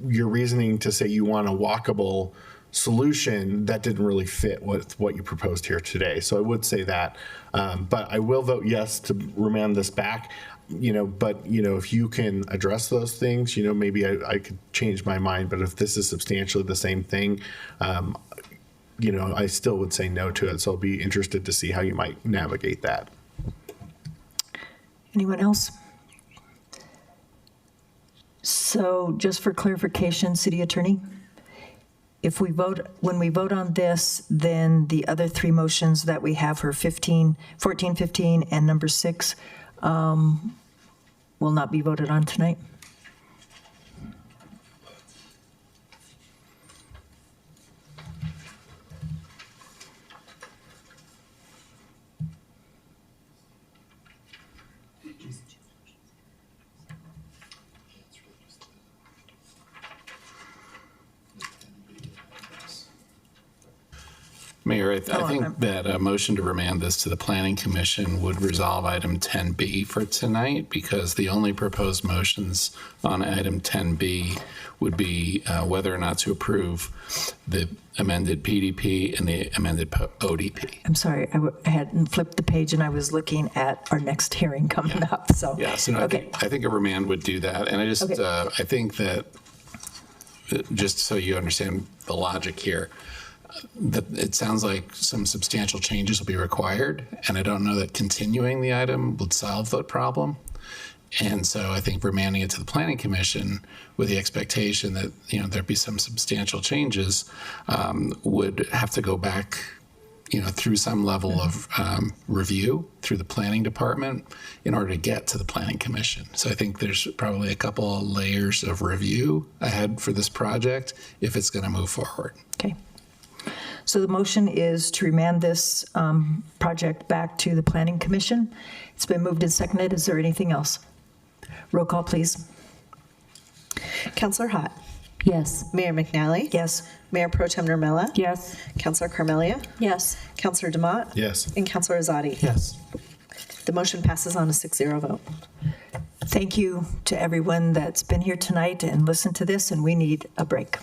Speaker 1: your reasoning to say you want a walkable solution that didn't really fit with what you proposed here today. So I would say that, but I will vote yes to remand this back, but if you can address those things, maybe I could change my mind. But if this is substantially the same thing, I still would say no to it. So I'll be interested to see how you might navigate that.
Speaker 8: Anyone else? So just for clarification, City Attorney? When we vote on this, then the other three motions that we have for 14, 15, and number 6 will not be voted on tonight?
Speaker 2: Mayor, I think that a motion to remand this to the Planning Commission would resolve item 10B for tonight, because the only proposed motions on item 10B would be whether or not to approve the amended PDP and the amended ODP.
Speaker 8: I'm sorry, I hadn't flipped the page and I was looking at our next hearing coming up, so.
Speaker 2: Yeah, so no,
Speaker 8: okay.
Speaker 2: I think a remand would do that. And I just,
Speaker 8: Okay.
Speaker 2: I think that, just so you understand the logic here, that it sounds like some substantial changes will be required, and I don't know that continuing the item would solve that problem. And so I think remanding it to the Planning Commission with the expectation that, you know, there'd be some substantial changes would have to go back, you know, through some level of review through the Planning Department in order to get to the Planning Commission. So I think there's probably a couple of layers of review ahead for this project if it's going to move forward.
Speaker 8: Okay. So the motion is to remand this project back to the Planning Commission. It's been moved and seconded. Is there anything else? Roll call, please.
Speaker 6: Counselor Hott.
Speaker 4: Yes.
Speaker 6: Mayor McNally.
Speaker 8: Yes.
Speaker 6: Mayor Pro Tem Nermella.
Speaker 11: Yes.
Speaker 6: Counselor Carmelia.
Speaker 8: Yes.
Speaker 6: Counselor Demott.
Speaker 1: Yes.
Speaker 6: And Counselor Azadi.
Speaker 13: Yes.
Speaker 6: The motion passes on a 6-0 vote.
Speaker 8: Thank you to everyone that's been here tonight and listened to this, and we need a break.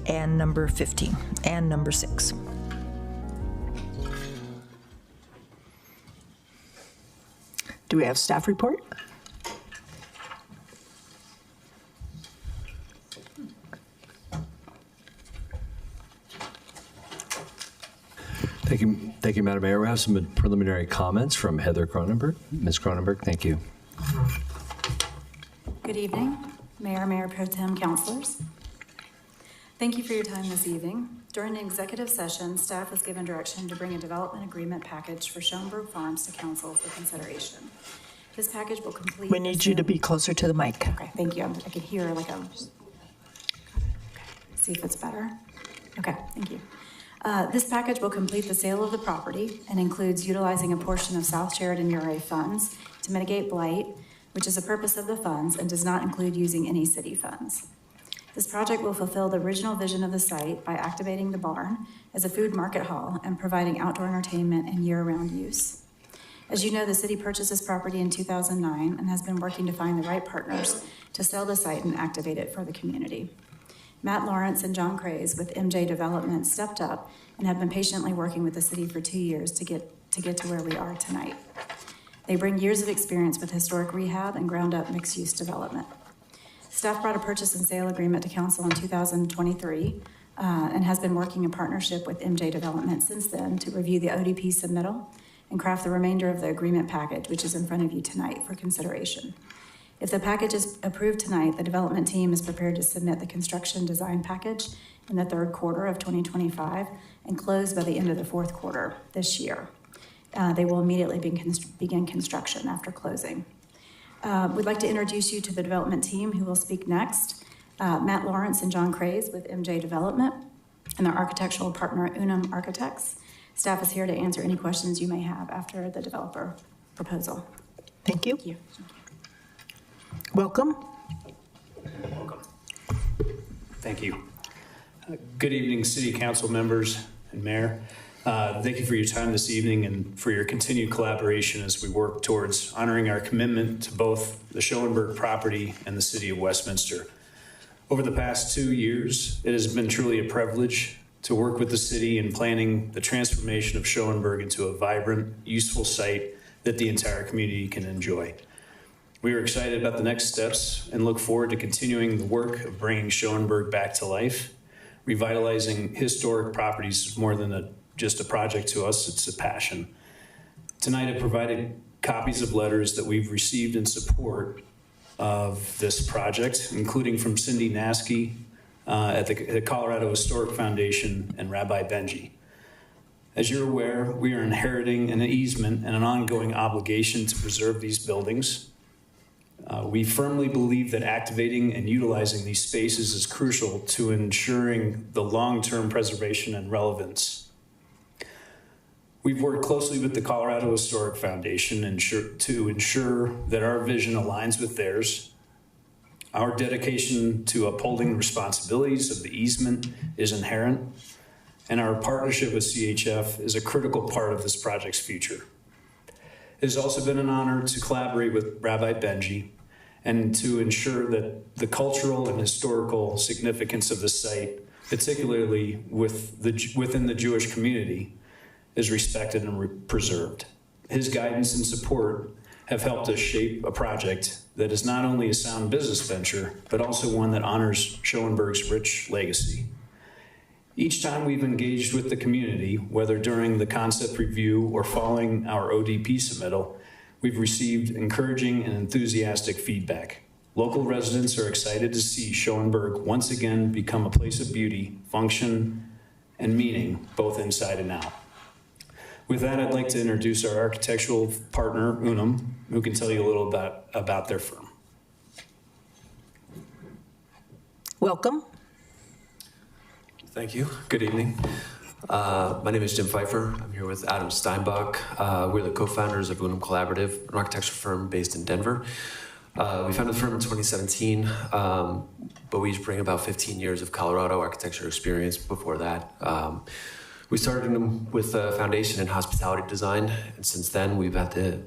Speaker 8: and number 15 and number 6. Do we have staff report?
Speaker 14: Thank you, Madam Mayor. We have some preliminary comments from Heather Cronenberg. Ms. Cronenberg, thank you.
Speaker 15: Good evening, Mayor Pro Tem, councilors. Thank you for your time this evening. During the executive session, staff was given direction to bring a development agreement package for Shoenberg Farms to council for consideration. This package will complete...
Speaker 8: We need you to be closer to the mic.
Speaker 15: Okay, thank you. I can hear like a... See if it's better. Okay, thank you. This package will complete the sale of the property and includes utilizing a portion of South Sheridan URA funds to mitigate blight, which is the purpose of the funds, and does not include using any city funds. This project will fulfill the original vision of the site by activating the barn as a food market hall and providing outdoor entertainment and year-round use. As you know, the city purchased this property in 2009 and has been working to find the right partners to sell the site and activate it for the community. Matt Lawrence and John Craze with MJ Development stepped up and have been patiently working with the city for 2 years to get to where we are tonight. They bring years of experience with historic rehab and ground-up mixed-use development. Staff brought a purchase and sale agreement to council in 2023 and has been working in partnership with MJ Development since then to review the ODP submittal and craft the remainder of the agreement package, which is in front of you tonight for consideration. If the package is approved tonight, the development team is prepared to submit the construction design package in the third quarter of 2025 and close by the end of the fourth quarter this year. They will immediately begin construction after closing. We'd like to introduce you to the development team who will speak next. Matt Lawrence and John Craze with MJ Development and their architectural partner, Unum Architects. Staff is here to answer any questions you may have after the developer proposal.
Speaker 8: Thank you.
Speaker 15: Thank you.
Speaker 8: Welcome.
Speaker 18: Thank you. Good evening, City Council members and Mayor. Thank you for your time this evening and for your continued collaboration as we work towards honoring our commitment to both the Shoenberg property and the City of Westminster. Over the past 2 years, it has been truly a privilege to work with the city in planning the transformation of Shoenberg into a vibrant, useful site that the entire community can enjoy. We are excited about the next steps and look forward to continuing the work of bringing Shoenberg back to life. Revitalizing historic properties is more than just a project to us, it's a passion. Tonight I provided copies of letters that we've received in support of this project, including from Cindy Naskey at the Colorado Historic Foundation and Rabbi Benji. As you're aware, we are inheriting an easement and an ongoing obligation to preserve these buildings. We firmly believe that activating and utilizing these spaces is crucial to ensuring the long-term preservation and relevance. We've worked closely with the Colorado Historic Foundation to ensure that our vision aligns with theirs. Our dedication to upholding the responsibilities of the easement is inherent, and our partnership with CHF is a critical part of this project's future. It has also been an honor to collaborate with Rabbi Benji and to ensure that the cultural and historical significance of the site, particularly within the Jewish community, is respected and preserved. His guidance and support have helped us shape a project that is not only a sound business venture, but also one that honors Shoenberg's rich legacy. Each time we've engaged with the community, whether during the concept review or following our ODP submittal, we've received encouraging and enthusiastic feedback. Local residents are excited to see Shoenberg once again become a place of beauty, function, and meaning, both inside and out. With that, I'd like to introduce our architectural partner, Unum, who can tell you a little about their firm.
Speaker 8: Welcome.
Speaker 22: Thank you. Good evening. My name is Jim Pfeiffer. I'm here with Adam Steinbach. We're the co-founders of Unum Collaborative, an architecture firm based in Denver. We founded the firm in 2017, but we each bring about 15 years of Colorado architecture experience before that. We started with a foundation in hospitality design, and since then we've had the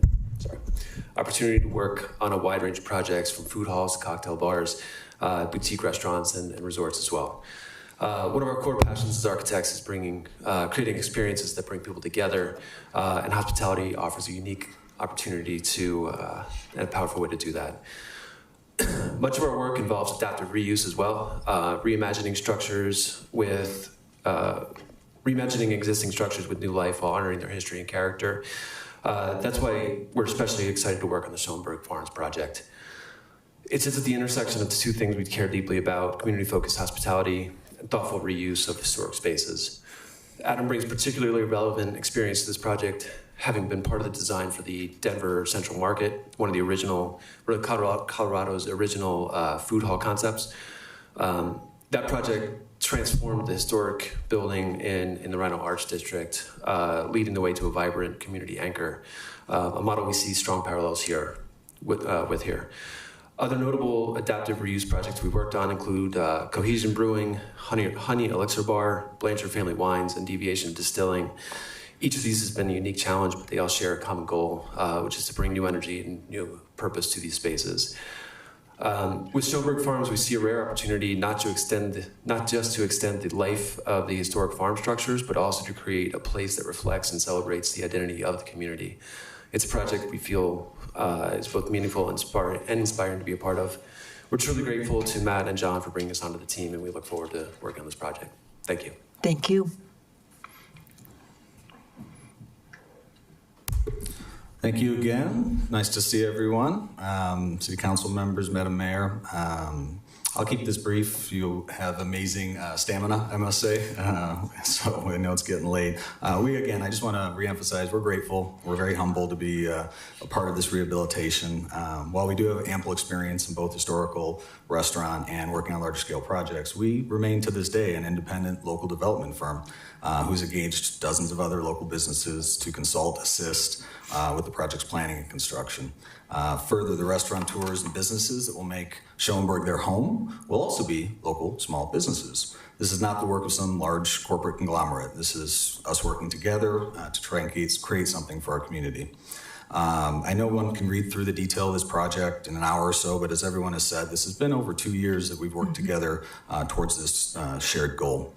Speaker 22: opportunity to work on a wide range of projects from food halls to cocktail bars, boutique restaurants, and resorts as well. One of our core passions as architects is creating experiences that bring people together, and hospitality offers a unique opportunity and a powerful way to do that. Much of our work involves adaptive reuse as well, reimagining existing structures with new life while honoring their history and character. That's why we're especially excited to work on the Shoenberg Farms project. It sits at the intersection of the two things we care deeply about: community-focused hospitality and thoughtful reuse of historic spaces. Adam brings particularly relevant experience to this project, having been part of the design for the Denver Central Market, one of Colorado's original food hall concepts. That project transformed the historic building in the Rhino Arts District, leading the way to a vibrant community anchor, a model we see strong parallels here with here. Other notable adaptive reuse projects we worked on include Cohesion Brewing, Honey Elixir Bar, Blanchard Family Wines, and Deviation Distilling. Each of these has been a unique challenge, but they all share a common goal, which is to bring new energy and new purpose to these spaces. With Shoenberg Farms, we see a rare opportunity not just to extend the life of the historic farm structures, but also to create a place that reflects and celebrates the identity of the community. It's a project we feel is both meaningful and inspiring to be a part of. We're truly grateful to Matt and John for bringing us onto the team, and we look forward to working on this project. Thank you.
Speaker 8: Thank you.
Speaker 16: Thank you again. Nice to see everyone. City Council members, Madam Mayor. I'll keep this brief. You have amazing stamina, I must say. So I know it's getting late. I just want to reemphasize, we're grateful. We're very humbled to be a part of this rehabilitation. While we do have ample experience in both historical, restaurant, and working on larger scale projects, we remain to this day an independent local development firm who's engaged dozens of other local businesses to consult, assist with the project's planning and construction. Further, the restaurateurs and businesses that will make Shoenberg their home will also be local small businesses. This is not the work of some large corporate conglomerate. This is us working together to try and create something for our community. I know one can read through the detail of this project in an hour or so, but as everyone has said, this has been over 2 years that we've worked together towards this shared goal.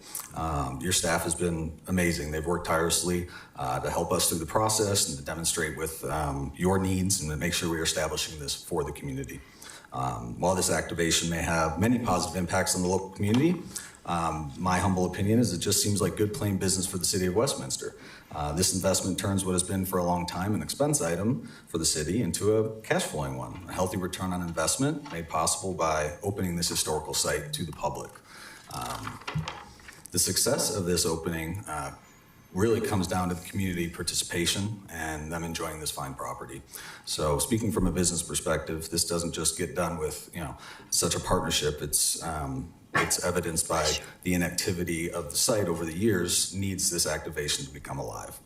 Speaker 16: Your staff has been amazing. They've worked tirelessly to help us through the process and to demonstrate with your needs and to make sure we're establishing this for the community. While this activation may have many positive impacts on the local community, my humble opinion is it just seems like good plain business for the city of Westminster. This investment turns what has been for a long time an expense item for the city into a cash flowing one, a healthy return on investment made possible by opening this historical site to the public. The success of this opening really comes down to the community participation and them enjoying this fine property. So speaking from a business perspective, this doesn't just get done with such a partnership. It's evidenced by the inactivity of the site over the years needs this activation to become alive.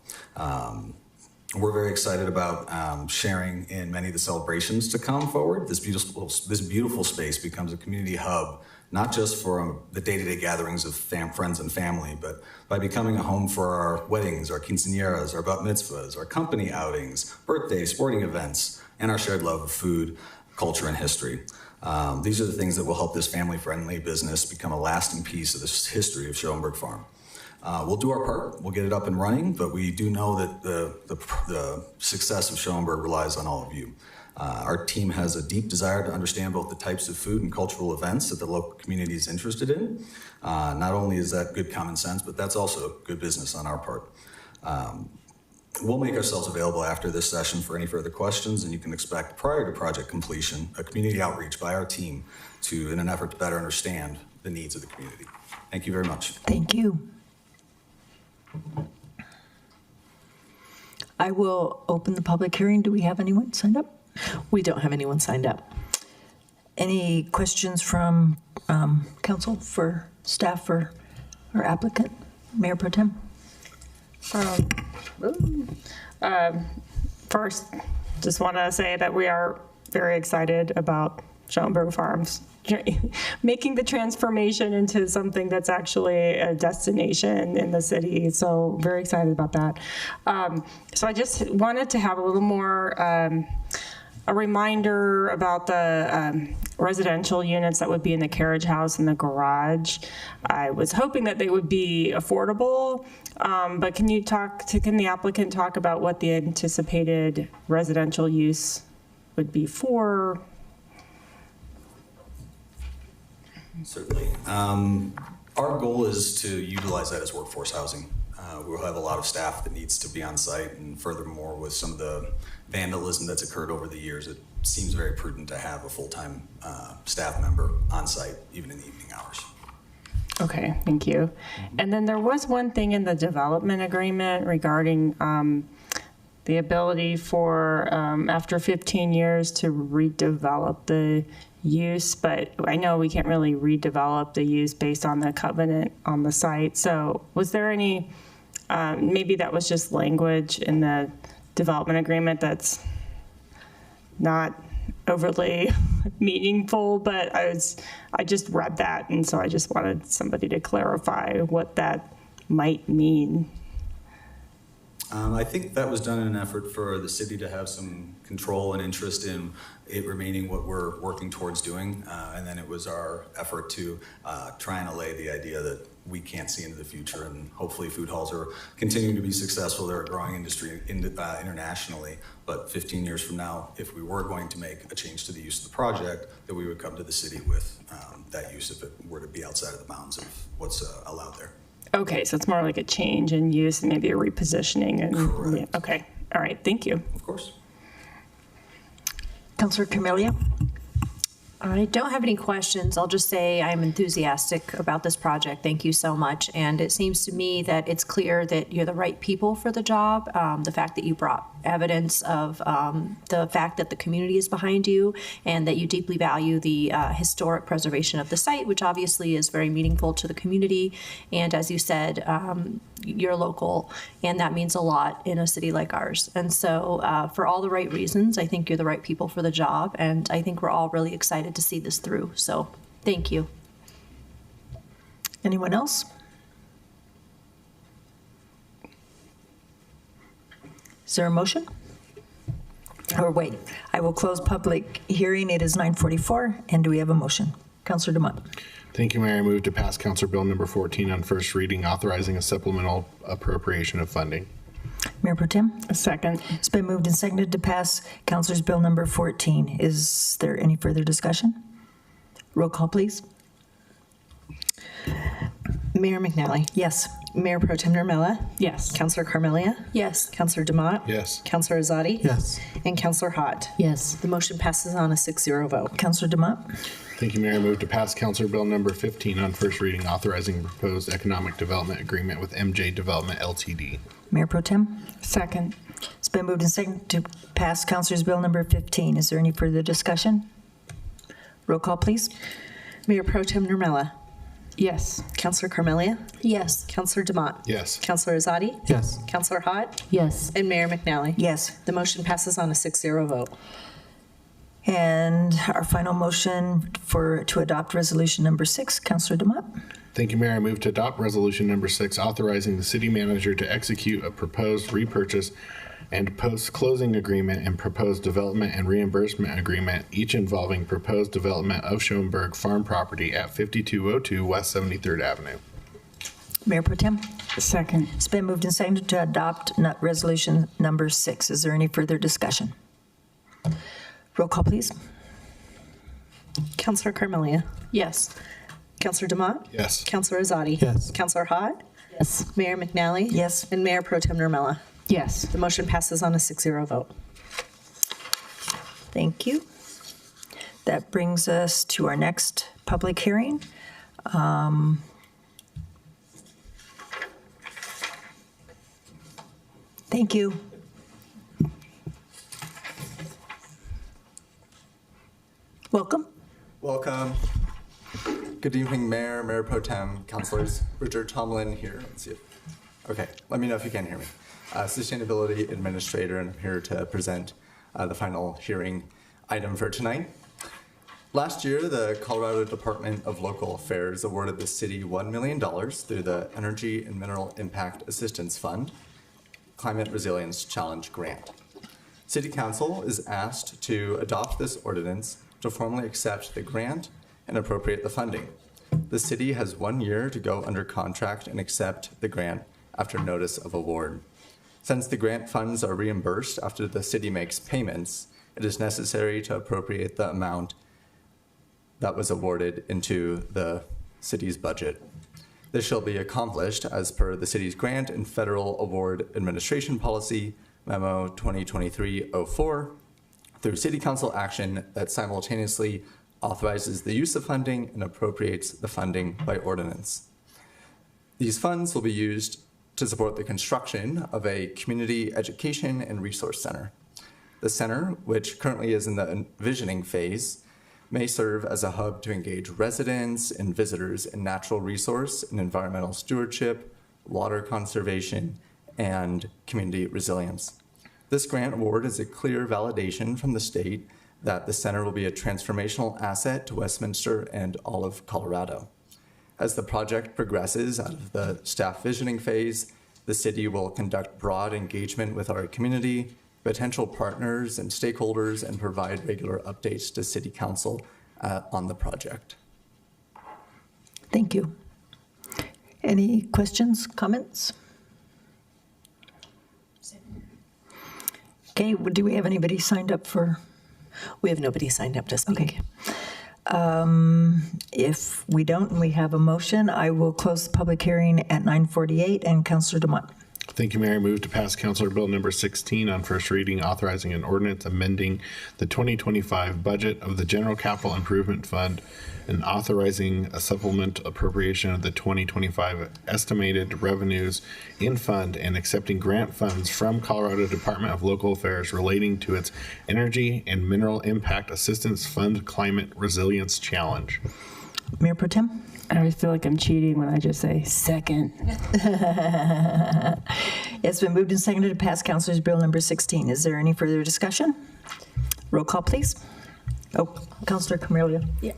Speaker 16: We're very excited about sharing in many of the celebrations to come forward. This beautiful space becomes a community hub, not just for the day-to-day gatherings of friends and family, but by becoming a home for our weddings, our quinceañeras, our bat mitzvahs, our company outings, birthdays, sporting events, and our shared love of food, culture, and history. These are the things that will help this family-friendly business become a lasting piece of this history of Shoenberg Farm. We'll do our part, we'll get it up and running, but we do know that the success of Shoenberg relies on all of you. Our team has a deep desire to understand both the types of food and cultural events that the local community is interested in. Not only is that good common sense, but that's also good business on our part. We'll make ourselves available after this session for any further questions, and you can expect prior to project completion a community outreach by our team in an effort to better understand the needs of the community. Thank you very much.
Speaker 8: Thank you. I will open the public hearing. Do we have anyone signed up?
Speaker 17: We don't have anyone signed up.
Speaker 8: Any questions from council for staff or applicant? Mayor Pro Tem?
Speaker 11: First, just want to say that we are very excited about Shoenberg Farms making the transformation into something that's actually a destination in the city. So very excited about that. So I just wanted to have a little more a reminder about the residential units that would be in the carriage house and the garage. I was hoping that they would be affordable, but can the applicant talk about what the anticipated residential use would be for?
Speaker 16: Certainly. Our goal is to utilize that as workforce housing. We'll have a lot of staff that needs to be on site, and furthermore, with some of the vandalism that's occurred over the years, it seems very prudent to have a full-time staff member on site, even in the evening hours.
Speaker 11: Okay, thank you. And then there was one thing in the development agreement regarding the ability for, after 15 years, to redevelop the use, but I know we can't really redevelop the use based on the covenant on the site. So was there any, maybe that was just language in the development agreement that's not overly meaningful, but I just read that, and so I just wanted somebody to clarify what that might mean.
Speaker 16: I think that was done in an effort for the city to have some control and interest in it remaining what we're working towards doing. And then it was our effort to try and allay the idea that we can't see into the future, and hopefully food halls are continuing to be successful. They're a growing industry internationally, but 15 years from now, if we were going to make a change to the use of the project, that we would come to the city with that use if it were to be outside of the bounds of what's allowed there.
Speaker 11: Okay, so it's more like a change in use and maybe a repositioning. And
Speaker 16: Correct.
Speaker 11: Okay, all right, thank you.
Speaker 16: Of course.
Speaker 8: Councillor Camelia?
Speaker 6: I don't have any questions. I'll just say I'm enthusiastic about this project. Thank you so much. And it seems to me that it's clear that you're the right people for the job. The fact that you brought evidence of the fact that the community is behind you and that you deeply value the historic preservation of the site, which obviously is very meaningful to the community. And as you said, you're local, and that means a lot in a city like ours. And so for all the right reasons, I think you're the right people for the job, and I think we're all really excited to see this through. So thank you.
Speaker 8: Anyone else? Is there a motion? Or wait, I will close public hearing. It is 9:44, and do we have a motion? Councillor Dumont.
Speaker 1: Thank you, Mayor. I move to pass Council Bill number 14 on first reading, authorizing a supplemental appropriation of funding.
Speaker 8: Mayor Pro Tem?
Speaker 11: A second.
Speaker 8: It's been moved and seconded to pass Councilor's Bill number 14. Is there any further discussion? Roll call, please.
Speaker 3: Mayor McNally.
Speaker 8: Yes.
Speaker 3: Mayor Pro Tem Nermella.
Speaker 11: Yes.
Speaker 3: Councilor Carmelia.
Speaker 6: Yes.
Speaker 3: Councilor Dumont.
Speaker 1: Yes.
Speaker 3: Councilor Azadi.
Speaker 13: Yes.
Speaker 3: And Councilor Hott.
Speaker 11: Yes.
Speaker 3: The motion passes on a 6-0 vote.
Speaker 8: Councilor Dumont?
Speaker 1: Thank you, Mayor. I move to pass Council Bill number 15 on first reading, authorizing a proposed economic development agreement with MJ Development LTD.
Speaker 8: Mayor Pro Tem?
Speaker 11: Second.
Speaker 8: It's been moved and seconded to pass Councilor's Bill number 15. Is there any further discussion? Roll call, please.
Speaker 3: Mayor Pro Tem Nermella.
Speaker 11: Yes.
Speaker 3: Councilor Carmelia.
Speaker 6: Yes.
Speaker 3: Councilor Dumont.
Speaker 1: Yes.
Speaker 3: Councilor Azadi.
Speaker 13: Yes.
Speaker 3: Councilor Hott.
Speaker 11: Yes.
Speaker 3: And Mayor McNally.
Speaker 8: Yes.
Speaker 3: The motion passes on a 6-0 vote.
Speaker 8: And our final motion to adopt resolution number 6, Councilor Dumont.
Speaker 1: Thank you, Mayor. I move to adopt resolution number 6, authorizing the city manager to execute a proposed repurchase and post-closing agreement and proposed development and reimbursement agreement, each involving proposed development of Shoenberg Farm property at 5202 West 73rd Avenue.
Speaker 8: Mayor Pro Tem.
Speaker 11: Second.
Speaker 8: It's been moved and seconded to adopt resolution number 6. Is there any further discussion? Roll call, please.
Speaker 3: Councilor Carmelia.
Speaker 6: Yes.
Speaker 3: Councilor Dumont.
Speaker 1: Yes.
Speaker 3: Councilor Azadi.
Speaker 13: Yes.
Speaker 3: Councilor Hott.
Speaker 11: Yes.
Speaker 3: Mayor McNally.
Speaker 8: Yes.
Speaker 3: And Mayor Pro Tem Nermella.
Speaker 11: Yes.
Speaker 3: The motion passes on a 6-0 vote.
Speaker 8: Thank you. That brings us to our next public hearing. Thank you. Welcome.
Speaker 19: Welcome. Good evening, Mayor, Mayor Pro Tem, Councilors. Richard Tomlin here. Let's see if, okay, let me know if you can hear me. Sustainability Administrator, and I'm here to present the final hearing item for tonight. Last year, the Colorado Department of Local Affairs awarded the city $1 million through the Energy and Mineral Impact Assistance Fund Climate Resilience Challenge Grant. City Council is asked to adopt this ordinance to formally accept the grant and appropriate the funding. The city has 1 year to go under contract and accept the grant after notice of award. Since the grant funds are reimbursed after the city makes payments, it is necessary to appropriate the amount that was awarded into the city's budget. This shall be accomplished as per the city's grant and federal award administration policy, Memo 2023-04, through City Council action that simultaneously authorizes the use of funding and appropriates the funding by ordinance. These funds will be used to support the construction of a community education and resource center. The center, which currently is in the envisioning phase, may serve as a hub to engage residents and visitors in natural resource and environmental stewardship, water conservation, and community resilience. This grant award is a clear validation from the state that the center will be a transformational asset to Westminster and all of Colorado. As the project progresses out of the staff visioning phase, the city will conduct broad engagement with our community, potential partners and stakeholders, and provide regular updates to City Council on the project.
Speaker 8: Thank you. Any questions, comments? Okay, do we have anybody signed up for?
Speaker 17: We have nobody signed up to speak.
Speaker 8: Okay. If we don't, and we have a motion, I will close the public hearing at 9:48, and Councilor Dumont.
Speaker 1: Thank you, Mayor. I move to pass Councilor Bill number 16 on first reading, authorizing an ordinance amending the 2025 budget of the General Capital Improvement Fund and authorizing a supplement appropriation of the 2025 estimated revenues in fund and accepting grant funds from Colorado Department of Local Affairs relating to its Energy and Mineral Impact Assistance Fund Climate Resilience Challenge.
Speaker 8: Mayor Pro Tem?
Speaker 11: I always feel like I'm cheating when I just say second.
Speaker 8: It's been moved and seconded to pass Councilor's Bill number 16. Is there any further discussion? Roll call, please. Oh, Councilor Camelia.
Speaker 6: Yeah,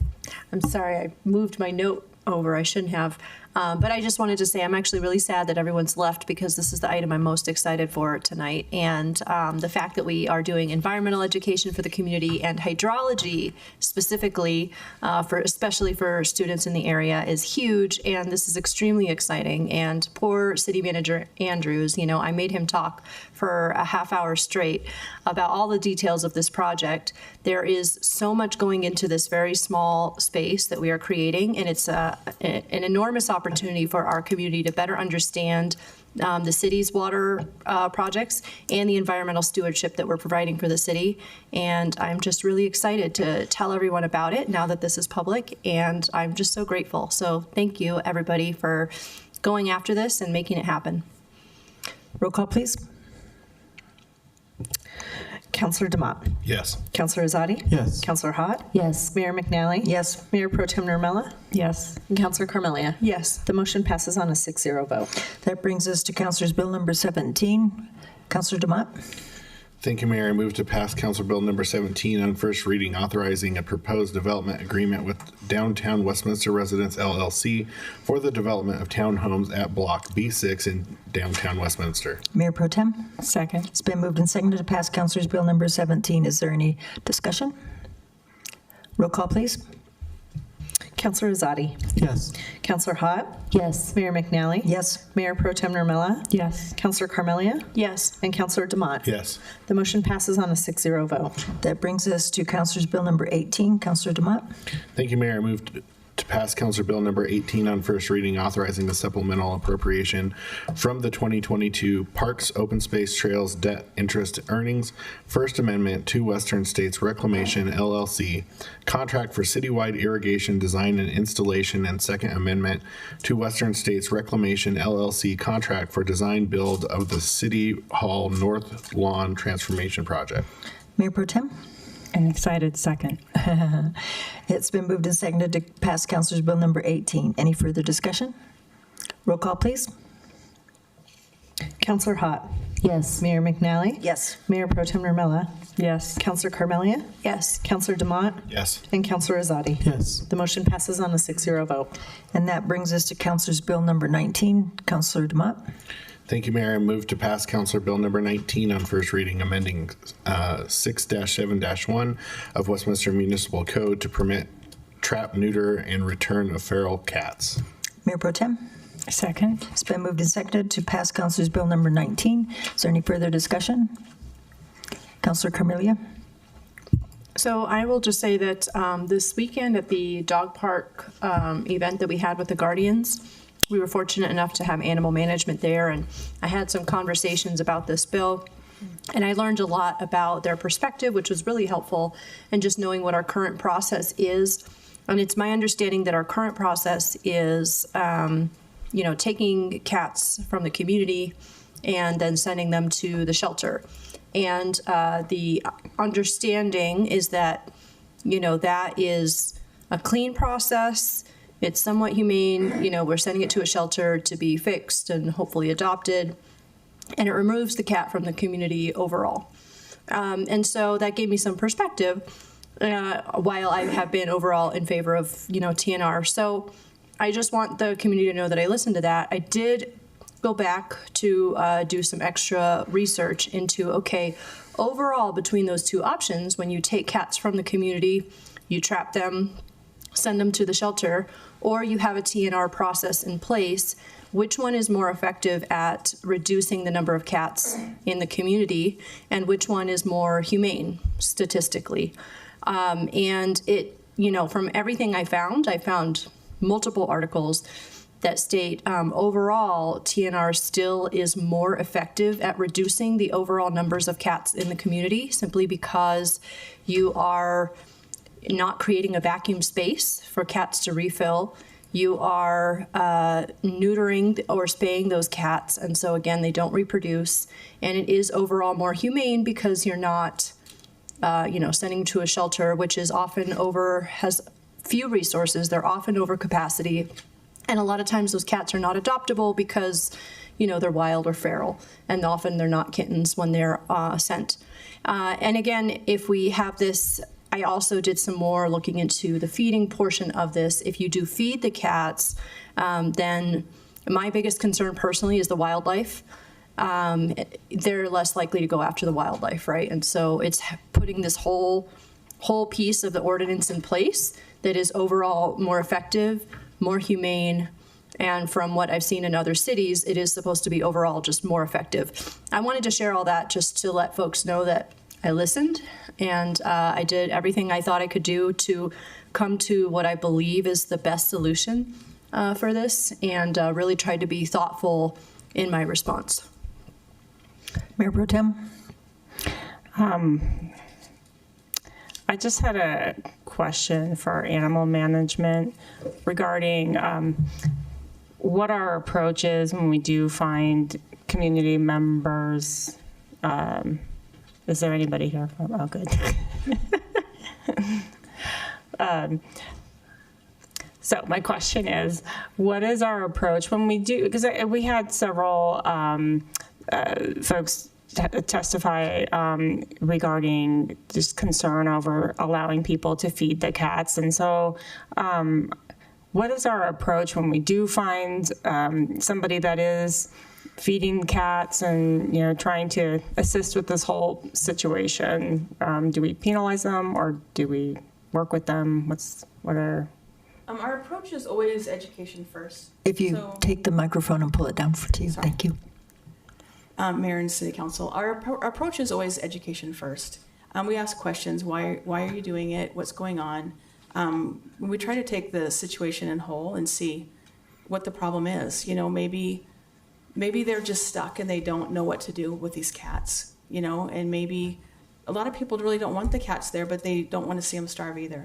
Speaker 6: I'm sorry, I moved my note over. I shouldn't have. But I just wanted to say I'm actually really sad that everyone's left because this is the item I'm most excited for tonight. And the fact that we are doing environmental education for the community and hydrology specifically, especially for students in the area, is huge. And this is extremely exciting. And poor City Manager Andrews, you know, I made him talk for a half hour straight about all the details of this project. There is so much going into this very small space that we are creating, and it's an enormous opportunity for our community to better understand the city's water projects and the environmental stewardship that we're providing for the city. And I'm just really excited to tell everyone about it now that this is public, and I'm just so grateful. So thank you, everybody, for going after this and making it happen.
Speaker 8: Roll call, please. Councilor Dumont.
Speaker 1: Yes.
Speaker 8: Councilor Azadi.
Speaker 13: Yes.
Speaker 8: Councilor Hott.
Speaker 4: Yes.
Speaker 8: Mayor McNally.
Speaker 6: Yes.
Speaker 8: Mayor Pro Tem Nurmela.
Speaker 11: Yes.
Speaker 8: And Councilor Carmelia.
Speaker 6: Yes.
Speaker 8: The motion passes on a 6-0 vote. That brings us to Councilor's Bill number 17. Councilor Dumont.
Speaker 1: Thank you, Mayor. I move to pass Council Bill number 17 on first reading, authorizing a proposed development agreement with Downtown Westminster Residents LLC for the development of townhomes at Block B6 in downtown Westminster.
Speaker 8: Mayor Pro Tem.
Speaker 11: Second.
Speaker 8: It's been moved and seconded to pass Councilor's Bill number 17. Is there any discussion? Roll call, please. Councilor Azadi.
Speaker 13: Yes.
Speaker 8: Councilor Hott.
Speaker 4: Yes.
Speaker 8: Mayor McNally.
Speaker 6: Yes.
Speaker 8: Mayor Pro Tem Nurmela.
Speaker 11: Yes.
Speaker 8: Councilor Carmelia.
Speaker 6: Yes.
Speaker 8: And Councilor Dumont.
Speaker 1: Yes.
Speaker 8: The motion passes on a 6-0 vote. That brings us to Councilor's Bill number 18. Councilor Dumont.
Speaker 1: Thank you, Mayor. I move to pass Council Bill number 18 on first reading, authorizing the supplemental appropriation from the 2022 Parks, Open Space, Trails, Debt, Interest, Earnings, First Amendment to Western States Reclamation, LLC, contract for citywide irrigation design and installation, and Second Amendment to Western States Reclamation, LLC, contract for design build of the City Hall North Lawn Transformation Project.
Speaker 8: Mayor Pro Tem.
Speaker 11: An excited second.
Speaker 8: It's been moved and seconded to pass Councilor's Bill number 18. Any further discussion? Roll call, please. Councilor Hott.
Speaker 4: Yes.
Speaker 8: Mayor McNally.
Speaker 6: Yes.
Speaker 8: Mayor Pro Tem Nurmela.
Speaker 11: Yes.
Speaker 8: Councilor Carmelia.
Speaker 6: Yes.
Speaker 8: Councilor Dumont.
Speaker 1: Yes.
Speaker 8: And Councilor Azadi.
Speaker 13: Yes.
Speaker 8: The motion passes on a 6-0 vote. And that brings us to Councilor's Bill number 19. Councilor Dumont.
Speaker 1: Thank you, Mayor. I move to pass Councilor Bill number 19 on first reading, amending 6-7-1 of Westminster Municipal Code to permit trap, neuter, and return of feral cats.
Speaker 8: Mayor Pro Tem?
Speaker 11: Second.
Speaker 8: It's been moved and seconded to pass Councilor's Bill number 19. Is there any further discussion? Councilor Carmelia?
Speaker 6: So I will just say that this weekend at the dog park event that we had with the Guardians, we were fortunate enough to have animal management there, and I had some conversations about this bill, and I learned a lot about their perspective, which was really helpful, and just knowing what our current process is. And it's my understanding that our current process is, taking cats from the community and then sending them to the shelter. And the understanding is that, that is a clean process. It's somewhat humane. We're sending it to a shelter to be fixed and hopefully adopted. And it removes the cat from the community overall. And so that gave me some perspective while I have been overall in favor of, TNR. So I just want the community to know that I listened to that. I did go back to do some extra research into, overall between those two options, when you take cats from the community, you trap them, send them to the shelter, or you have a TNR process in place, which one is more effective at reducing the number of cats in the community, and which one is more humane statistically? And it, from everything I found multiple articles that state overall TNR still is more effective at reducing the overall numbers of cats in the community, simply because you are not creating a vacuum space for cats to refill. You are neutering or spaying those cats, and so again, they don't reproduce. And it is overall more humane because you're not, sending to a shelter, which is often has few resources. They're often over capacity, and a lot of times those cats are not adoptable because, they're wild or feral, and often they're not kittens when they're sent. And again, if we have this. I also did some more looking into the feeding portion of this. If you do feed the cats, then my biggest concern personally is the wildlife. They're less likely to go after the wildlife, right? And so it's putting this whole piece of the ordinance in place that is overall more effective, more humane, and from what I've seen in other cities, it is supposed to be overall just more effective. I wanted to share all that just to let folks know that I listened, and I did everything I thought I could do to come to what I believe is the best solution for this, and really tried to be thoughtful in my response.
Speaker 8: Mayor Pro Tem?
Speaker 11: I just had a question for animal management regarding what our approach is when we do find community members. Is there anybody here? Oh, good. So my question is, what is our approach when we do, because we had several folks testify regarding just concern over allowing people to feed the cats. And so what is our approach when we do find somebody that is feeding cats and trying to assist with this whole situation? Do we penalize them or do we work with them?
Speaker 20: Our approach is always education first.
Speaker 8: If you take the microphone and pull it down to you, thank you.
Speaker 20: Mayor and City Council, our approach is always education first. We ask questions: why are you doing it? What's going on? We try to take the situation in whole and see what the problem is. Maybe they're just stuck and they don't know what to do with these cats, and maybe a lot of people really don't want the cats there, but they don't want to see them starve either.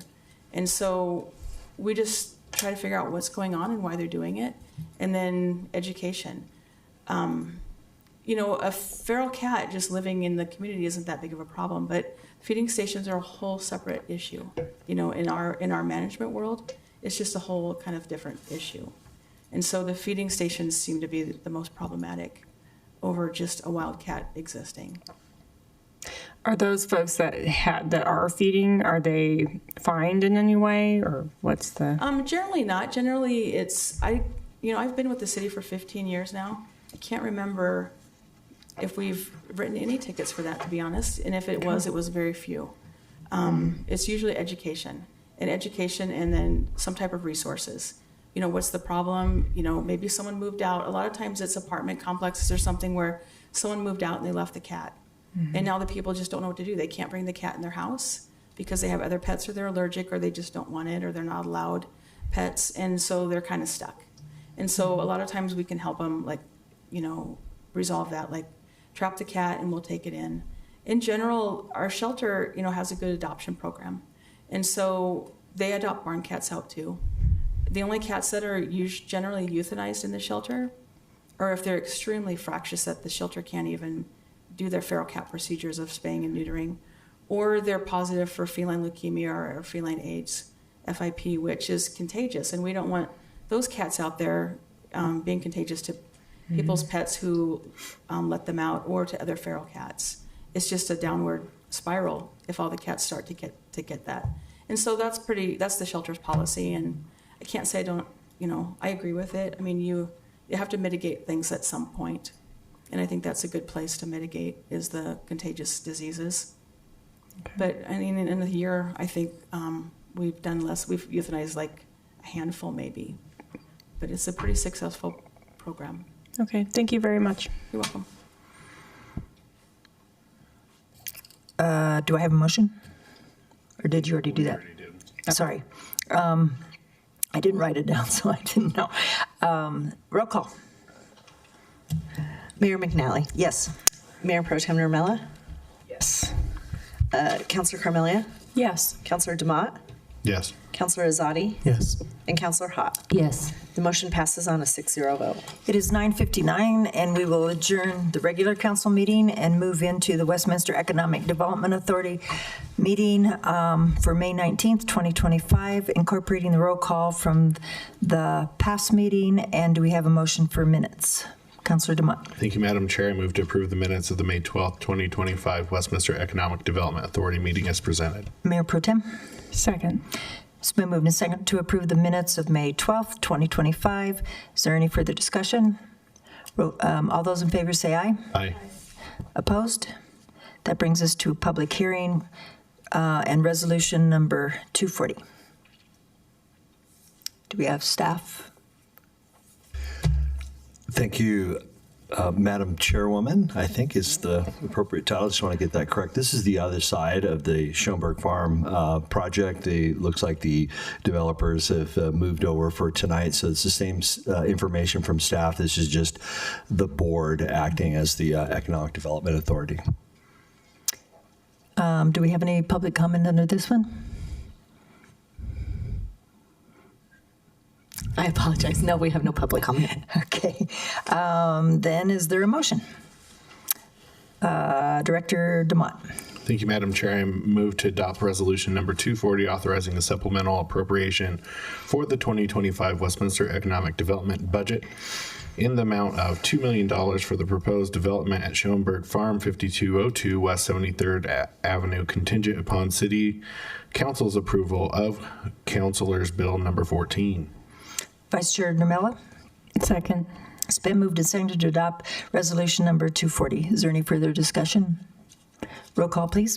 Speaker 20: And so we just try to figure out what's going on and why they're doing it, and then education. A feral cat just living in the community isn't that big of a problem, but feeding stations are a whole separate issue. In our management world, it's just a whole kind of different issue. And so the feeding stations seem to be the most problematic over just a wild cat existing.
Speaker 11: Are those folks that are feeding, are they fined in any way, or what's the?
Speaker 20: Generally not. Generally, I've been with the city for 15 years now, I can't remember if we've written any tickets for that, to be honest, and if it was very few. It's usually education, and then some type of resources. You know, what's the problem? You know, maybe someone moved out. A lot of times it's apartment complexes or something where someone moved out and they left the cat. And now the people just don't know what to do. They can't bring the cat in their house because they have other pets, or they're allergic, or they just don't want it, or they're not allowed pets. And so they're kind of stuck. And so a lot of times we can help them, like, you know, resolve that, like trap the cat and we'll take it in. In general, our shelter, you know, has a good adoption program. And so they adopt barn cats out too. The only cats that are generally euthanized in the shelter are if they're extremely fractious that the shelter can't even do their feral cat procedures of spaying and neutering, or they're positive for feline leukemia or feline AIDS, FIP, which is contagious. And we don't want those cats out there being contagious to people's pets who let them out, or to other feral cats. It's just a downward spiral if all the cats start to get that. And so that's the shelter's policy. And I can't say I don't, you know, I agree with it. I mean, you have to mitigate things at some point. And I think that's a good place to mitigate, is the contagious diseases. Okay. But I mean, in a year, I think we've done less. We've euthanized like a handful maybe, but it's a pretty successful program.
Speaker 11: Okay, thank you very much.
Speaker 20: You're welcome.
Speaker 8: Do I have a motion? Or did you already do that?
Speaker 1: Already did.
Speaker 8: Sorry. I didn't write it down, so I didn't know. Roll call. Mayor McNally, yes. Mayor Pro Tem Normella?
Speaker 11: Yes.
Speaker 8: Councilor Carmelia?
Speaker 6: Yes.
Speaker 8: Councilor DeMott?
Speaker 1: Yes.
Speaker 8: Councilor Azadi?
Speaker 13: Yes.
Speaker 8: And Councilor Hott?
Speaker 4: Yes.
Speaker 8: The motion passes on a 6-0 vote. It is 9:59, and we will adjourn the regular council meeting and move into the Westminster Economic Development Authority meeting for May 19th, 2025, incorporating the roll call from the past meeting. And do we have a motion for minutes? Councilor DeMott.
Speaker 1: Thank you, Madam Chair. I move to approve the minutes of the May 12th, 2025 Westminster Economic Development Authority meeting as presented.
Speaker 8: Mayor Pro Tem.
Speaker 11: Second.
Speaker 8: It's been moved and seconded to approve the minutes of May 12th, 2025. Is there any further discussion? All those in favor say aye.
Speaker 1: Aye.
Speaker 8: Opposed? That brings us to a public hearing and resolution number 240. Do we have staff?
Speaker 14: Thank you, Madam Chairwoman, I think is the appropriate title. I just want to get that correct. This is the other side of the Shoenberg Farm project. It looks like the developers have moved over for tonight, so it's the same information from staff. This is just the board acting as the Economic Development Authority.
Speaker 8: Do we have any public comment under this one? I apologize. No, we have no public comment. Okay. Then is there a motion? Director DeMott.
Speaker 1: Thank you, Madam Chair. I move to adopt resolution number 240, authorizing a supplemental appropriation for the 2025 Westminster Economic Development budget in the amount of $2 million for the proposed development at Shoenberg Farm, 5202 West 73rd Avenue, contingent upon City Council's approval of Councilor's Bill number 14.
Speaker 8: Vice Chair Normella.
Speaker 11: Second.
Speaker 8: It's been moved and seconded to adopt resolution number 240. Is there any further discussion? Roll call, please.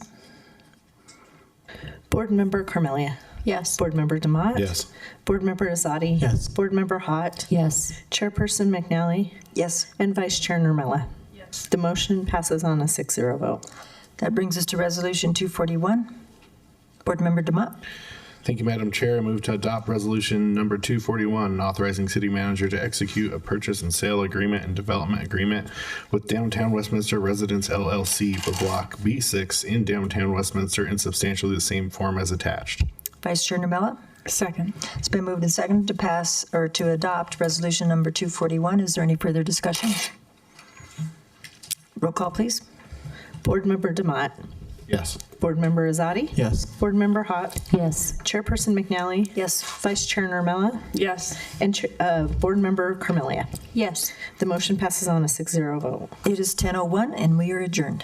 Speaker 8: Board Member Carmelia.
Speaker 6: Yes.
Speaker 8: Board Member DeMott.
Speaker 1: Yes.
Speaker 8: Board Member Azadi.
Speaker 13: Yes.
Speaker 8: Board Member Hott.
Speaker 4: Yes.
Speaker 8: Chairperson McNally. Yes. And Vice Chair Normella.
Speaker 11: Yes.
Speaker 8: The motion passes on a 6-0 vote. That brings us to resolution 241. Board Member DeMott.
Speaker 1: Thank you, Madam Chair. I move to adopt resolution number 241, authorizing city manager to execute a purchase and sale agreement and development agreement with Downtown Westminster Residence LLC for Block B6 in Downtown Westminster in substantially the same form as attached.
Speaker 8: Vice Chair Normella.
Speaker 11: Second.
Speaker 8: It's been moved and seconded to pass or to adopt resolution number 241. Is there any further discussion? Roll call, please. Board Member DeMott.
Speaker 1: Yes.
Speaker 8: Board Member Azadi.
Speaker 13: Yes.
Speaker 8: Board Member Hott.
Speaker 4: Yes.
Speaker 8: Chairperson McNally. Yes. Vice Chair Normella.
Speaker 11: Yes.
Speaker 8: And Board Member Carmelia.
Speaker 6: Yes.
Speaker 8: The motion passes on a 6-0 vote. It is 10:01 and we are adjourned.